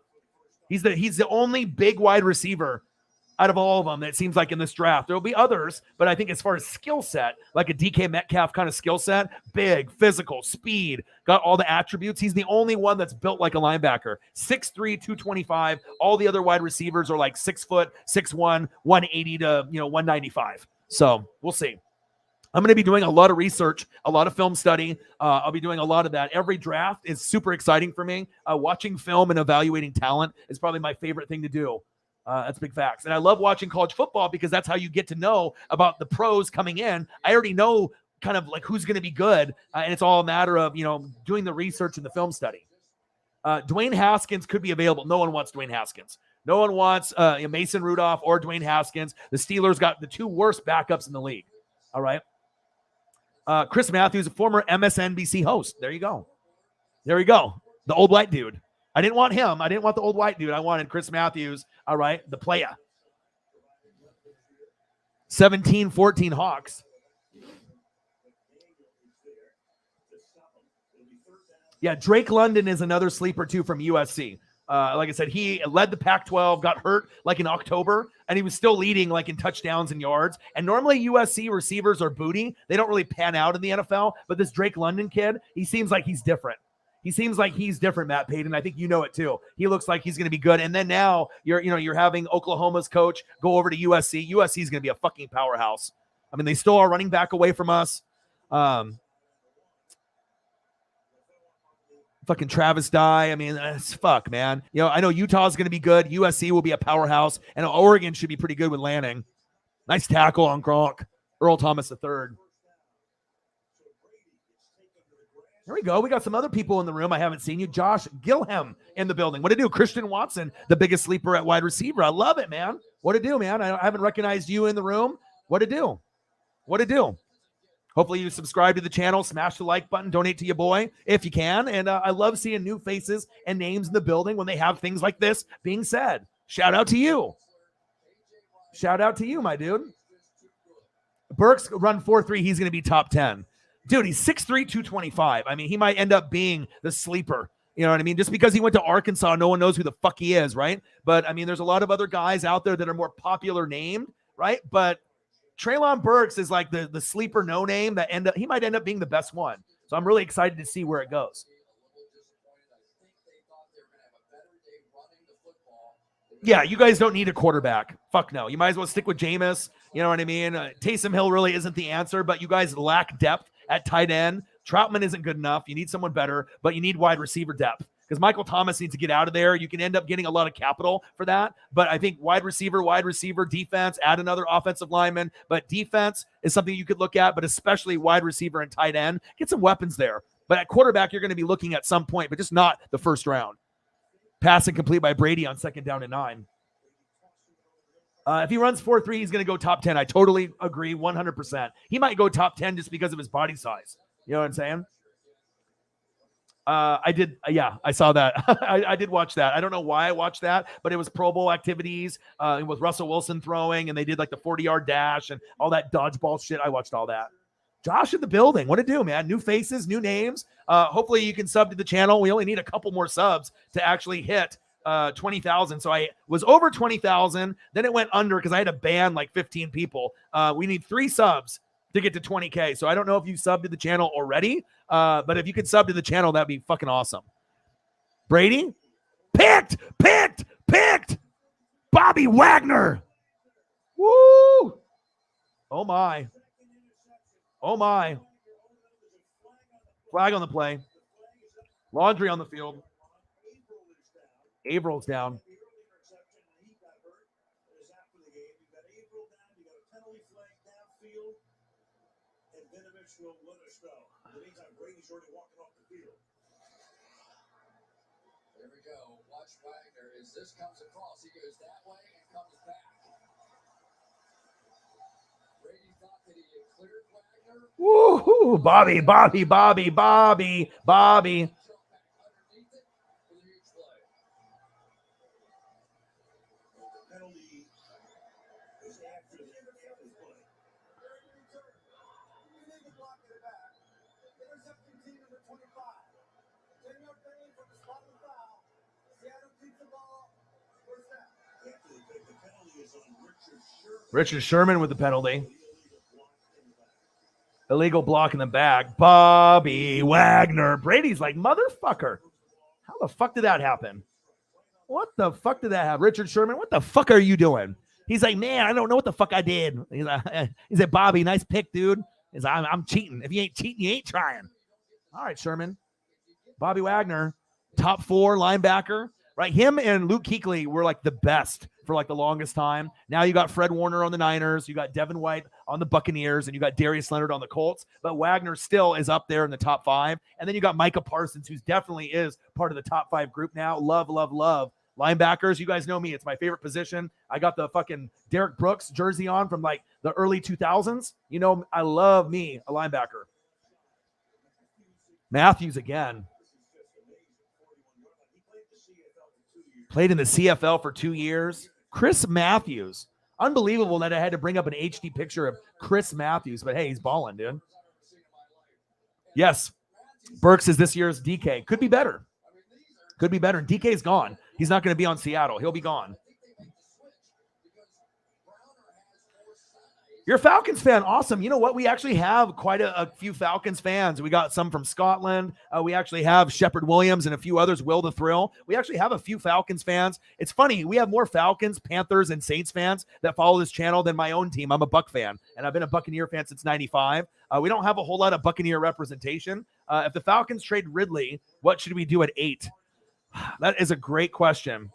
Speaker 1: He's the only big wide receiver out of all of them, it seems like in this draft. There will be others, but I think as far as skill set, like a DK Metcalf kind of skill set, big, physical, speed, got all the attributes. He's the only one that's built like a linebacker. 6'3", 225. All the other wide receivers are like 6 foot, 6'1", 180 to 195. So we'll see. I'm going to be doing a lot of research, a lot of film study. I'll be doing a lot of that. Every draft is super exciting for me. Watching film and evaluating talent is probably my favorite thing to do. That's big facts. And I love watching college football because that's how you get to know about the pros coming in. I already know kind of like who's going to be good. And it's all a matter of, doing the research and the film study. Dwayne Haskins could be available. No one wants Dwayne Haskins. No one wants Mason Rudolph or Dwayne Haskins. The Steelers got the 2 worst backups in the league. All right. Chris Matthews, a former MSNBC host. There you go. There we go. The old white dude. I didn't want him. I didn't want the old white dude. I wanted Chris Matthews. All right. The playa. 17-14 Hawks. Yeah, Drake London is another sleeper too from USC. Like I said, he led the Pac-12, got hurt like in October, and he was still leading like in touchdowns and yards. And normally USC receivers are booty. They don't really pan out in the NFL. But this Drake London kid, he seems like he's different. He seems like he's different, Matt Payton. I think you know it too. He looks like he's going to be good. And then now you're having Oklahoma's coach go over to USC. USC is going to be a fucking powerhouse. I mean, they stole our running back away from us. Fucking Travis Dye. I mean, it's fuck, man. You know, I know Utah's going to be good. USC will be a powerhouse. And Oregon should be pretty good with Lanning. Nice tackle on Gronk. Earl Thomas III. Here we go. We got some other people in the room. I haven't seen you. Josh Gilham in the building. What to do? Christian Watson, the biggest sleeper at wide receiver. I love it, man. What to do, man? I haven't recognized you in the room. What to do? What to do? Hopefully you subscribe to the channel, smash the like button, donate to your boy if you can. And I love seeing new faces and names in the building when they have things like this being said. Shout out to you. Shout out to you, my dude. Burks run 4.3. He's going to be top 10. Dude, he's 6'3", 225. I mean, he might end up being the sleeper. You know what I mean? Just because he went to Arkansas, no one knows who the fuck he is, right? But, I mean, there's a lot of other guys out there that are more popular named, right? But Treylon Burks is like the sleeper no name that he might end up being the best one. So I'm really excited to see where it goes. Yeah, you guys don't need a quarterback. Fuck no. You might as well stick with Jameis. You know what I mean? Taysom Hill really isn't the answer, but you guys lack depth at tight end. Troutman isn't good enough. You need someone better, but you need wide receiver depth because Michael Thomas needs to get out of there. You can end up getting a lot of capital for that, but I think wide receiver, defense, add another offensive lineman, but defense is something you could look at, but especially wide receiver and tight end. Get some weapons there. But at quarterback, you're going to be looking at some point, but just not the first round. Pass incomplete by Brady on 2nd down and 9. If he runs 4.3, he's going to go top 10. I totally agree, 100%. He might go top 10 just because of his body size. You know what I'm saying? I saw that. I did watch that. I don't know why I watched that, but it was Pro Bowl activities with Russell Wilson throwing, and they did like the 40-yard dash and all that dodgeball shit. I watched all that. Josh in the building. What to do, man? New faces, new names. Hopefully you can sub to the channel. We only need a couple more subs to actually hit 20,000. So I was over 20,000. Then it went under because I had to ban like 15 people. We need 3 subs to get to 20K. So I don't know if you subbed to the channel already, but if you could sub to the channel, that'd be fucking awesome. Brady picked. Bobby Wagner. Woo! Oh my. Flag on the play. Laundry on the field. Avrill's down.
Speaker 3: There we go. Watch Wagner as this comes across. He goes that way and comes back. Brady thought that he had cleared Wagner.
Speaker 1: Woo-hoo! Bobby. Richard Sherman with the penalty. Illegal block in the back. Bobby Wagner. Brady's like, motherfucker. How the fuck did that happen? What the fuck did that happen? Richard Sherman, what the fuck are you doing? He's like, man, I don't know what the fuck I did. He's like, Bobby, nice pick, dude. He's like, I'm cheating. If you ain't cheating, you ain't trying. All right, Sherman. Bobby Wagner, top 4 linebacker. Right, him and Luke Kuechly were like the best for like the longest time. Now you got Fred Warner on the Niners, you got Devin White on the Buccaneers, and you got Darius Leonard on the Colts. But Wagner still is up there in the top 5. And then you got Micah Parsons, who definitely is part of the top 5 group now. Love linebackers. You guys know me; it's my favorite position. I got the fucking Derek Brooks jersey on from like the early 2000s. You know, I love me a linebacker. Matthews again. Played in the CFL for 2 years. Chris Matthews. Unbelievable that I had to bring up an HD picture of Chris Matthews, but hey, he's balling, dude. Yes. Burks is this year's DK. Could be better. DK's gone. He's not going to be on Seattle. He'll be gone. You're a Falcons fan. Awesome. You know what? We actually have quite a few Falcons fans. We got some from Scotland. We actually have Shepard Williams and a few others, Will the Thrill. We actually have a few Falcons fans. It's funny. We have more Falcons, Panthers, and Saints fans that follow this channel than my own team. I'm a Buck fan, and I've been a Buccaneer fan since 95. We don't have a whole lot of Buccaneer representation. If the Falcons trade Ridley, what should we do at 8? That is a great question.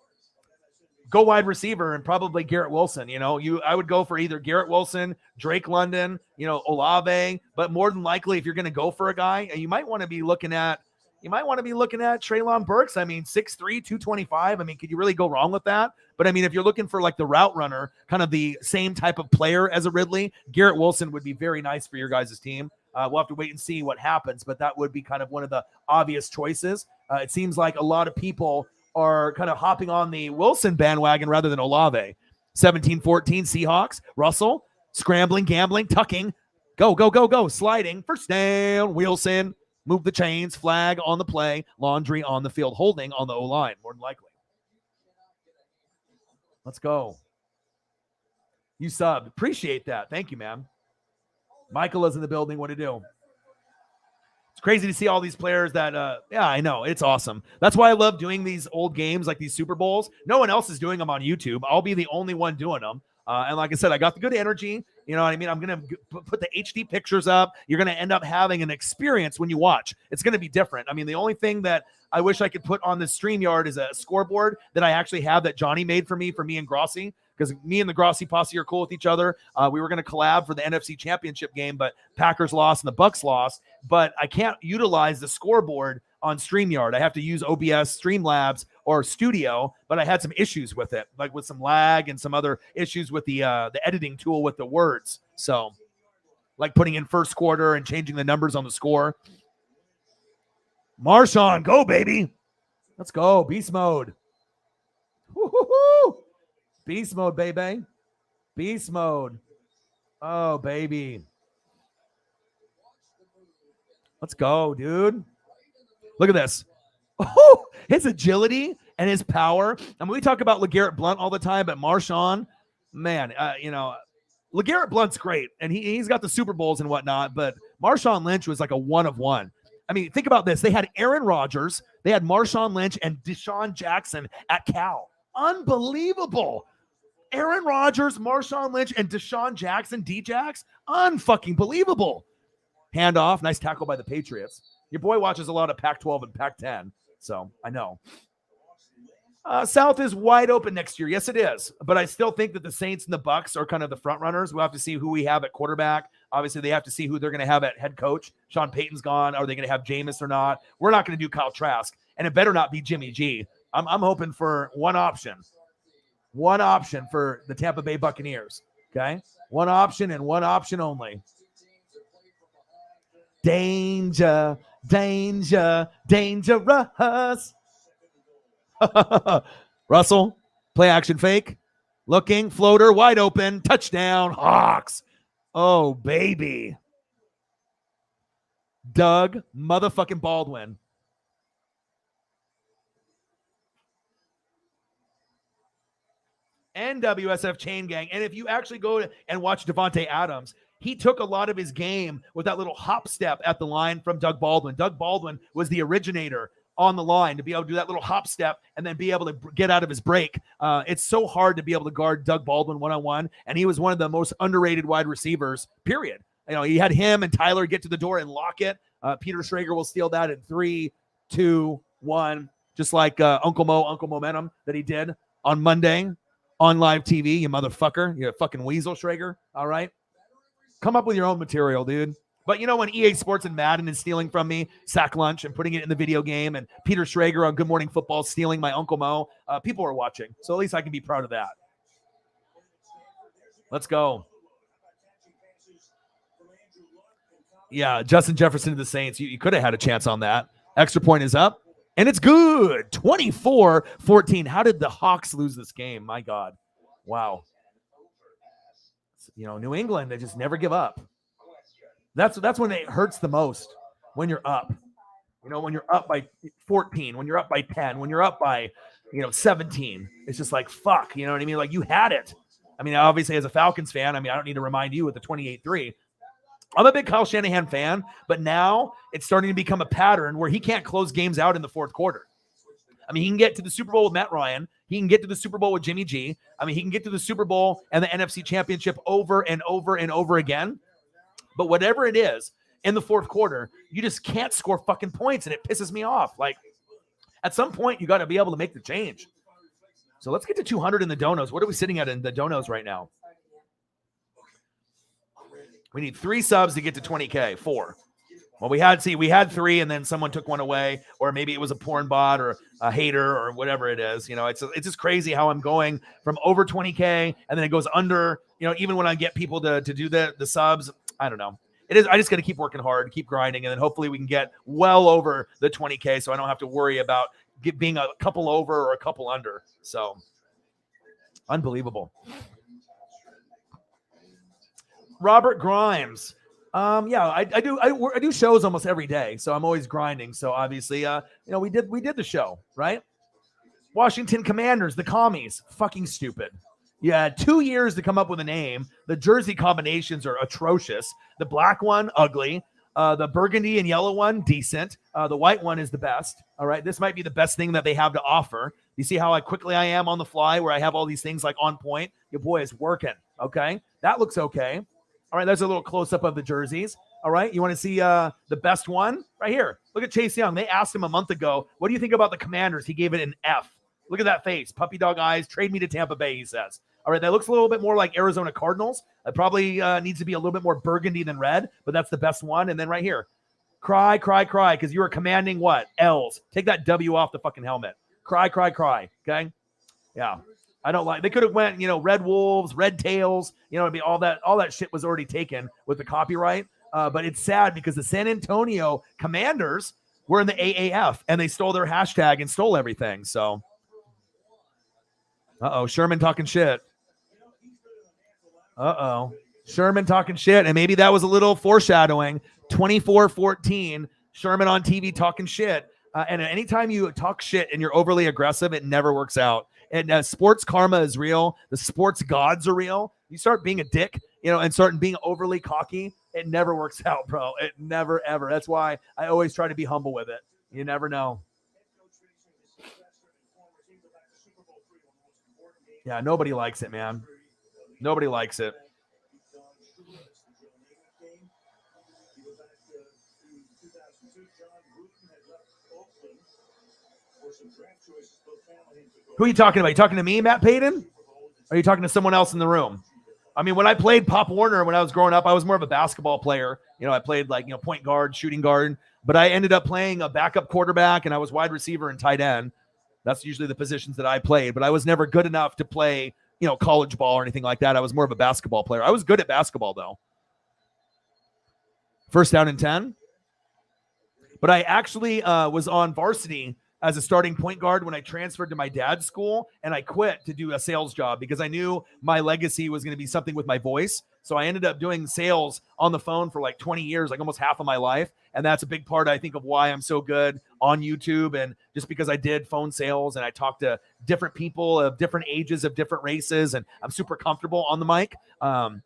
Speaker 1: Go wide receiver and probably Garrett Wilson. I would go for either Garrett Wilson, Drake London, Olave, but more than likely, if you're going to go for a guy, you might want to be looking at Treylon Burks. I mean, 6'3", 225. I mean, could you really go wrong with that? But I mean, if you're looking for like the route runner, kind of the same type of player as a Ridley, Garrett Wilson would be very nice for your guys' team. We'll have to wait and see what happens, but that would be kind of one of the obvious choices. It seems like a lot of people are kind of hopping on the Wilson bandwagon rather than Olave. 17-14 Seahawks. Russell scrambling, gambling, tucking. Go. Sliding. First down. Wilson. Move the chains. Flag on the play. Laundry on the field. Holding on the O-line, more than likely. Let's go. You subbed. Appreciate that. Thank you, man. Michael is in the building. What to do? It's crazy to see all these players that, I know. It's awesome. That's why I love doing these old games like these Super Bowls. No one else is doing them on YouTube. I'll be the only one doing them. And like I said, I got the good energy. You know what I mean? I'm going to put the HD pictures up. You're going to end up having an experience when you watch. It's going to be different. I mean, the only thing that I wish I could put on the StreamYard is a scoreboard that I actually have that Johnny made for me and Grossi, because me and the Grossi posse are cool with each other. We were going to collab for the NFC Championship game, but Packers lost and the Bucks lost. But I can't utilize the scoreboard on StreamYard. I have to use OBS, Streamlabs, or Studio, but I had some issues with it, like with some lag and some other issues with the editing tool with the words. So, like putting in first quarter and changing the numbers on the score. Marshawn, go, baby. Let's go. Beast mode. Woo-hoo-hoo. Beast mode, baby. Beast mode. Oh, baby. Let's go, dude. Look at this. Oh, his agility and his power. I mean, we talk about LeGarrette Blount all the time, but Marshawn, man, LeGarrette Blount's great, and he's got the Super Bowls and whatnot, but Marshawn Lynch was like a one of one. I mean, think about this. They had Aaron Rodgers, they had Marshawn Lynch, and Deshaun Jackson at Cal. Unbelievable. Aaron Rodgers, Marshawn Lynch, and Deshaun Jackson, D-Jax. Unfucking believable. Handoff. Nice tackle by the Patriots. Your boy watches a lot of Pac-12 and Pac-10, so I know. South is wide open next year. Yes, it is. But I still think that the Saints and the Bucks are kind of the front runners. We'll have to see who we have at quarterback. Obviously, they have to see who they're going to have at head coach. Sean Payton's gone. Are they going to have Jameis or not? We're not going to do Kyle Trask, and it better not be Jimmy G. I'm hoping for one option. One option for the Tampa Bay Buccaneers, okay? One option and one option only. Danger, danger, dangerous. Russell, play action fake. Looking, floater, wide open. Touchdown, Hawks. Oh, baby. Doug motherfucking Baldwin. NWSF Chain Gang. And if you actually go and watch Devontae Adams, he took a lot of his game with that little hop step at the line from Doug Baldwin. Doug Baldwin was the originator on the line to be able to do that little hop step and then be able to get out of his break. It's so hard to be able to guard Doug Baldwin one-on-one, and he was one of the most underrated wide receivers, period. You know, he had him and Tyler get to the door and lock it. Peter Schrager will steal that in 3, 2, 1, just like Uncle Momentum that he did on Monday on live TV, you motherfucker. You fucking weasel, Schrager. All right? Come up with your own material, dude. But you know, when EA Sports and Madden is stealing from me Sack Lunch and putting it in the video game, and Peter Schrager on Good Morning Football stealing my Uncle Mo, people are watching. So at least I can be proud of that. Let's go. Yeah, Justin Jefferson to the Saints. You could have had a chance on that. Extra point is up, and it's good. 24-14. How did the Hawks lose this game? My God. Wow. You know, New England, they just never give up. That's when it hurts the most, when you're up. You know, when you're up by 14, when you're up by 10, when you're up by, 17. It's just like, fuck, you know what I mean? Like, you had it. I mean, obviously, as a Falcons fan, I don't need to remind you with the 28-3. I'm a big Kyle Shanahan fan, but now it's starting to become a pattern where he can't close games out in the fourth quarter. I mean, he can get to the Super Bowl with Matt Ryan. He can get to the Super Bowl with Jimmy G. I mean, he can get to the Super Bowl and the NFC Championship over and over and over again. But whatever it is, in the fourth quarter, you just can't score fucking points, and it pisses me off. Like, at some point, you got to be able to make the change. So let's get to 200 in the donos. What are we sitting at in the donos right now? We need 3 subs to get to 20K. 4. Well, we had 3, and then someone took one away, or maybe it was a porn bot or a hater or whatever it is. You know, it's just crazy how I'm going from over 20K and then it goes under. You know, even when I get people to do the subs, I don't know. It is. I just got to keep working hard, keep grinding, and then hopefully we can get well over the 20K, so I don't have to worry about being a couple over or a couple under. So unbelievable. Robert Grimes. Yeah, I do shows almost every day, so I'm always grinding. So obviously, you know, we did the show, right? Washington Commanders, the commies, fucking stupid. You had 2 years to come up with a name. The jersey combinations are atrocious. The black one, ugly. The burgundy and yellow one, decent. The white one is the best. All right, this might be the best thing that they have to offer. You see how quickly I am on the fly, where I have all these things like on point. Your boy is working. Okay, that looks okay. All right, there's a little close-up of the jerseys. All right, you want to see the best one? Right here. Look at Chase Young. They asked him a month ago, what do you think about the Commanders? He gave it an F. Look at that face. Puppy dog eyes. Trade me to Tampa Bay, he says. All right, that looks a little bit more like Arizona Cardinals. It probably needs to be a little bit more burgundy than red, but that's the best one. And then right here, cry, because you are commanding what? L's. Take that W off the fucking helmet. Cry. Okay? Yeah. I don't like. They could have went, you know, red wolves, red tails. You know, it'd be all that shit was already taken with the copyright. But it's sad because the San Antonio Commanders were in the AAF and they stole their hashtag and stole everything. So, Sherman talking shit. Sherman talking shit, and maybe that was a little foreshadowing. 24-14. Sherman on TV talking shit. And anytime you talk shit and you're overly aggressive, it never works out. And sports karma is real. The sports gods are real. You start being a dick, you know, and start being overly cocky, it never works out, bro. It never, ever. That's why I always try to be humble with it. You never know. Yeah, nobody likes it, man. Nobody likes it. Who are you talking about? You talking to me, Matt Payton? Or are you talking to someone else in the room? I mean, when I played Pop Warner when I was growing up, I was more of a basketball player. You know, I played like, you know, point guard, shooting guard, but I ended up playing a backup quarterback and I was wide receiver and tight end. That's usually the positions that I played, but I was never good enough to play, you know, college ball or anything like that. I was more of a basketball player. I was good at basketball though. First down and 10. But I actually was on varsity as a starting point guard when I transferred to my dad's school, and I quit to do a sales job because I knew my legacy was going to be something with my voice. So I ended up doing sales on the phone for like 20 years, like almost half of my life. And that's a big part, I think, of why I'm so good on YouTube. And just because I did phone sales and I talked to different people of different ages, of different races, and I'm super comfortable on the mic.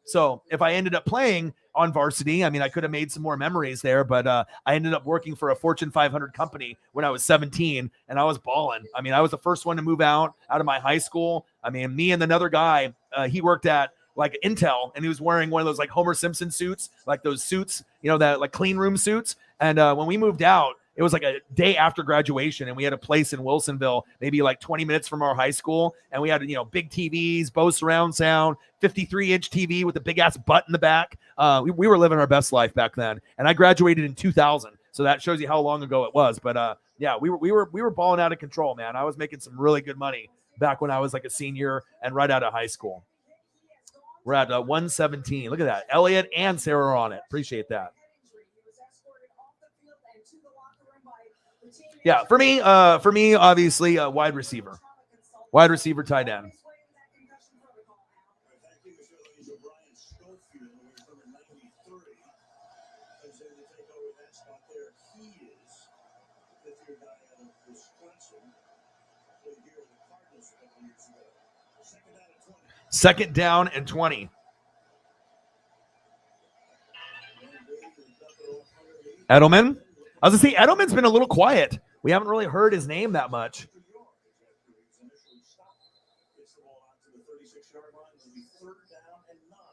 Speaker 1: So if I ended up playing on varsity, I mean, I could have made some more memories there, but I ended up working for a Fortune 500 company when I was 17 and I was balling. I mean, I was the first one to move out of my high school. I mean, me and another guy, he worked at like Intel, and he was wearing one of those like Homer Simpson suits, like those suits, you know, that like clean room suits. And when we moved out, it was like a day after graduation, and we had a place in Wilsonville, maybe like 20 minutes from our high school. And we had, you know, big TVs, Bose surround sound, 53-inch TV with a big ass butt in the back. We were living our best life back then. And I graduated in 2000. So that shows you how long ago it was. But yeah, we were balling out of control, man. I was making some really good money back when I was like a senior and right out of high school. We're at 117. Look at that. Elliot and Sarah are on it. Appreciate that. Yeah, for me, obviously, wide receiver, tight end. Second down and 20. Edelman. I was going to say, Edelman's been a little quiet. We haven't really heard his name that much.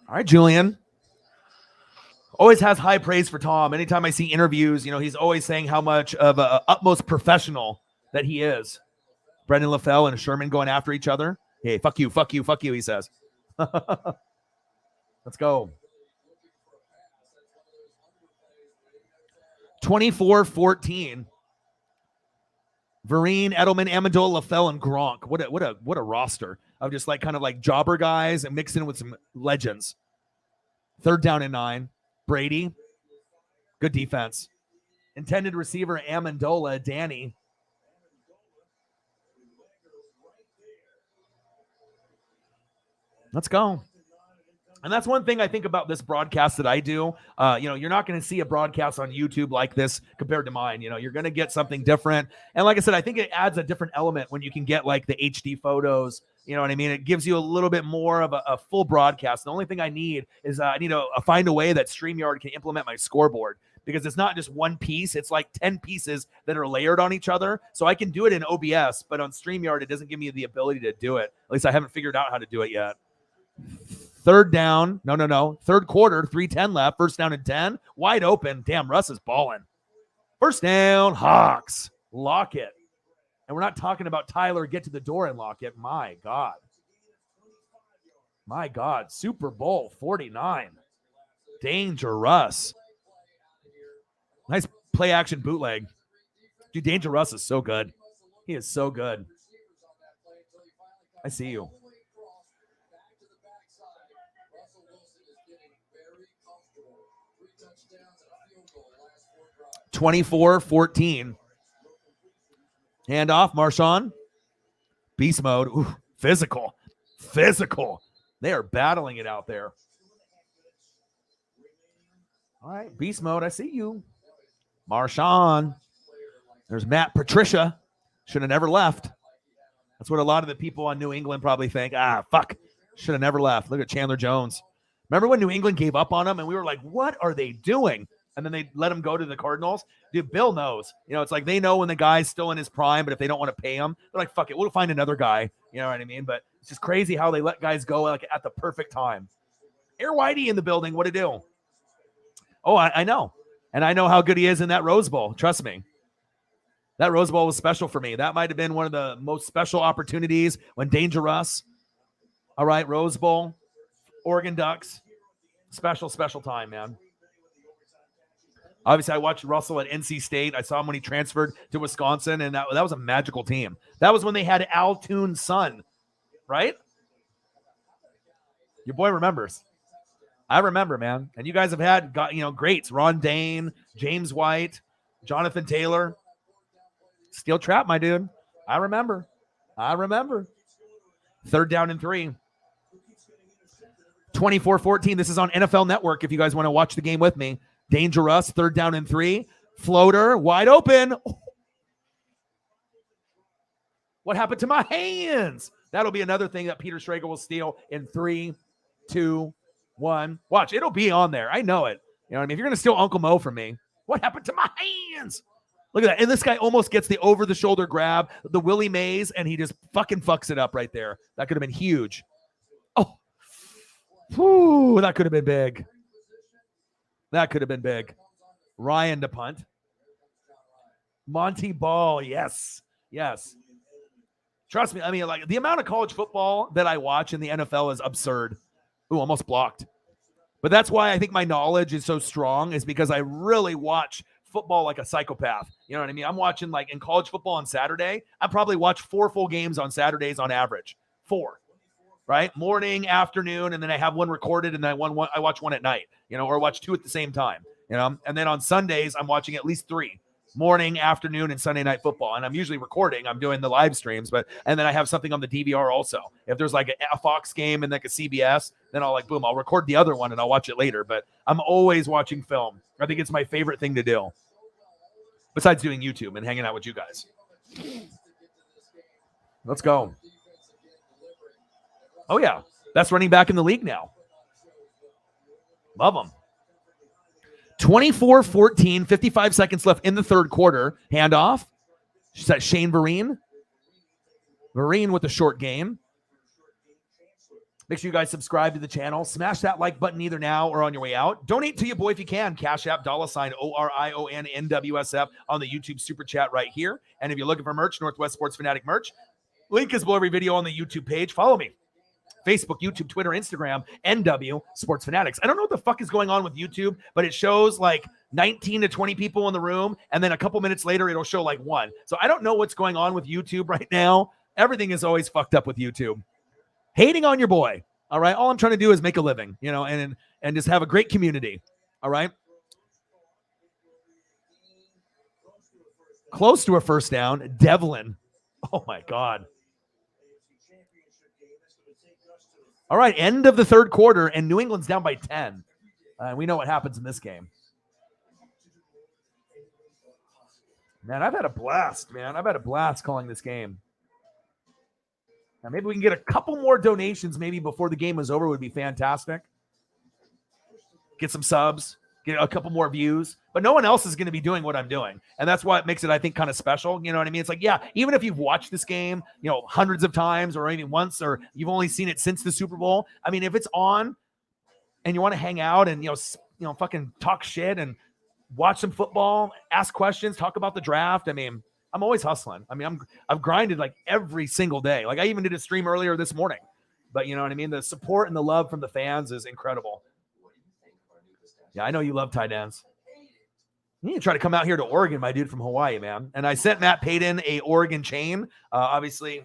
Speaker 1: All right, Julian. Always has high praise for Tom. Anytime I see interviews, he's always saying how much of a utmost professional that he is. Brendan LaFell and Sherman going after each other. Hey, fuck you, fuck you, fuck you, he says. Let's go. 24-14. Vereen, Edelman, Amendola, LaFell, and Gronk. What a roster of just kind of jobber guys and mixed in with some legends. 3rd down and 9. Brady. Good defense. Intended receiver, Amendola, Danny. Let's go. And that's one thing I think about this broadcast that I do. You're not going to see a broadcast on YouTube like this compared to mine. You're going to get something different. And like I said, I think it adds a different element when you can get the HD photos. You know what I mean? It gives you a little bit more of a full broadcast. The only thing I need is I need to find a way that StreamYard can implement my scoreboard, because it's not just one piece. It's 10 pieces that are layered on each other. So I can do it in OBS, but on StreamYard, it doesn't give me the ability to do it. At least I haven't figured out how to do it yet. 3rd down. No. 3rd quarter, 3:10 left. 1st down and 10. Wide open. Damn, Russ is balling. 1st down, Hawks. Lockett. And we're not talking about Tyler get to the door and Lockett. My God. My God. Super Bowl 49. Dangerous. Nice play action bootleg. Dude, Dangerous is so good. He is so good. I see you. 24-14. Handoff, Marshawn. Beast mode. Ooh, physical. They are battling it out there. All right, beast mode. I see you. Marshawn. There's Matt Patricia. Should have never left. That's what a lot of the people on New England probably think. Fuck. Should have never left. Look at Chandler Jones. Remember when New England gave up on him and we were like, what are they doing? And then they let him go to the Cardinals. Dude, Bill knows. It's they know when the guy's still in his prime, but if they don't want to pay him, they're like, fuck it, we'll find another guy. You know what I mean? But it's just crazy how they let guys go at the perfect time. Air Whitey in the building. What to do? Oh, I know. And I know how good he is in that Rose Bowl. Trust me. That Rose Bowl was special for me. That might have been one of the most special opportunities when Dangerous. All right, Rose Bowl, Oregon Ducks. Special time, man. Obviously, I watched Russell at NC State. I saw him when he transferred to Wisconsin, and that was a magical team. That was when they had Al Toon's son, right? Your boy remembers. I remember, man. And you guys have had greats. Ron Dane, James White, Jonathan Taylor. Steel trap, my dude. I remember. 3rd down and 3. 24-14. This is on NFL Network if you guys want to watch the game with me. Dangerous, 3rd down and 3. Floater, wide open. What happened to my hands? That'll be another thing that Peter Schrager will steal in 3, 2, 1. Watch, it'll be on there. I know it. You know what I mean? If you're going to steal Uncle Mo from me, what happened to my hands? Look at that. And this guy almost gets the over-the-shoulder grab, the Willie Mays, and he just fucking fucks it up right there. That could have been huge. Oh. Whew, that could have been big. Ryan to punt. Monty Ball, yes. Trust me, I mean, the amount of college football that I watch in the NFL is absurd. Ooh, almost blocked. But that's why I think my knowledge is so strong, is because I really watch football like a psychopath. You know what I mean? I'm watching in college football on Saturday. I probably watch 4 full games on Saturdays on average. 4. Right? Morning, afternoon, and then I have one recorded, and then I watch one at night, or watch 2 at the same time, and then on Sundays, I'm watching at least 3, morning, afternoon, and Sunday night football. And I'm usually recording, I'm doing the live streams, and then I have something on the DVR also. If there's a Fox game and a CBS, then I'll boom, I'll record the other one and I'll watch it later. But I'm always watching film. I think it's my favorite thing to do, besides doing YouTube and hanging out with you guys. Let's go. Oh, yeah. Best running back in the league now. Love him. 24-14, 55 seconds left in the 3rd quarter. Handoff. Is that Shane Vereen? Vereen with the short game. Make sure you guys subscribe to the channel. Smash that like button either now or on your way out. Donate to your boy if you can. Cash App, $ORIONNWSF on the YouTube Super Chat right here. And if you're looking for merch, Northwest Sports Fanatic merch, link is below every video on the YouTube page. Follow me. Facebook, YouTube, Twitter, Instagram, NW Sports Fanatics. I don't know what the fuck is going on with YouTube, but it shows like 19 to 20 people in the room, and then a couple minutes later, it'll show like one. So I don't know what's going on with YouTube right now. Everything is always fucked up with YouTube. Hating on your boy, all right? All I'm trying to do is make a living, you know, and just have a great community, all right? Close to a first down, Devlin. Oh, my God. All right, end of the third quarter, and New England's down by 10. We know what happens in this game. Man, I've had a blast, man. I've had a blast calling this game. Now, maybe we can get a couple more donations maybe before the game is over would be fantastic. Get some subs, get a couple more views. But no one else is going to be doing what I'm doing. And that's why it makes it, I think, kind of special. You know what I mean? It's like, yeah, even if you've watched this game, you know, hundreds of times or even once, or you've only seen it since the Super Bowl. I mean, if it's on and you want to hang out and, you know, fucking talk shit and watch some football, ask questions, talk about the draft. I mean, I'm always hustling. I mean, I've grinded like every single day. Like I even did a stream earlier this morning. But you know what I mean? The support and the love from the fans is incredible. Yeah, I know you love tight ends. You need to try to come out here to Oregon, my dude from Hawaii, man. And I sent Matt Payton a Oregon chain. Obviously,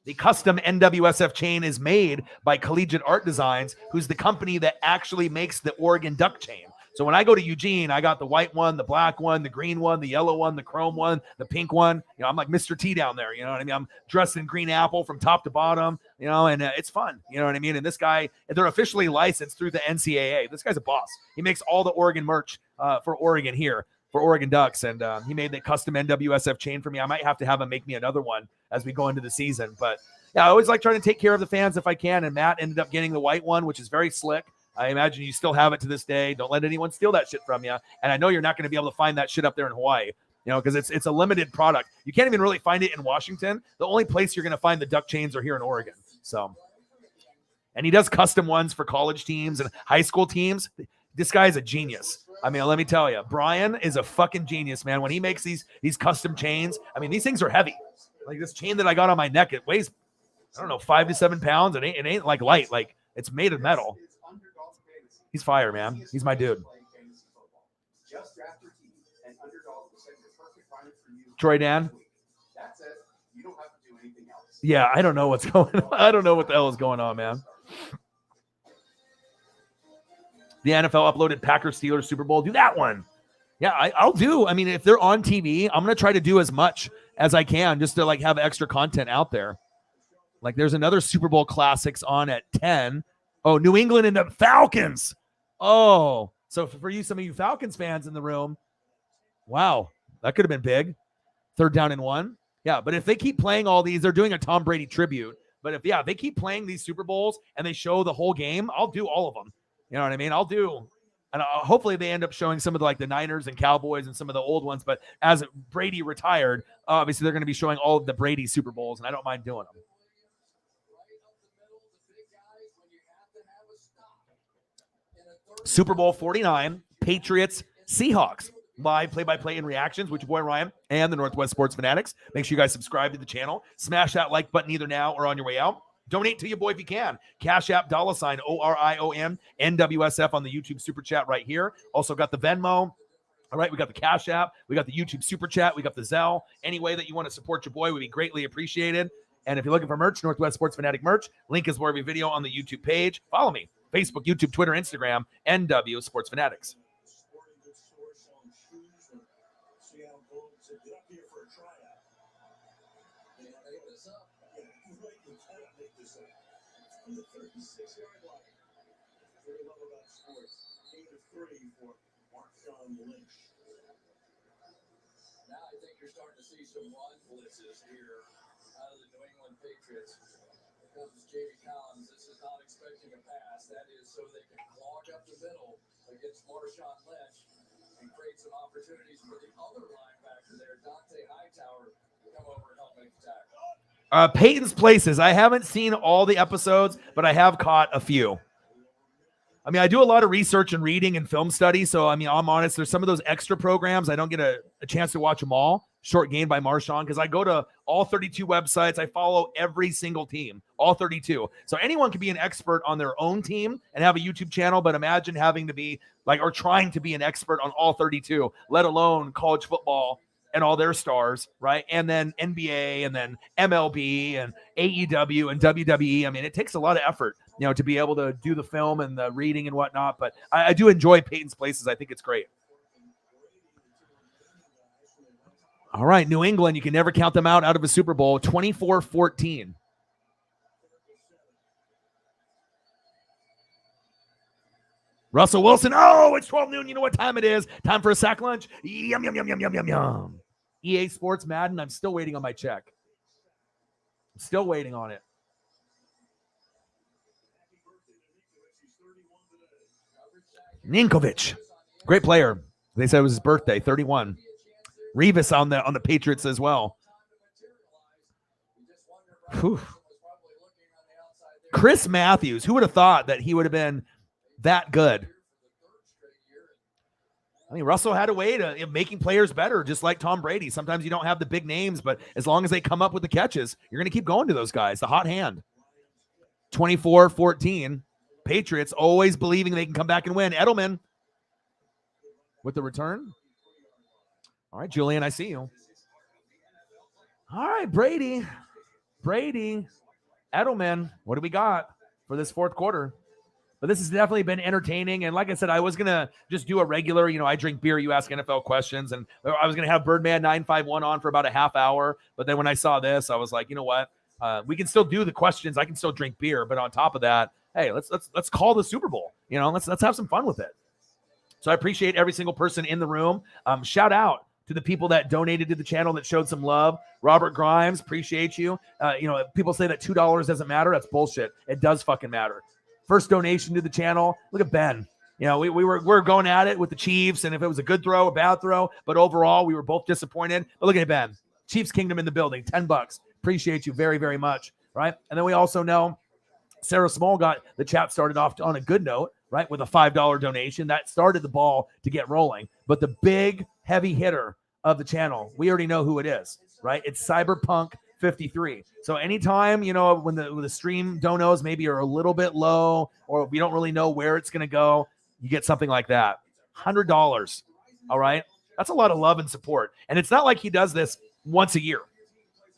Speaker 1: the custom NWSF chain is made by Collegiate Art Designs, who's the company that actually makes the Oregon Duck chain. So when I go to Eugene, I got the white one, the black one, the green one, the yellow one, the chrome one, the pink one. You know, I'm like Mr. T down there. You know what I mean? I'm dressed in green apple from top to bottom, you know, and it's fun. You know what I mean? And this guy, they're officially licensed through the NCAA. This guy's a boss. He makes all the Oregon merch for Oregon here, for Oregon Ducks. And he made the custom NWSF chain for me. I might have to have him make me another one as we go into the season. But yeah, I always like trying to take care of the fans if I can. And Matt ended up getting the white one, which is very slick. I imagine you still have it to this day. Don't let anyone steal that shit from you. And I know you're not going to be able to find that shit up there in Hawaii, you know, because it's a limited product. You can't even really find it in Washington. The only place you're going to find the duck chains are here in Oregon. So, and he does custom ones for college teams and high school teams. This guy is a genius. I mean, let me tell you, Brian is a fucking genius, man. When he makes these custom chains, I mean, these things are heavy. Like this chain that I got on my neck, it weighs, I don't know, 5 to 7 pounds. It ain't like light. Like it's made of metal. He's fire, man. He's my dude. Troy Dan. Yeah, I don't know what's going on. I don't know what the hell is going on, man. The NFL uploaded Packers Steelers Super Bowl. Do that one. Yeah, I'll do. I mean, if they're on TV, I'm going to try to do as much as I can just to like have extra content out there. Like there's another Super Bowl Classics on at 10. Oh, New England and the Falcons. Oh, so for you, some of you Falcons fans in the room, wow, that could have been big. 3rd down and 1. Yeah, but if they keep playing all these, they're doing a Tom Brady tribute. But if they keep playing these Super Bowls and they show the whole game, I'll do all of them. You know what I mean? I'll do. And hopefully they end up showing some of the Niners and Cowboys and some of the old ones. But as Brady retired, obviously they're going to be showing all of the Brady Super Bowls, and I don't mind doing them. Super Bowl 49, Patriots, Seahawks. Live play-by-play and reactions with your boy Ryan and the Northwest Sports Fanatics. Make sure you guys subscribe to the channel. Smash that like button either now or on your way out. Donate to your boy if you can. Cash App, $ORION, NWSF on the YouTube Super Chat right here. Also got the Venmo. All right, we got the Cash App. We got the YouTube Super Chat. We got the Zelle. Any way that you want to support your boy would be greatly appreciated. And if you're looking for merch, Northwest Sports Fanatic merch, link is below every video on the YouTube page. Follow me. Facebook, YouTube, Twitter, Instagram, NW Sports Fanatics.
Speaker 3: Now I think you're starting to see some run blitzes here out of the New England Patriots. Here comes J.D. Collins. This is not expecting a pass. That is so they can clog up the middle against Marshawn Lynch and create some opportunities for the other linebacker there, Dante Hightower, to come over and help make the tackle.
Speaker 1: Peyton's Places. I haven't seen all the episodes, but I have caught a few. I mean, I do a lot of research and reading and film study. So, I mean, I'm honest, there's some of those extra programs. I don't get a chance to watch them all. Short Game by Marshawn, because I go to all 32 websites. I follow every single team, all 32. So anyone can be an expert on their own team and have a YouTube channel, but imagine having to be like, or trying to be an expert on all 32, let alone college football and all their stars, right? And then NBA and then MLB and AEW and WWE. I mean, it takes a lot of effort, to be able to do the film and the reading and whatnot. But I do enjoy Peyton's Places. I think it's great. All right, New England, you can never count them out of a Super Bowl, 24-14. Russell Wilson. Oh, it's 12 noon. You know what time it is. Time for a sack lunch. Yum, yum, yum, yum, yum, yum, yum. EA Sports Madden. I'm still waiting on my check. I'm still waiting on it. Ninkovich. Great player. They said it was his birthday, 31. Revis on the Patriots as well. Whew. Chris Matthews. Who would have thought that he would have been that good? I mean, Russell had a way to making players better, just like Tom Brady. Sometimes you don't have the big names, but as long as they come up with the catches, you're going to keep going to those guys. The hot hand. 24-14. Patriots always believing they can come back and win. Edelman with the return. All right, Julian, I see you. All right, Brady. Edelman, what do we got for this fourth quarter? But this has definitely been entertaining. And like I said, I was going to just do a regular, I drink beer, you ask NFL questions. And I was going to have Birdman 951 on for about a half hour. But then when I saw this, I was like, you know what? We can still do the questions. I can still drink beer. But on top of that, hey, let's call the Super Bowl. Let's have some fun with it. So I appreciate every single person in the room. Shout out to the people that donated to the channel that showed some love. Robert Grimes, appreciate you. People say that $2 doesn't matter. That's bullshit. It does fucking matter. First donation to the channel. Look at Ben. We were going at it with the Chiefs, and if it was a good throw, a bad throw, but overall we were both disappointed. But look at Ben. Chiefs Kingdom in the building. $10. Appreciate you very, very much. Right. And then we also know Sarah Small got the chat started off on a good note, right, with a $5 donation. That started the ball to get rolling. But the big heavy hitter of the channel, we already know who it is, right? It's Cyberpunk 53. So anytime, when the stream donos maybe are a little bit low or we don't really know where it's going to go, you get something like that. $100. All right. That's a lot of love and support. And it's not like he does this once a year.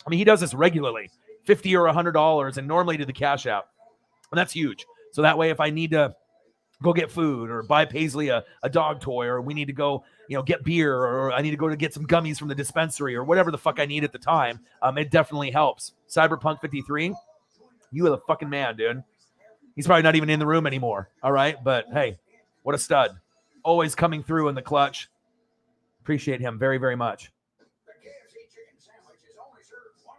Speaker 1: I mean, he does this regularly, $50 or $100, and normally to the Cash App. And that's huge. So that way, if I need to go get food or buy Paisley a dog toy, or we need to go, get beer, or I need to go to get some gummies from the dispensary or whatever the fuck I need at the time, it definitely helps. Cyberpunk 53, you are the fucking man, dude. He's probably not even in the room anymore. All right. But hey, what a stud. Always coming through in the clutch. Appreciate him very, very much.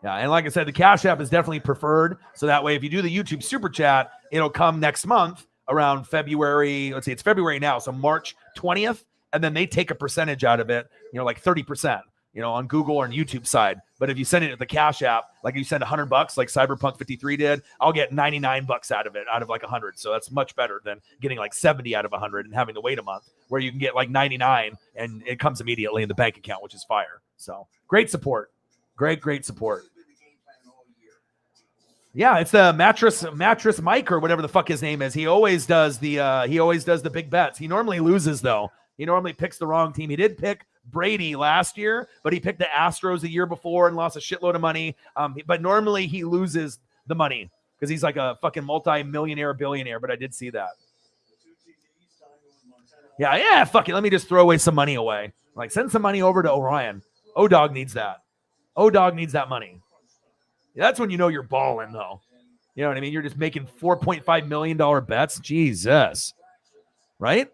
Speaker 1: Yeah, and like I said, the Cash App is definitely preferred. So that way, if you do the YouTube Super Chat, it'll come next month around February. Let's see, it's February now, so March 20th. And then they take a percentage out of it, like 30%, on Google or on YouTube side. But if you send it to the Cash App, like you send $100, like Cyberpunk 53 did, I'll get $99 out of it, out of like 100. So that's much better than getting like 70 out of 100 and having to wait a month, where you can get like 99 and it comes immediately in the bank account, which is fire. So great support. Great support. Yeah, it's the mattress Mike or whatever the fuck his name is. He always does the big bets. He normally loses though. He normally picks the wrong team. He did pick Brady last year, but he picked the Astros the year before and lost a shitload of money. But normally he loses the money because he's like a fucking multi-millionaire billionaire. But I did see that. Yeah, fuck it. Let me just throw away some money away. Like, send some money over to Orion. O-Dog needs that. O-Dog needs that money. That's when you know you're balling, though. You know what I mean? You're just making $4.5 million bets. Jesus. Right?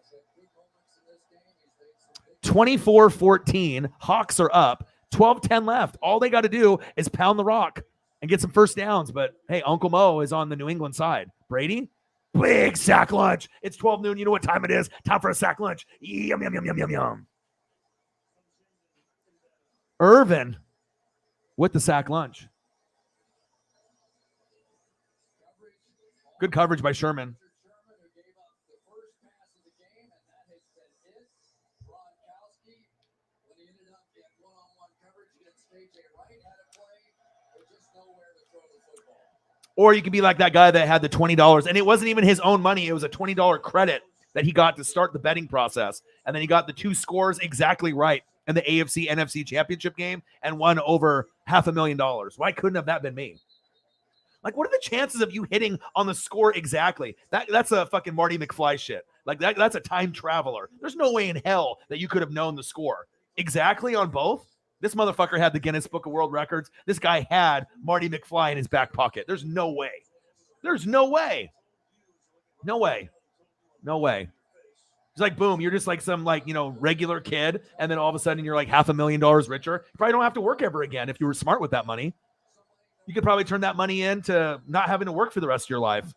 Speaker 1: 24-14. Hawks are up. 12-10 left. All they got to do is pound the rock and get some first downs. But, hey, Uncle Mo is on the New England side. Brady? Big sack lunch. It's 12 noon. You know what time it is. Time for a sack lunch. Yum, yum, yum, yum, yum, yum. Irvin with the sack lunch. Good coverage by Sherman.
Speaker 3: Sherman, who gave up the first pass of the game, and that has been it. Gronkowski, when he ended up in one-on-one coverage against KJ Wright, had a play, but just nowhere to throw the football.
Speaker 1: Or you could be like that guy that had the $20, and it wasn't even his own money. It was a $20 credit that he got to start the betting process. And then he got the 2 scores exactly right in the AFC NFC championship game and won over $500,000. Why couldn't have that been me? Like, what are the chances of you hitting on the score exactly? That's a fucking Marty McFly shit. Like, that's a time traveler. There's no way in hell that you could have known the score exactly on both. This motherfucker had the Guinness Book of World Records. This guy had Marty McFly in his back pocket. There's no way. There's no way. No way. No way. It's like, boom, you're just like some, like, you know, regular kid, and then all of a sudden you're like $500,000 richer. You probably don't have to work ever again if you were smart with that money. You could probably turn that money into not having to work for the rest of your life.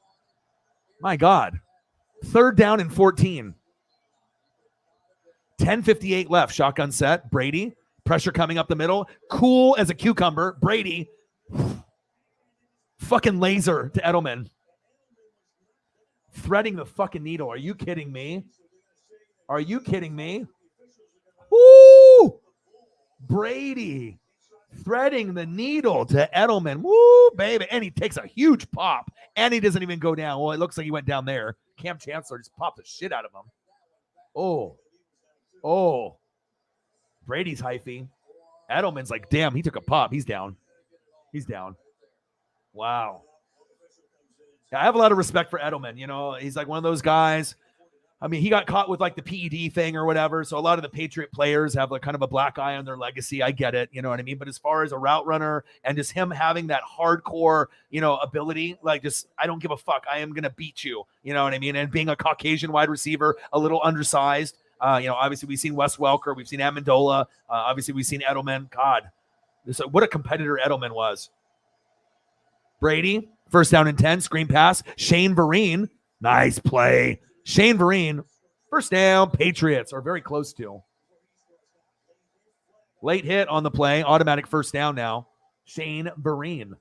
Speaker 1: My God. 3rd down and 14. 10:58 left. Shotgun set. Brady. Pressure coming up the middle. Cool as a cucumber. Brady. Fucking laser to Edelman. Threading the fucking needle. Are you kidding me? Are you kidding me? Woo! Brady threading the needle to Edelman. Woo, baby. And he takes a huge pop. And he doesn't even go down. Well, it looks like he went down there. Cam Chancellor just popped the shit out of him. Oh. Brady's hyphy. Edelman's like, damn, he took a pop. He's down. Wow. Yeah, I have a lot of respect for Edelman. You know, he's like one of those guys. I mean, he got caught with like the PED thing or whatever. So a lot of the Patriot players have like kind of a black eye on their legacy. I get it. You know what I mean? But as far as a route runner and just him having that hardcore, you know, ability, like just, I don't give a fuck. I am going to beat you. You know what I mean? And being a Caucasian wide receiver, a little undersized. You know, obviously we've seen Wes Welker. We've seen Amendola. Obviously we've seen Edelman. God, what a competitor Edelman was. Brady, 1st down and 10, screen pass. Shane Vereen, nice play. Shane Vereen, 1st down, Patriots are very close to. Late hit on the play, automatic 1st down now. Shane Vereen.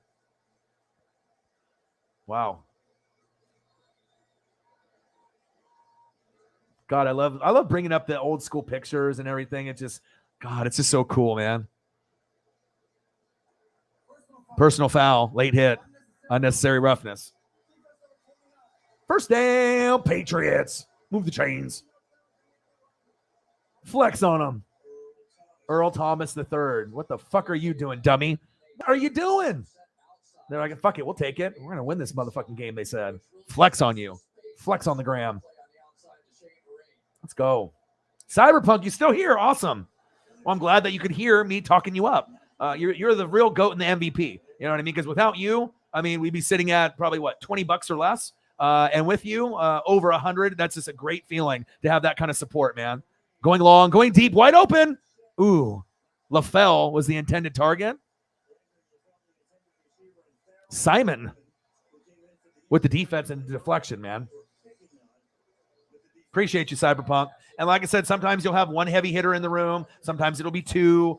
Speaker 1: Wow. God, I love bringing up the old school pictures and everything. It's just, God, it's just so cool, man. Personal foul, late hit, unnecessary roughness. 1st down, Patriots. Move the chains. Flex on them. Earl Thomas III. What the fuck are you doing, dummy? What are you doing? They're like, fuck it, we'll take it. We're going to win this motherfucking game, they said. Flex on you. Flex on the gram. Let's go. Cyberpunk, you still here? Awesome. Well, I'm glad that you could hear me talking you up. You're the real GOAT and the MVP. You know what I mean? Because without you, I mean, we'd be sitting at probably, what, $20 or less? And with you, over 100. That's just a great feeling to have that kind of support, man. Going long, going deep, wide open. Ooh, LaFell was the intended target. Simon with the defense and the deflection, man. Appreciate you, Cyberpunk. And like I said, sometimes you'll have one heavy hitter in the room. Sometimes it'll be 2,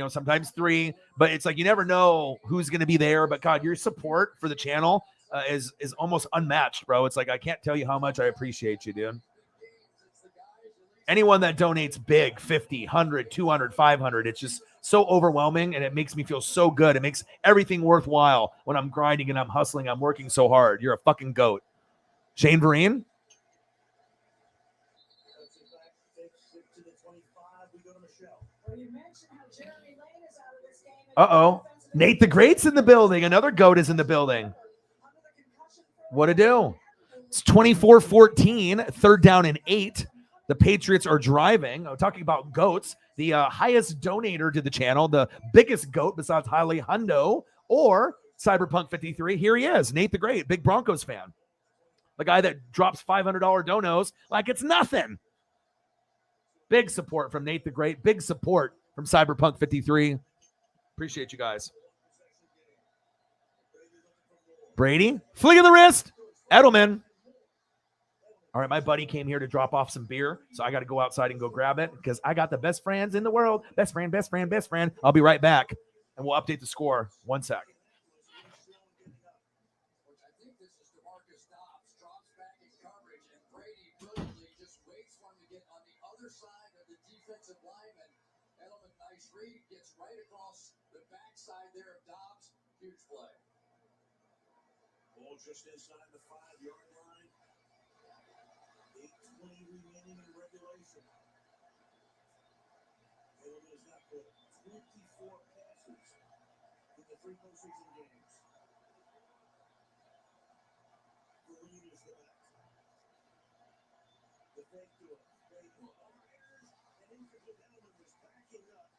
Speaker 1: sometimes 3. But it's like you never know who's going to be there. But, God, your support for the channel is almost unmatched, bro. It's like I can't tell you how much I appreciate you, dude. Anyone that donates big, 50, 100, 200, 500, it's just so overwhelming, and it makes me feel so good. It makes everything worthwhile when I'm grinding and I'm hustling. I'm working so hard. You're a fucking GOAT. Shane Vereen? Uh-oh. Nate the Great's in the building. Another GOAT is in the building. What to do? It's 24-14, 3rd down and 8. The Patriots are driving. I'm talking about GOATs. The highest donator to the channel, the biggest GOAT besides Haile Hundo or Cyberpunk 53. Here he is, Nate the Great, big Broncos fan. The guy that drops $500 donos like it's nothing. Big support from Nate the Great. Big support from Cyberpunk 53. Appreciate you guys. Brady, flick of the wrist. Edelman. All right, my buddy came here to drop off some beer, so I got to go outside and go grab it because I got the best friends in the world. Best friend. I'll be right back, and we'll update the score. 1 sec.
Speaker 3: other side of the defensive lineman. Edelman, nice read, gets right across the backside there of Dobbs. Huge play.
Speaker 5: Ball just inside the 5-yard line. 8:20 remaining in regulation. Edelman has now put 24 passes in the 3 postseason games. The lead is the back. The fake to it. And incomplete. Edelman was backing up.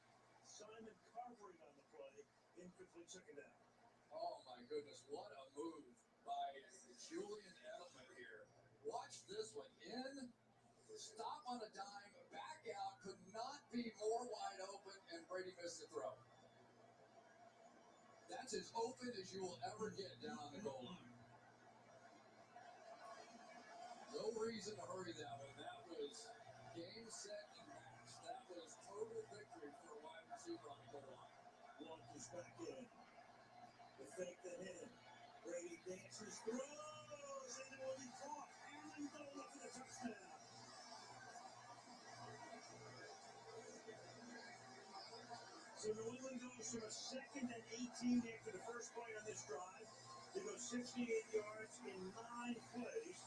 Speaker 5: Simon covering on the play. Incomplete second down.
Speaker 3: Oh my goodness, what a move by Julian Edelman here. Watch this one. In, stop on a dime, back out, could not be more wide open, and Brady missed the throw. That's as open as you will ever get down on the goal line. No reason to hurry that one. That was game, set, and match. That was total victory for a wide receiver on the goal line.
Speaker 5: Launches back in. The fake that hit him. Brady dances, throws, and it will be caught. Amendola for the touchdown. So New England goes from a 2nd and 18 after the first play on this drive to go 68 yards in 9 plays.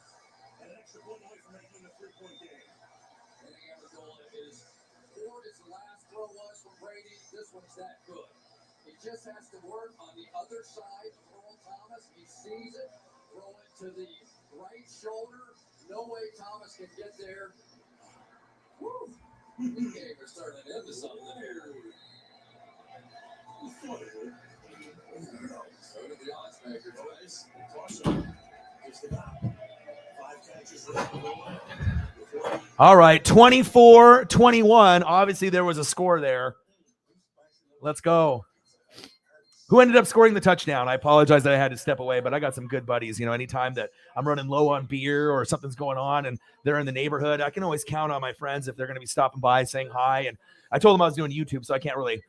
Speaker 5: And an extra point away from making a 3-point game.
Speaker 3: And Amendola is poor as the last throw was from Brady. This one's that good. He just has to work on the other side of Earl Thomas. He sees it, throw it to the right shoulder. No way Thomas can get there. Woo! This game is starting into something here. So did the odds makers.
Speaker 5: Nice. Awesome. Just about 5 catches left on the line.
Speaker 1: All right, 24-21. Obviously, there was a score there. Let's go. Who ended up scoring the touchdown? I apologize that I had to step away, but I got some good buddies. You know, anytime that I'm running low on beer or something's going on and they're in the neighborhood, I can always count on my friends if they're going to be stopping by, saying hi. And I told them I was doing YouTube, so I can't really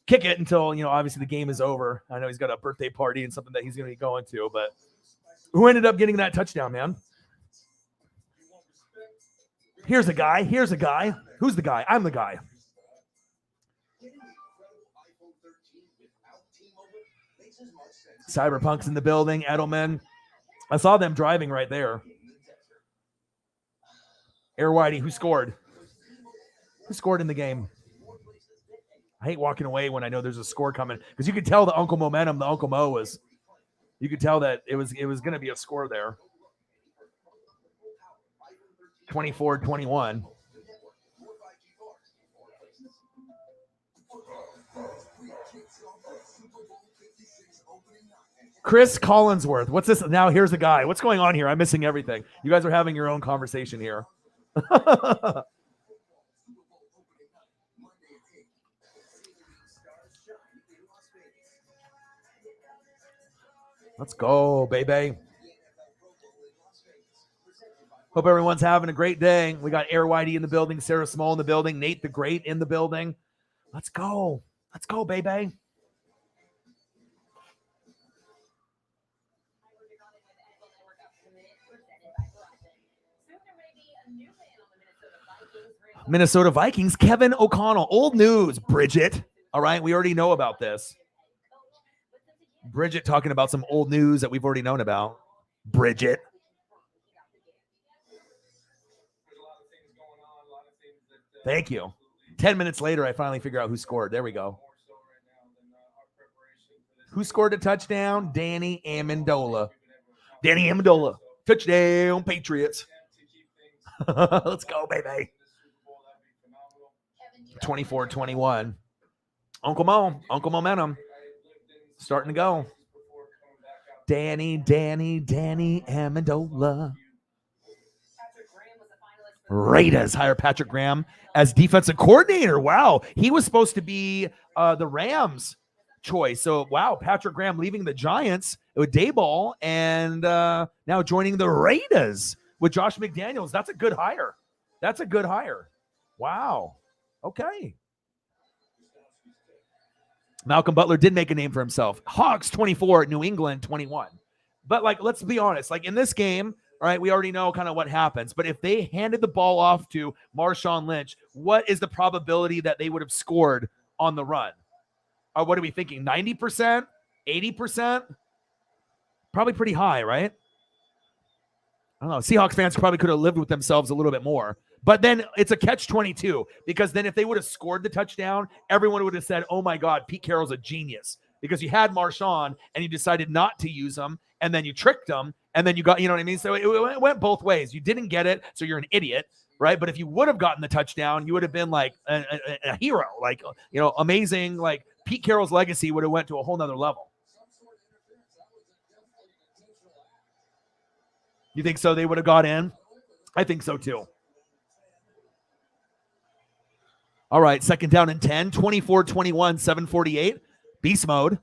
Speaker 1: kick it until, you know, obviously the game is over. I know he's got a birthday party and something that he's going to be going to, but who ended up getting that touchdown, man? Here's a guy. Here's a guy. Who's the guy? I'm the guy. Cyberpunk's in the building. Edelman. I saw them driving right there. Air Whitey, who scored? Who scored in the game? I hate walking away when I know there's a score coming because you could tell the Uncle Momentum, the Uncle Mo was. You could tell that it was going to be a score there. 24-21. Chris Collinsworth. What's this? Now here's a guy. What's going on here? I'm missing everything. You guys are having your own conversation here. Let's go, baby. Hope everyone's having a great day. We got Air Whitey in the building, Sarah Small in the building, Nate the Great in the building. Let's go. Let's go, baby. Minnesota Vikings, Kevin O'Connell. Old news, Bridget. All right, we already know about this. Bridget talking about some old news that we've already known about. Bridget. Thank you. 10 minutes later, I finally figure out who scored. There we go. Who scored a touchdown? Danny Amendola. Danny Amendola. Touchdown, Patriots. Let's go, baby. 24-21. Uncle Mo, Uncle Momentum. Starting to go. Danny Amendola. Raiders hire Patrick Graham as defensive coordinator. Wow. He was supposed to be the Rams choice. So, wow, Patrick Graham leaving the Giants with Dayball and now joining the Raiders with Josh McDaniels. That's a good hire. That's a good hire. Wow. Okay. Malcolm Butler did make a name for himself. Hawks 24, New England 21. But, like, let's be honest. Like, in this game, All right, we already know kind of what happens. But if they handed the ball off to Marshawn Lynch, what is the probability that they would have scored on the run? Or what are we thinking? 90%? 80%? Probably pretty high, right? I don't know. Seahawks fans probably could have lived with themselves a little bit more. But then it's a catch-22, because then if they would have scored the touchdown, everyone would have said, oh my God, Pete Carroll's a genius. Because you had Marshawn and you decided not to use him, and then you tricked him, and then you got, you know what I mean? So it went both ways. You didn't get it, so you're an idiot, right? But if you would have gotten the touchdown, you would have been like a hero, like, you know, amazing. Like Pete Carroll's legacy would have went to a whole nother level. You think so? They would have got in? I think so too. All right, second down and 10, 24-21, 7:48. Beast mode.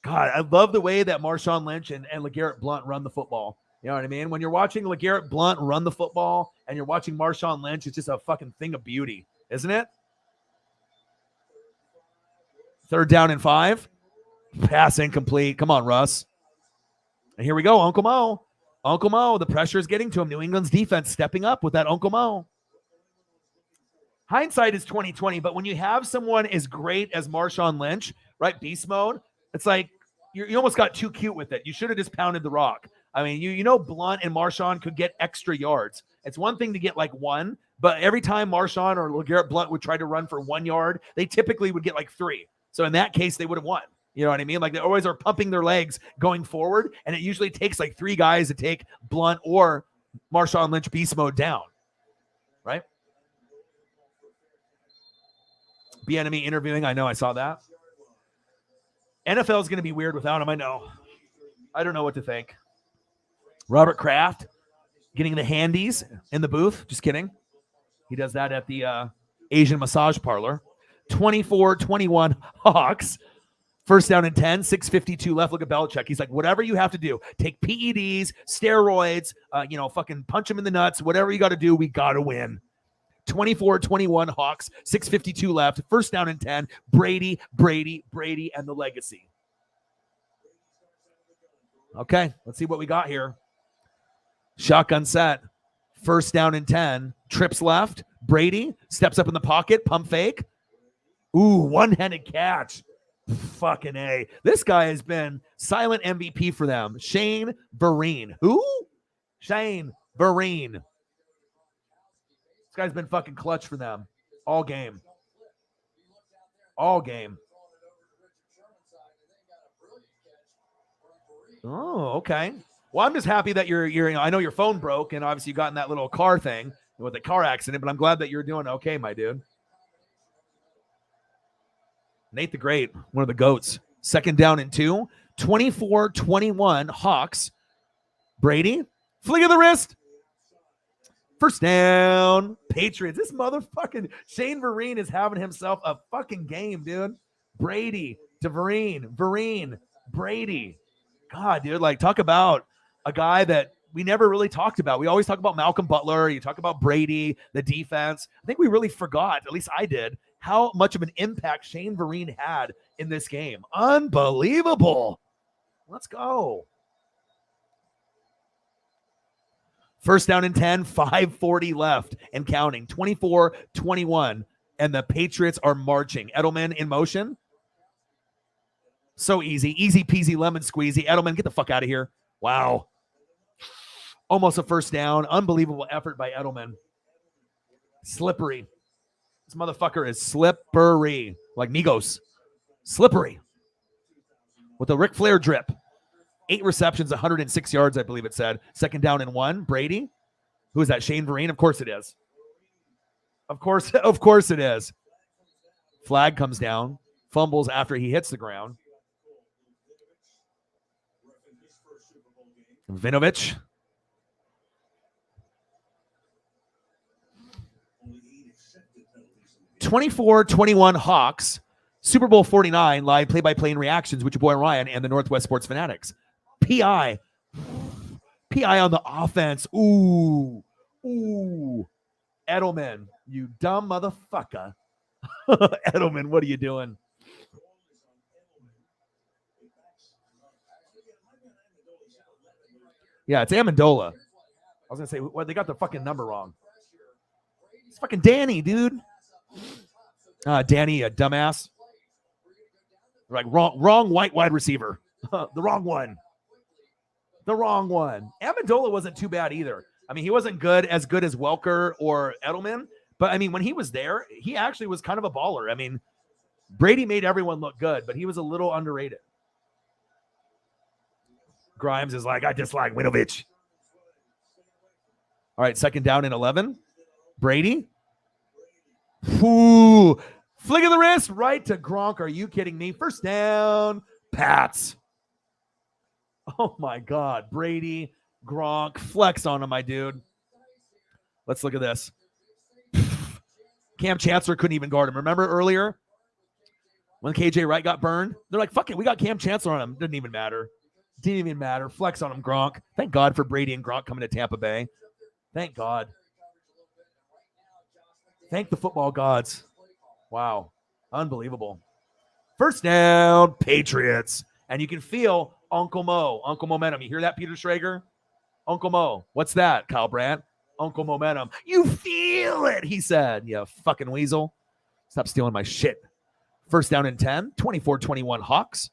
Speaker 1: God, I love the way that Marshawn Lynch and LeGarrette Blount run the football. You know what I mean? When you're watching LeGarrette Blount run the football and you're watching Marshawn Lynch, it's just a fucking thing of beauty, isn't it? Third down and 5. Pass incomplete. Come on, Russ. And here we go, Uncle Mo. Uncle Mo, the pressure is getting to him. New England's defense stepping up with that Uncle Mo. Hindsight is 20/20, but when you have someone as great as Marshawn Lynch, right, beast mode, it's like you almost got too cute with it. You should have just pounded the rock. I mean, you know, Blount and Marshawn could get extra yards. It's one thing to get like 1, but every time Marshawn or LeGarrette Blount would try to run for 1 yard, they typically would get like 3. So in that case, they would have won. You know what I mean? Like they always are pumping their legs going forward, and it usually takes like 3 guys to take Blount or Marshawn Lynch beast mode down, right? Bieniemy interviewing. I know, I saw that. NFL is going to be weird without him. I know. I don't know what to think. Robert Kraft getting the handies in the booth. Just kidding. He does that at the Asian massage parlor. 24-21 Hawks. First down and 10, 6:52 left. Look at Belichick. He's like, whatever you have to do. Take PEDs, steroids, fucking punch him in the nuts. Whatever you got to do, we got to win. 24-21 Hawks, 6:52 left. First down and 10. Brady, and the legacy. Okay, let's see what we got here. Shotgun set. First down and 10. Trips left. Brady steps up in the pocket. Pump fake. Ooh, one-handed catch. Fucking A. This guy has been silent MVP for them. Shane Vereen. Who? Shane Vereen. This guy's been fucking clutch for them all game. All game. Oh, okay. Well, I'm just happy that you're I know your phone broke, and obviously you got in that little car thing with a car accident, but I'm glad that you're doing okay, my dude. Nate the Great, one of the GOATs. Second down and 2. 24-21 Hawks. Brady, flick of the wrist. First down, Patriots. This motherfucking Shane Vereen is having himself a fucking game, dude. Brady to Vereen, Brady. God, dude, like talk about a guy that we never really talked about. We always talk about Malcolm Butler. You talk about Brady, the defense. I think we really forgot, at least I did, how much of an impact Shane Vereen had in this game. Unbelievable. Let's go. First down and 10, 5:40 left and counting. 24-21, and the Patriots are marching. Edelman in motion. So easy. Easy peasy lemon squeezy. Edelman, get the fuck out of here. Wow. Almost a first down. Unbelievable effort by Edelman. Slippery. This motherfucker is slippery. Like Migos. Slippery. With a Ric Flair drip. 8 receptions, 106 yards, I believe it said. Second down and 1. Brady. Who is that? Shane Vereen? Of course it is. Of course it is. Flag comes down. Fumbles after he hits the ground. Vinovich. (24-21) Hawks. Super Bowl 49 live play-by-play and reactions with your boy Ryan and the Northwest Sports Fanatics. PI on the offense. Ooh. Edelman, you dumb motherfucker. Edelman, what are you doing? Yeah, it's Amendola. I was going to say, well, they got the fucking number wrong. It's fucking Danny, dude. Danny, a dumbass. Like, wrong white wide receiver. The wrong one. The wrong one. Amendola wasn't too bad either. I mean, he wasn't as good as Welker or Edelman. But, I mean, when he was there, he actually was kind of a baller. I mean, Brady made everyone look good, but he was a little underrated. Grimes is like, I dislike Winovich. All right, second down and 11. Brady. Ooh, flick of the wrist right to Gronk. Are you kidding me? First down, Pats. Oh, my God. Brady, Gronk, flex on him, my dude. Let's look at this. Cam Chancellor couldn't even guard him. Remember earlier when KJ Wright got burned? They're like, fuck it, we got Cam Chancellor on him. Didn't even matter. Didn't even matter. Flex on him, Gronk. Thank God for Brady and Gronk coming to Tampa Bay. Thank God. Thank the football gods. Wow. Unbelievable. First down, Patriots. And you can feel Uncle Momentum. You hear that, Peter Schrager? Uncle Mo. What's that, Kyle Brandt? Uncle Momentum. You feel it, he said. You fucking weasel. Stop stealing my shit. First down and 10, 24-21 Hawks.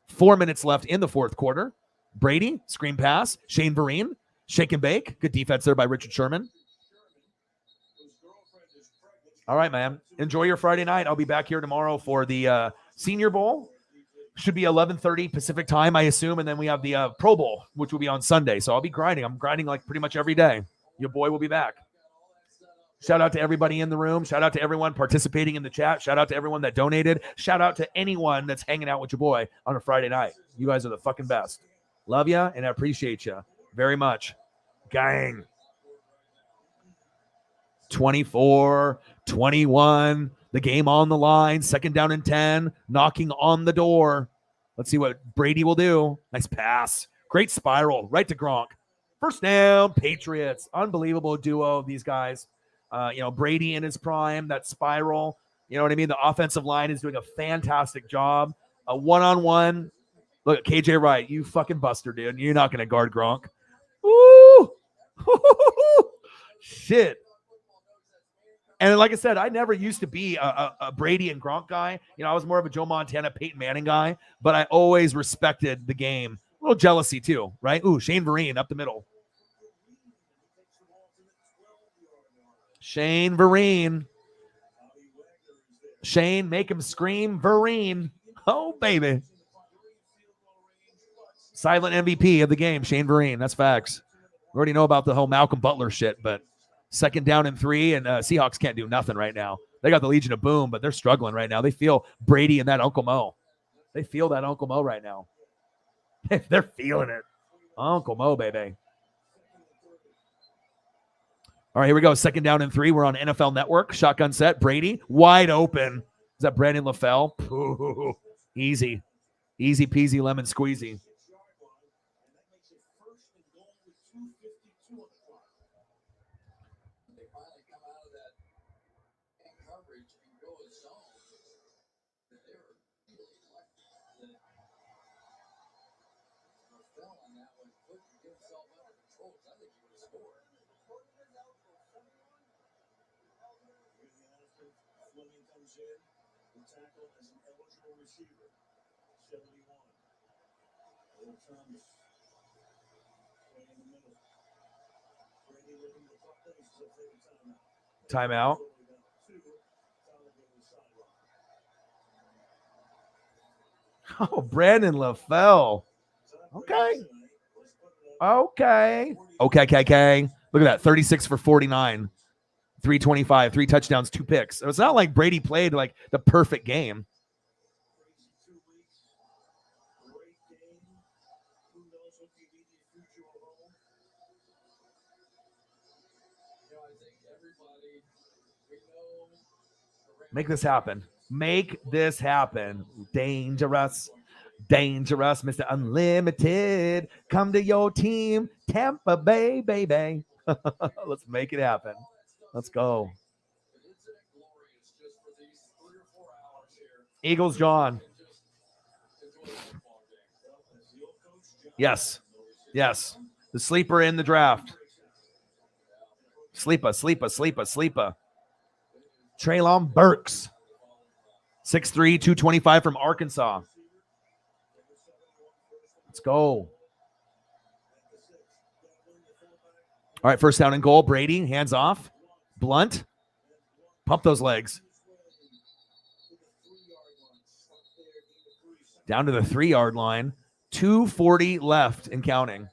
Speaker 1: 4 minutes left in the fourth quarter. Brady, screen pass. Shane Vereen, shake and bake. Good defense there by Richard Sherman. All right, man. Enjoy your Friday night. I'll be back here tomorrow for the Senior Bowl. Should be 11:30 Pacific time, I assume. And then we have the Pro Bowl, which will be on Sunday. So I'll be grinding. I'm grinding like pretty much every day. Your boy will be back. Shout out to everybody in the room. Shout out to everyone participating in the chat. Shout out to everyone that donated. Shout out to anyone that's hanging out with your boy on a Friday night. You guys are the fucking best. Love ya and I appreciate you very much. Gang. 24-21. The game on the line. Second down and 10. Knocking on the door. Let's see what Brady will do. Nice pass. Great spiral. Right to Gronk. First down, Patriots. Unbelievable duo of these guys. Brady in his prime, that spiral. You know what I mean? The offensive line is doing a fantastic job. A one-on-one. Look at KJ Wright. You fucking buster, dude. You're not going to guard Gronk. Woo! Shit. And like I said, I never used to be a Brady and Gronk guy. You know, I was more of a Joe Montana, Peyton Manning guy, but I always respected the game. A little jealousy too, right? Ooh, Shane Vereen up the middle. Shane Vereen. Shane, make him scream, Vereen. Oh, baby. Silent MVP of the game, Shane Vereen. That's facts. We already know about the whole Malcolm Butler shit, but second down and 3, and Seahawks can't do nothing right now. They got the Legion of Boom, but they're struggling right now. They feel Brady and that Uncle Mo. They feel that Uncle Mo right now. They're feeling it. Uncle Mo, baby. All right, here we go. Second down and 3. We're on NFL Network. Shotgun set. Brady, wide open. Is that Brandon LaFell? Ooh, easy. Easy peasy lemon squeezy. Timeout. Oh, Brandon LaFell. Okay. Okay. Look at that. 36 for 49. 325, 3 touchdowns, 2 picks. So it's not like Brady played like the perfect game. Make this happen. Make this happen. Dangerous. Dangerous, Mr. Unlimited. Come to your team, Tampa Bay, baby. Let's make it happen. Let's go. Eagles, John. Yes. Yes. The sleeper in the draft. Sleeper. Treylon Burks. 6'3", 225 from Arkansas. Let's go. All right, first down and goal. Brady, hands off. Blunt. Pump those legs. Down to the 3-yard line. 2:40 left and counting.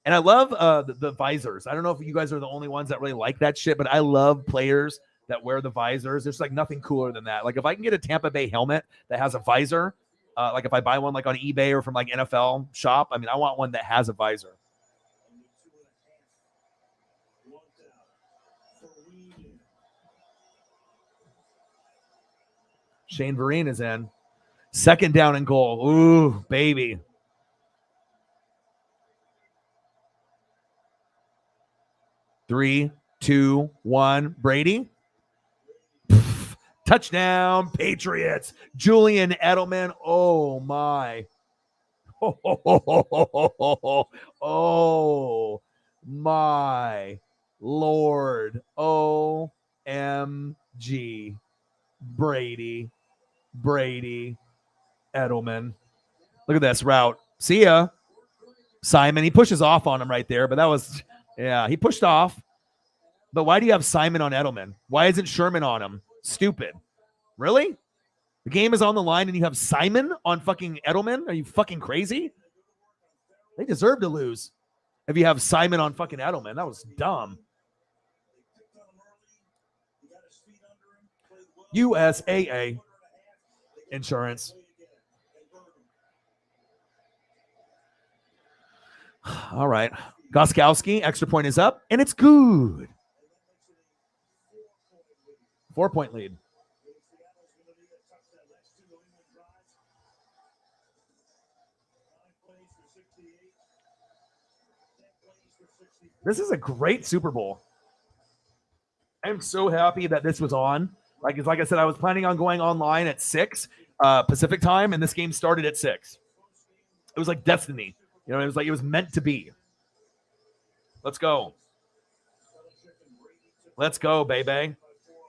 Speaker 1: And I love the visors. I don't know if you guys are the only ones that really like that shit, but I love players that wear the visors. There's like nothing cooler than that. Like if I can get a Tampa Bay helmet that has a visor, like if I buy one like on eBay or from like NFL shop, I mean, I want one that has a visor. Shane Vereen is in. Second down and goal. Ooh, baby. Three, two, one. Brady. Pff, touchdown, Patriots. Julian Edelman. Oh, my. Oh, my Lord. OMG. Brady. Edelman. Look at this route. See ya. Simon. He pushes off on him right there, but that was... Yeah, he pushed off. But why do you have Simon on Edelman? Why isn't Sherman on him? Stupid. Really? The game is on the line and you have Simon on fucking Edelman? Are you fucking crazy? They deserve to lose if you have Simon on fucking Edelman. That was dumb. USAA insurance. All right. Gostkowski, extra point is up, and it's good. 4-point lead. This is a great Super Bowl. I'm so happy that this was on. Like I said, I was planning on going online at 6 Pacific time, and this game started at 6. It was like destiny. You know, it was meant to be. Let's go. Let's go, baby.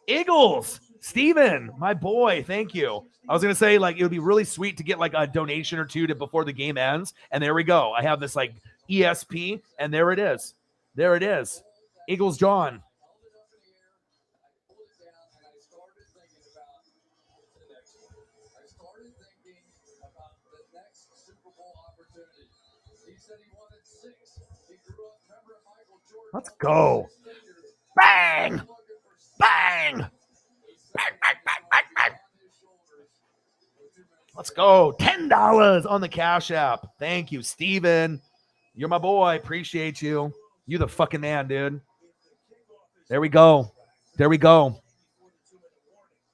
Speaker 1: Eagles. Steven, my boy, thank you. I was going to say, like, it would be really sweet to get, like, a donation or two before the game ends. And there we go. I have this, like, ESP, and there it is. There it is. Eagles John. Let's go. Bang! Bang! Bang, bang, bang, bang, bang. Let's go. $10 on the Cash App. Thank you, Steven. You're my boy. Appreciate you. You the fucking man, dude. There we go. There we go.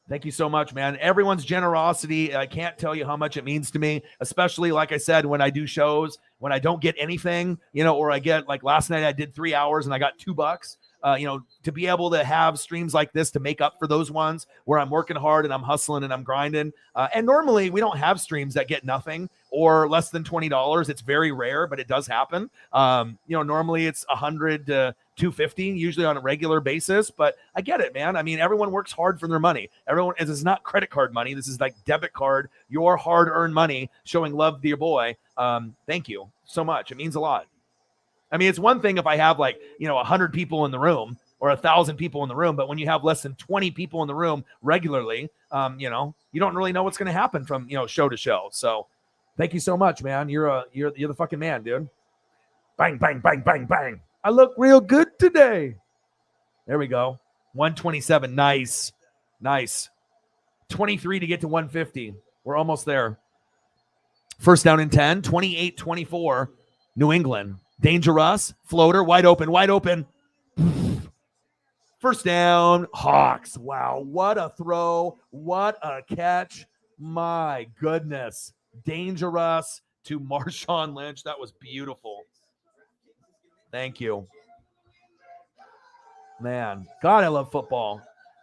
Speaker 1: Thank you so much, man. Everyone's generosity, I can't tell you how much it means to me, especially, like I said, when I do shows, when I don't get anything, you know, or I get, like last night I did 3 hours and I got $2. You know, to be able to have streams like this to make up for those ones where I'm working hard and I'm hustling and I'm grinding. And normally we don't have streams that get nothing or less than $20. It's very rare, but it does happen. You know, normally it's 100 to 250, usually on a regular basis, but I get it, man. I mean, everyone works hard for their money. Everyone, this is not credit card money. This is like debit card, your hard-earned money, showing love to your boy. Thank you so much. It means a lot. I mean, it's one thing if I have like, you know, 100 people in the room or 1,000 people in the room, but when you have less than 20 people in the room regularly, you know, you don't really know what's going to happen from, you know, show to show. So thank you so much, man. You're the fucking man, dude. Bang, bang, bang, bang, bang. I look real good today. There we go. 127. Nice. Nice. 23 to get to 150. We're almost there. First down and 10. 28-24. New England. Dangerous. Floater. Wide open. Wide open. First down. Hawks. Wow. What a throw. What a catch. My goodness. Dangerous to Marshawn Lynch. That was beautiful. Thank you. Man, God, I love football.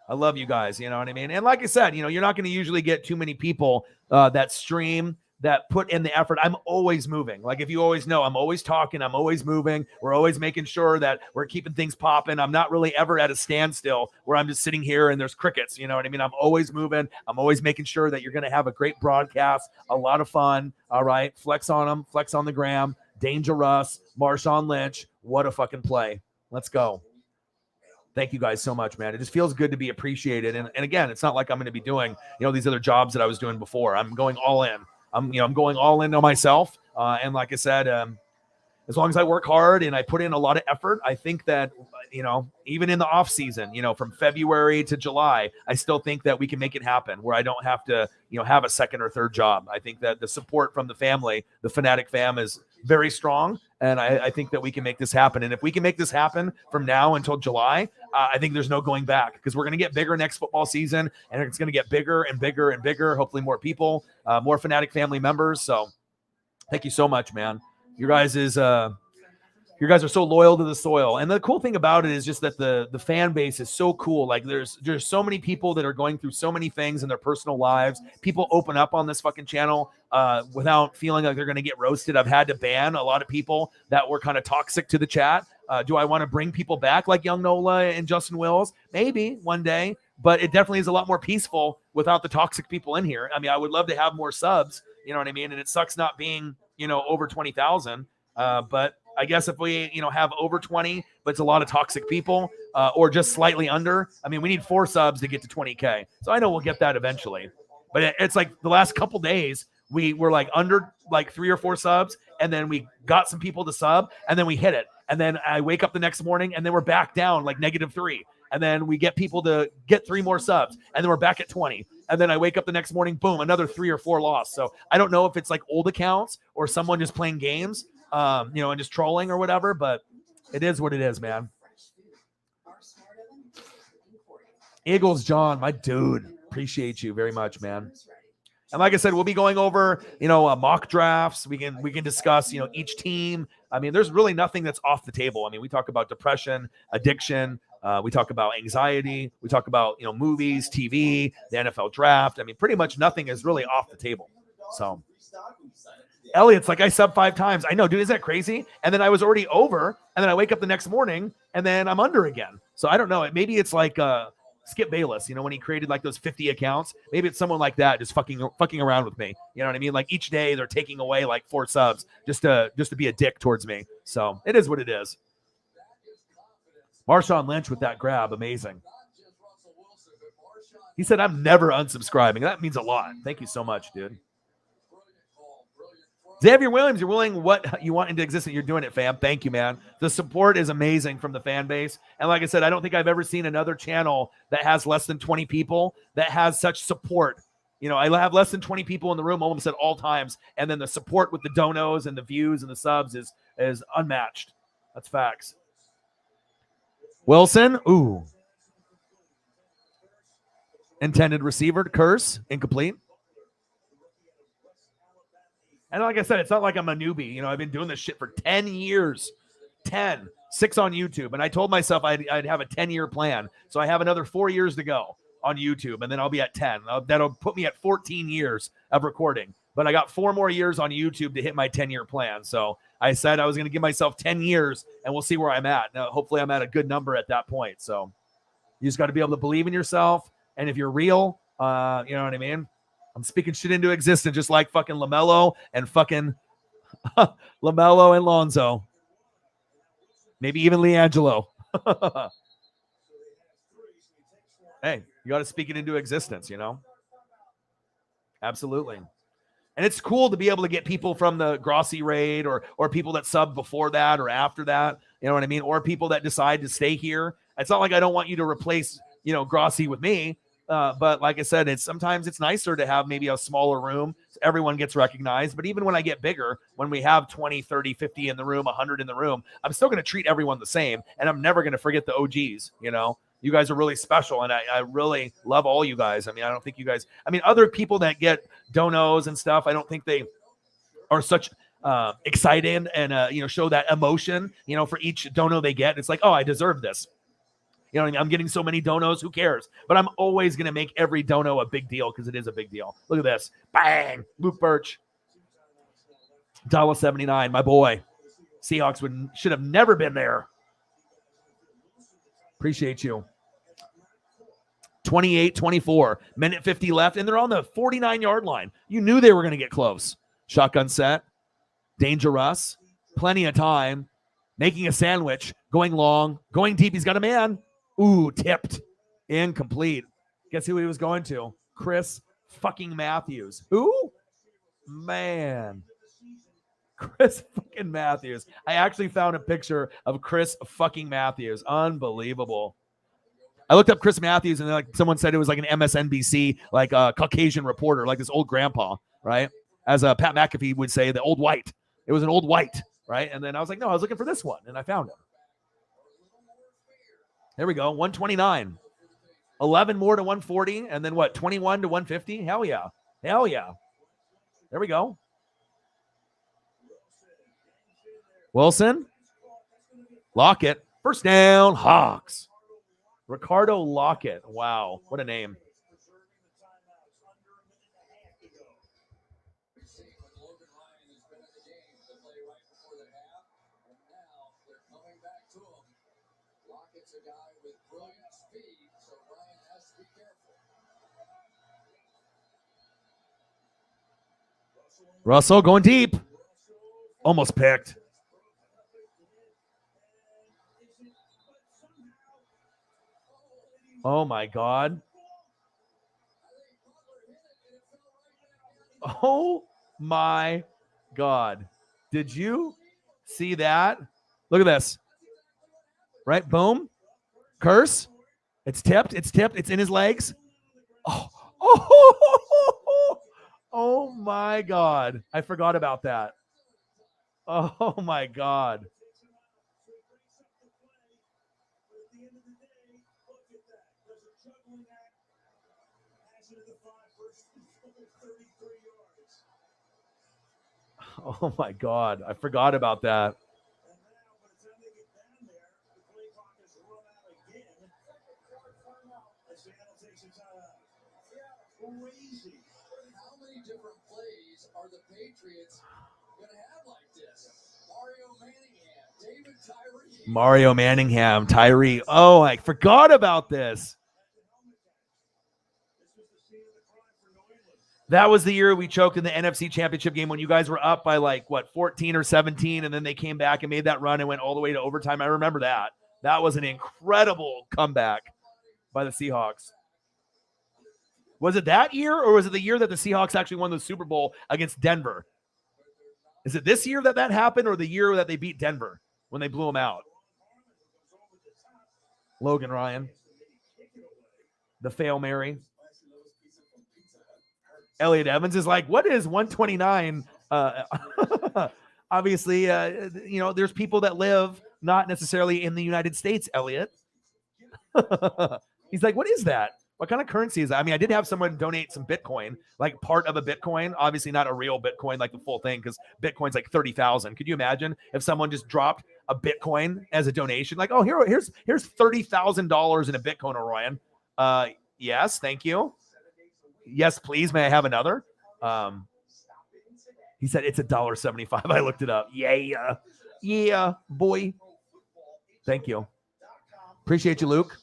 Speaker 1: I love you guys, you know what I mean? And like I said, you know, you're not going to usually get too many people that stream that put in the effort. I'm always moving. Like if you always know, I'm always talking, I'm always moving. We're always making sure that we're keeping things popping. I'm not really ever at a standstill where I'm just sitting here and there's crickets. You know what I mean? I'm always moving. I'm always making sure that you're going to have a great broadcast, a lot of fun. All right. Flex on them, flex on the gram. Dangerous, Marshawn Lynch. What a fucking play. Let's go. Thank you guys so much, man. It just feels good to be appreciated. And again, it's not like I'm going to be doing, these other jobs that I was doing before. I'm going all in. I'm going all in on myself. And like I said, as long as I work hard and I put in a lot of effort, I think that, even in the off season, from February to July, I still think that we can make it happen where I don't have to, have a second or third job. I think that the support from the family, the Fanatic fam, is very strong. And I think that we can make this happen. And if we can make this happen from now until July, I think there's no going back because we're going to get bigger next football season and it's going to get bigger and bigger and bigger. Hopefully more people, more Fanatic family members. So thank you so much, man. You guys are so loyal to the soil. And the cool thing about it is just that the fan base is so cool. Like there's so many people that are going through so many things in their personal lives. People open up on this fucking channel without feeling like they're going to get roasted. I've had to ban a lot of people that were kind of toxic to the chat. Do I want to bring people back like Young Nola and Justin Wills? Maybe one day, but it definitely is a lot more peaceful without the toxic people in here. I mean, I would love to have more subs, you know what I mean? And it sucks not being, over 20,000. But I guess if we, have over 20, but it's a lot of toxic people, or just slightly under. I mean, we need 4 subs to get to 20K. So I know we'll get that eventually. But it's like the last couple days, we were like under like 3 or 4 subs, and then we got some people to sub, and then we hit it. And then I wake up the next morning, and then we're back down like -3. And then we get people to get 3 more subs, and then we're back at 20. And then I wake up the next morning, boom, another 3 or 4 lost. So I don't know if it's like old accounts or someone just playing games, and just trolling or whatever, but it is what it is, man. Eagles, John, my dude, appreciate you very much, man. And like I said, we'll be going over, mock drafts. We can discuss, each team. I mean, there's really nothing that's off the table. I mean, we talk about depression, addiction. We talk about anxiety. We talk about, movies, TV, the NFL draft. I mean, pretty much nothing is really off the table. So Elliot's like, I sub 5 times. I know, dude, is that crazy? And then I was already over, and then I wake up the next morning, and then I'm under again. So I don't know. Maybe it's like Skip Bayless, when he created like those 50 accounts. Maybe it's someone like that just fucking around with me. You know what I mean? Like each day they're taking away like 4 subs just to be a dick towards me. So it is what it is. Marshawn Lynch with that grab, amazing. He said, I'm never unsubscribing. That means a lot. Thank you so much, dude. Xavier Williams, you're willing what you want into existence. You're doing it, fam. Thank you, man. The support is amazing from the fan base. And like I said, I don't think I've ever seen another channel that has less than 20 people that has such support. I have less than 20 people in the room almost at all times. And then the support with the donos and the views and the subs is unmatched. That's facts. Wilson, ooh. Intended receiver, curse, incomplete. And like I said, it's not like I'm a newbie. I've been doing this shit for 10 years. 6 on YouTube. And I told myself I'd have a 10-year plan. So I have another 4 years to go on YouTube, and then I'll be at 10. That'll put me at 14 years of recording. But I got 4 more years on YouTube to hit my 10-year plan. So I said I was going to give myself 10 years, and we'll see where I'm at. Now, hopefully I'm at a good number at that point. So you just got to be able to believe in yourself. And if you're real, you know what I mean? I'm speaking shit into existence, just like fucking LaMelo and fucking LaMelo and Lonzo. Maybe even LiAngelo. Hey, you got to speak it into existence, Absolutely. And it's cool to be able to get people from the Grossi raid or people that subbed before that or after that, you know what I mean? Or people that decide to stay here. It's not like I don't want you to replace, Grossi with me. But like I said, sometimes it's nicer to have maybe a smaller room so everyone gets recognized. But even when I get bigger, when we have 20, 30, 50 in the room, 100 in the room, I'm still going to treat everyone the same. And I'm never going to forget the OGs, You guys are really special, and I really love all you guys. I mean, I don't think you guys – other people that get donos and stuff, I don't think they are such excited and, show that emotion, for each dono they get. It's like, oh, I deserve this. I'm getting so many donos. Who cares? But I'm always going to make every dono a big deal because it is a big deal. Look at this. Bang. Luke Birch. $1.79, my boy. Seahawks should have never been there. Appreciate you. 28-24, minute 50 left, and they're on the 49-yard line. You knew they were going to get close. Shotgun set, dangerous, plenty of time, making a sandwich, going long, going deep. He's got a man. Ooh, tipped, incomplete. Guess who he was going to? Chris fucking Matthews. Who? Man. Chris fucking Matthews. I actually found a picture of Chris fucking Matthews. Unbelievable. I looked up Chris Matthews, and like someone said it was like an MSNBC, like a Caucasian reporter, like this old grandpa, right? As Pat McAfee would say, the old white. It was an old white, right? And then I was like, no, I was looking for this one, and I found him. There we go, 129. 11 more to 140, and then what, 21 to 150? Hell yeah. Hell yeah. There we go. Wilson. Lockett. First down, Hawks. Ricardo Lockett. Wow, what a name.
Speaker 3: Lockett's a guy with brilliant speed, so Ryan has to be careful.
Speaker 1: Russell going deep. Almost picked. Oh, my God. Oh, my God. Did you see that? Look at this. Right? Boom. Curse. It's tipped. It's tipped. It's in his legs. Oh, oh my God. I forgot about that. Oh, my God. Oh, my God. I forgot about that.
Speaker 3: How many different plays are the Patriots going to have like this?
Speaker 1: Mario Manningham, Tyree. Oh, I forgot about this. That was the year we choked in the NFC Championship game when you guys were up by like, what, 14 or 17, and then they came back and made that run and went all the way to overtime. I remember that. That was an incredible comeback by the Seahawks. Was it that year, or was it the year that the Seahawks actually won the Super Bowl against Denver? Is it this year that happened, or the year that they beat Denver when they blew them out? Logan Ryan. The Fail Mary. Elliot Evans is like, what is 129? Obviously, there's people that live not necessarily in the United States, Elliot. He's like, what is that? What kind of currency is that? I mean, I did have someone donate some Bitcoin, like part of a Bitcoin, obviously not a real Bitcoin, like the full thing, because Bitcoin's like 30,000. Could you imagine if someone just dropped a Bitcoin as a donation? Like, oh, here's $30,000 in a Bitcoin, Orion. Yes, thank you. Yes, please. May I have another? He said it's $1.75. I looked it up. Yeah, boy. Thank you. Appreciate you, Luke.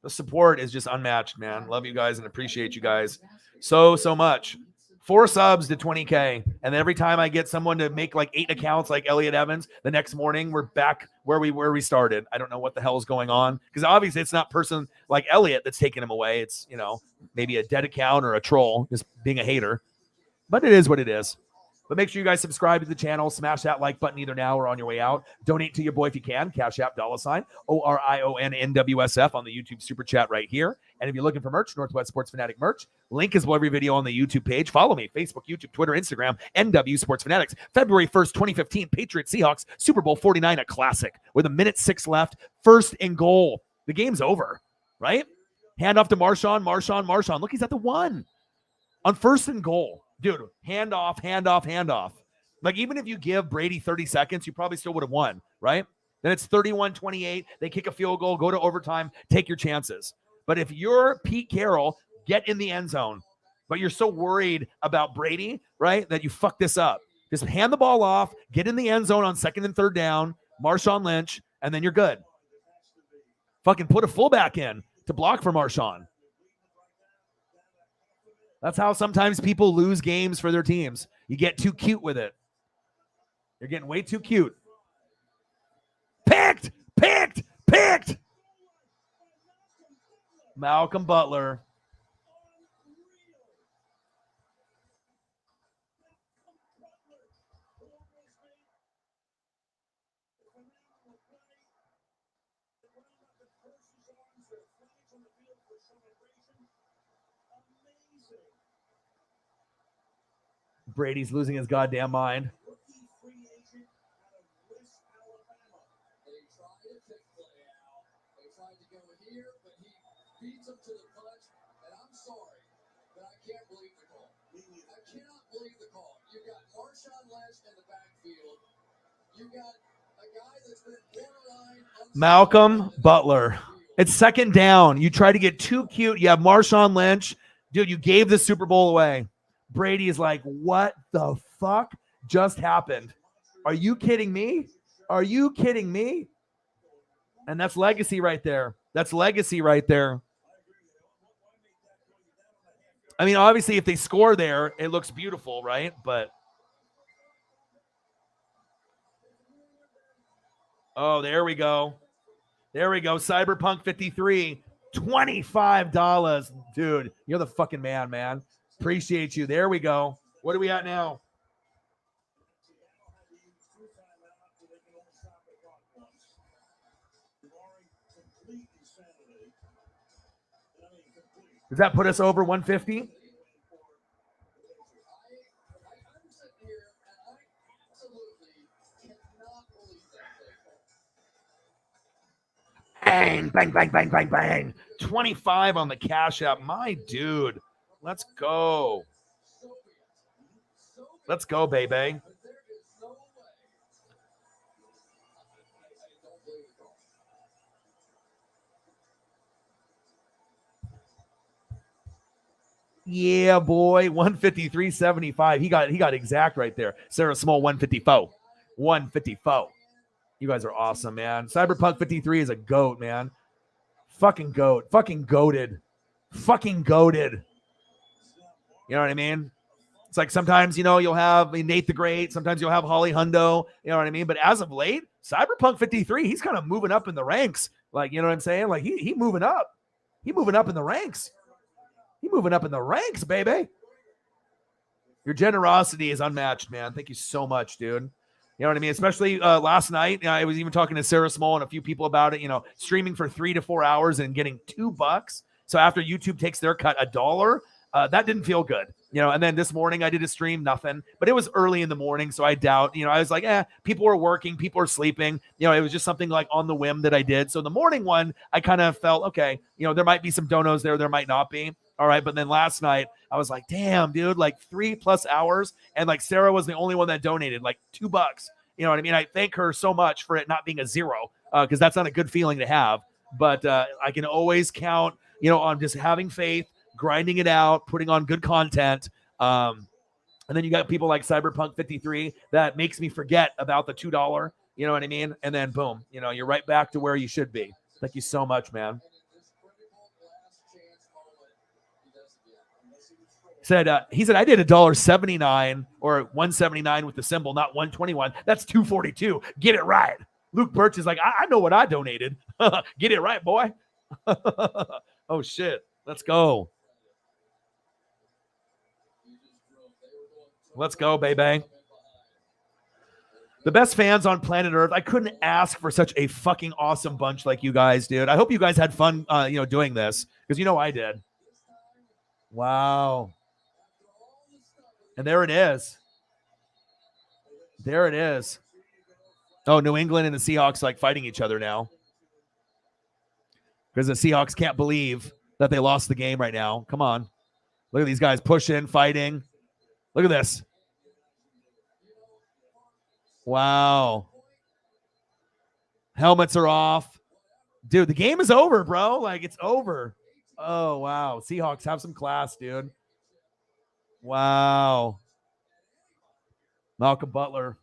Speaker 1: The support is just unmatched, man. Love you guys and appreciate you guys so much. 4 subs to 20K. And every time I get someone to make like 8 accounts like Elliot Evans, the next morning we're back where we started. I don't know what the hell is going on, because obviously it's not person like Elliot that's taking him away. It's, maybe a dead account or a troll just being a hater. But it is what it is. But make sure you guys subscribe to the channel. Smash that like button either now or on your way out. Donate to your boy if you can. Cash App $, ORIONNWSF on the YouTube Super Chat right here. And if you're looking for merch, Northwest Sports Fanatic merch, link is below every video on the YouTube page. Follow me, Facebook, YouTube, Twitter, Instagram, NW Sports Fanatics. February 1st, 2015, Patriots Seahawks, Super Bowl 49, a classic. With 1:06 left, 1st and goal. The game's over, right? Hand off to Marshawn. Look, he's at the 1. On 1st and goal. Dude, hand off. Like, even if you give Brady 30 seconds, you probably still would have won, right? Then it's 31-28. They kick a field goal, go to overtime, take your chances. But if you're Pete Carroll, get in the end zone. But you're so worried about Brady, right, that you fuck this up. Just hand the ball off, get in the end zone on 2nd and 3rd down, Marshawn Lynch, and then you're good. Fucking put a fullback in to block for Marshawn. That's how sometimes people lose games for their teams. You get too cute with it. You're getting way too cute. Picked! Malcolm Butler. Brady's losing his goddamn mind.
Speaker 3: Beats him to the punch, and I'm sorry, but I can't believe the call. I cannot believe the call. You got Marshawn Lynch in the backfield. You got a guy that's been borderline.
Speaker 1: Malcolm Butler. It's 2nd down. You try to get too cute. You have Marshawn Lynch. Dude, you gave the Super Bowl away. Brady is like, what the fuck just happened? Are you kidding me? Are you kidding me? And that's legacy right there. That's legacy right there. I mean, obviously, if they score there, it looks beautiful, right? But oh, there we go. There we go. Cyberpunk 53, $25. Dude, you're the fucking man. Appreciate you. There we go. What are we at now? Does that put us over 150?
Speaker 3: I'm sitting here, and I absolutely cannot believe that play call.
Speaker 1: Bang. 25 on the Cash App. My dude. Let's go. Let's go, baby.
Speaker 3: But there is no way. I don't believe the call.
Speaker 1: Yeah, boy. 153.75. He got exact right there. Sarah Small, 154. 154. You guys are awesome, man. Cyberpunk 53 is a goat, man. Fucking goat. Fucking goated. Fucking goated. You know what I mean? It's like sometimes, you'll have Nate the Great. Sometimes you'll have Holly Hundo. You know what I mean? But as of late, Cyberpunk 53, he's kind of moving up in the ranks. Like, you know what I'm saying? Like, he moving up. He moving up in the ranks. He moving up in the ranks, baby. Your generosity is unmatched, man. Thank you so much, dude. You know what I mean? Especially last night, I was even talking to Sarah Small and a few people about it, streaming for 3 to 4 hours and getting $2. So after YouTube takes their cut, $1, that didn't feel good. And then this morning I did a stream, nothing, but it was early in the morning. So I doubt, I was like, people are working, people are sleeping. It was just something like on the whim that I did. So the morning one, I kind of felt, okay, there might be some donos there might not be. All right. But then last night I was like, damn, dude, like 3+ hours. And like Sarah was the only one that donated like $2. You know what I mean? I thank her so much for it not being a zero, because that's not a good feeling to have. But I can always count, on just having faith, grinding it out, putting on good content. And then you got people like Cyberpunk 53 that makes me forget about the $2. You know what I mean? And then boom, you're right back to where you should be. Thank you so much, man. He said, I did $1.79 or $1.79 with the symbol, not $1.21. That's $2.42. Get it right. Luke Birch is like, I know what I donated. Get it right, boy. Oh, shit. Let's go. Let's go, baby. The best fans on planet Earth. I couldn't ask for such a fucking awesome bunch like you guys, dude. I hope you guys had fun, doing this, because I did. Wow. And there it is. There it is. Oh, New England and the Seahawks like fighting each other now, because the Seahawks can't believe that they lost the game right now. Come on. Look at these guys pushing, fighting. Look at this. Wow. Helmets are off. Dude, the game is over, bro. Like, it's over. Oh, wow. Seahawks, have some class, dude. Wow. Malcolm Butler,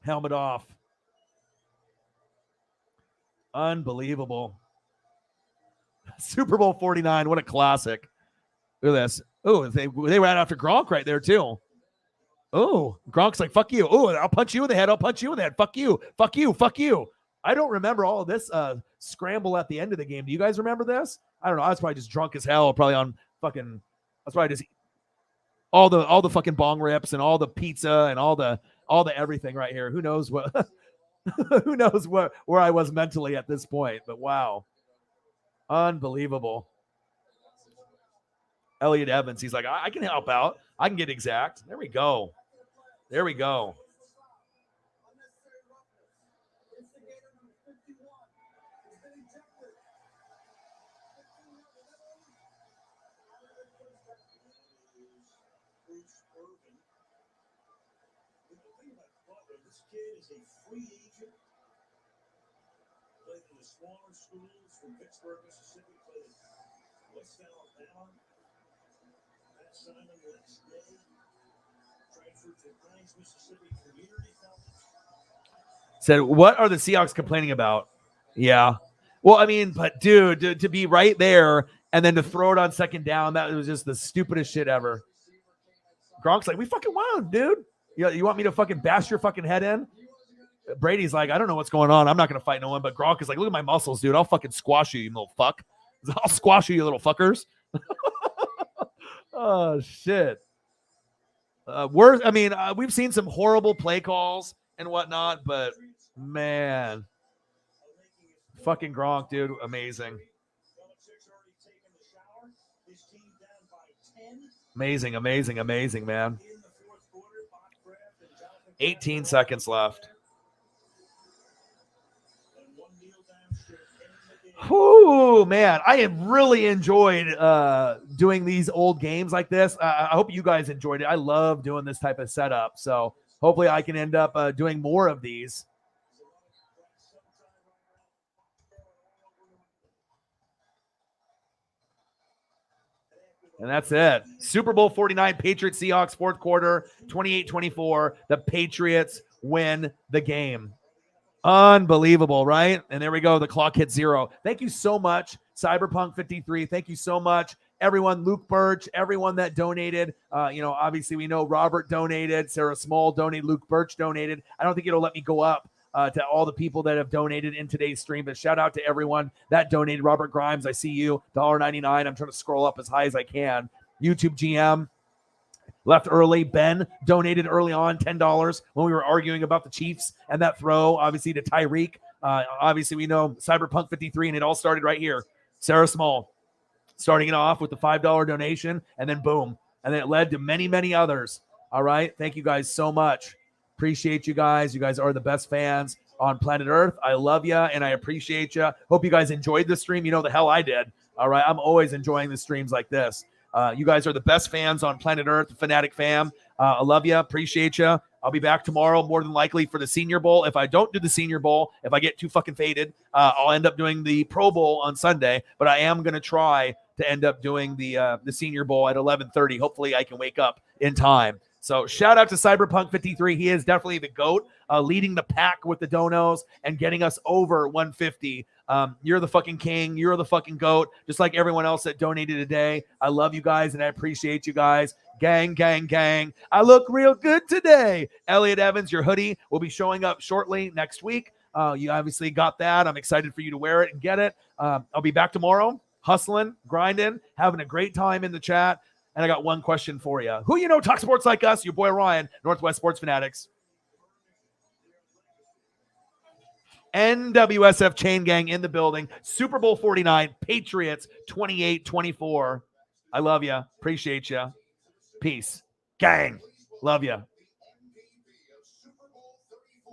Speaker 1: helmet off. Unbelievable. Super Bowl 49, what a classic. Look at this. Oh, they ran after Gronk right there too. Oh, Gronk's like, fuck you. Oh, I'll punch you in the head. I'll punch you in the head. Fuck you. Fuck you. Fuck you. I don't remember all of this scramble at the end of the game. Do you guys remember this? I don't know. I was probably just drunk as hell, probably on fucking, I was probably just all the fucking bong rips and all the pizza and all the everything right here. Who knows what who knows where I was mentally at this point, but wow. Unbelievable. Elliot Evans, he's like, I can help out. I can get exact. There we go. There we go.
Speaker 5: This kid is a free agent. Played in the smaller schools from Pittsburgh, Mississippi. Played in West Alabama. Matt Simon last day. Transferred to Hines, Mississippi Community College.
Speaker 1: Said, what are the Seahawks complaining about? Yeah. Well, I mean, but dude, to be right there and then to throw it on second down, that was just the stupidest shit ever. Gronk's like, we fucking won, dude. You want me to fucking bash your fucking head in? Brady's like, I don't know what's going on. I'm not going to fight no one. But Gronk is like, look at my muscles, dude. I'll fucking squash you, you little fuck. I'll squash you, you little fuckers. Oh, shit. We've seen some horrible play calls and whatnot, but man, fucking Gronk, dude, amazing. Amazing, amazing, amazing, man. 18 seconds left. Whoo, man, I have really enjoyed doing these old games like this. I hope you guys enjoyed it. I love doing this type of setup. So hopefully I can end up doing more of these. And that's it. Super Bowl 49, Patriots, Seahawks, fourth quarter, 28-24. The Patriots win the game. Unbelievable, right? And there we go. The clock hit 0. Thank you so much, Cyberpunk53. Thank you so much, everyone. Luke Birch, everyone that donated. Obviously we know Robert donated. Sarah Small donated. Luke Birch donated. I don't think it'll let me go up to all the people that have donated in today's stream, but shout out to everyone that donated. Robert Grimes, I see you. $1.99. I'm trying to scroll up as high as I can. YouTube GM left early. Ben donated early on $10 when we were arguing about the Chiefs and that throw, obviously, to Tyreek. Obviously, we know Cyberpunk 53, and it all started right here. Sarah Small starting it off with the $5 donation, and then boom. And then it led to many, many others. All right. Thank you guys so much. Appreciate you guys. You guys are the best fans on planet Earth. I love you, and I appreciate you. Hope you guys enjoyed the stream. You know the hell I did. All right. I'm always enjoying the streams like this. You guys are the best fans on planet Earth, Fanatic fam. I love you. Appreciate you. I'll be back tomorrow, more than likely, for the Senior Bowl. If I don't do the Senior Bowl, if I get too fucking faded, I'll end up doing the Pro Bowl on Sunday. But I am going to try to end up doing the Senior Bowl at 11:30. Hopefully I can wake up in time. So shout out to Cyberpunk53. He is definitely the GOAT, leading the pack with the donos and getting us over 150. You're the fucking king. You're the fucking GOAT, just like everyone else that donated today. I love you guys, and I appreciate you guys. Gang, gang, gang. I look real good today. Elliot Evans, your hoodie will be showing up shortly next week. You obviously got that. I'm excited for you to wear it and get it. I'll be back tomorrow, hustling, grinding, having a great time in the chat. And I got one question for you. Who talk sports like us? Your boy Ryan, Northwest Sports Fanatics. NWSF Chain Gang in the building. Super Bowl 49, Patriots 28-24. I love you. Appreciate you. Peace. Gang. Love you.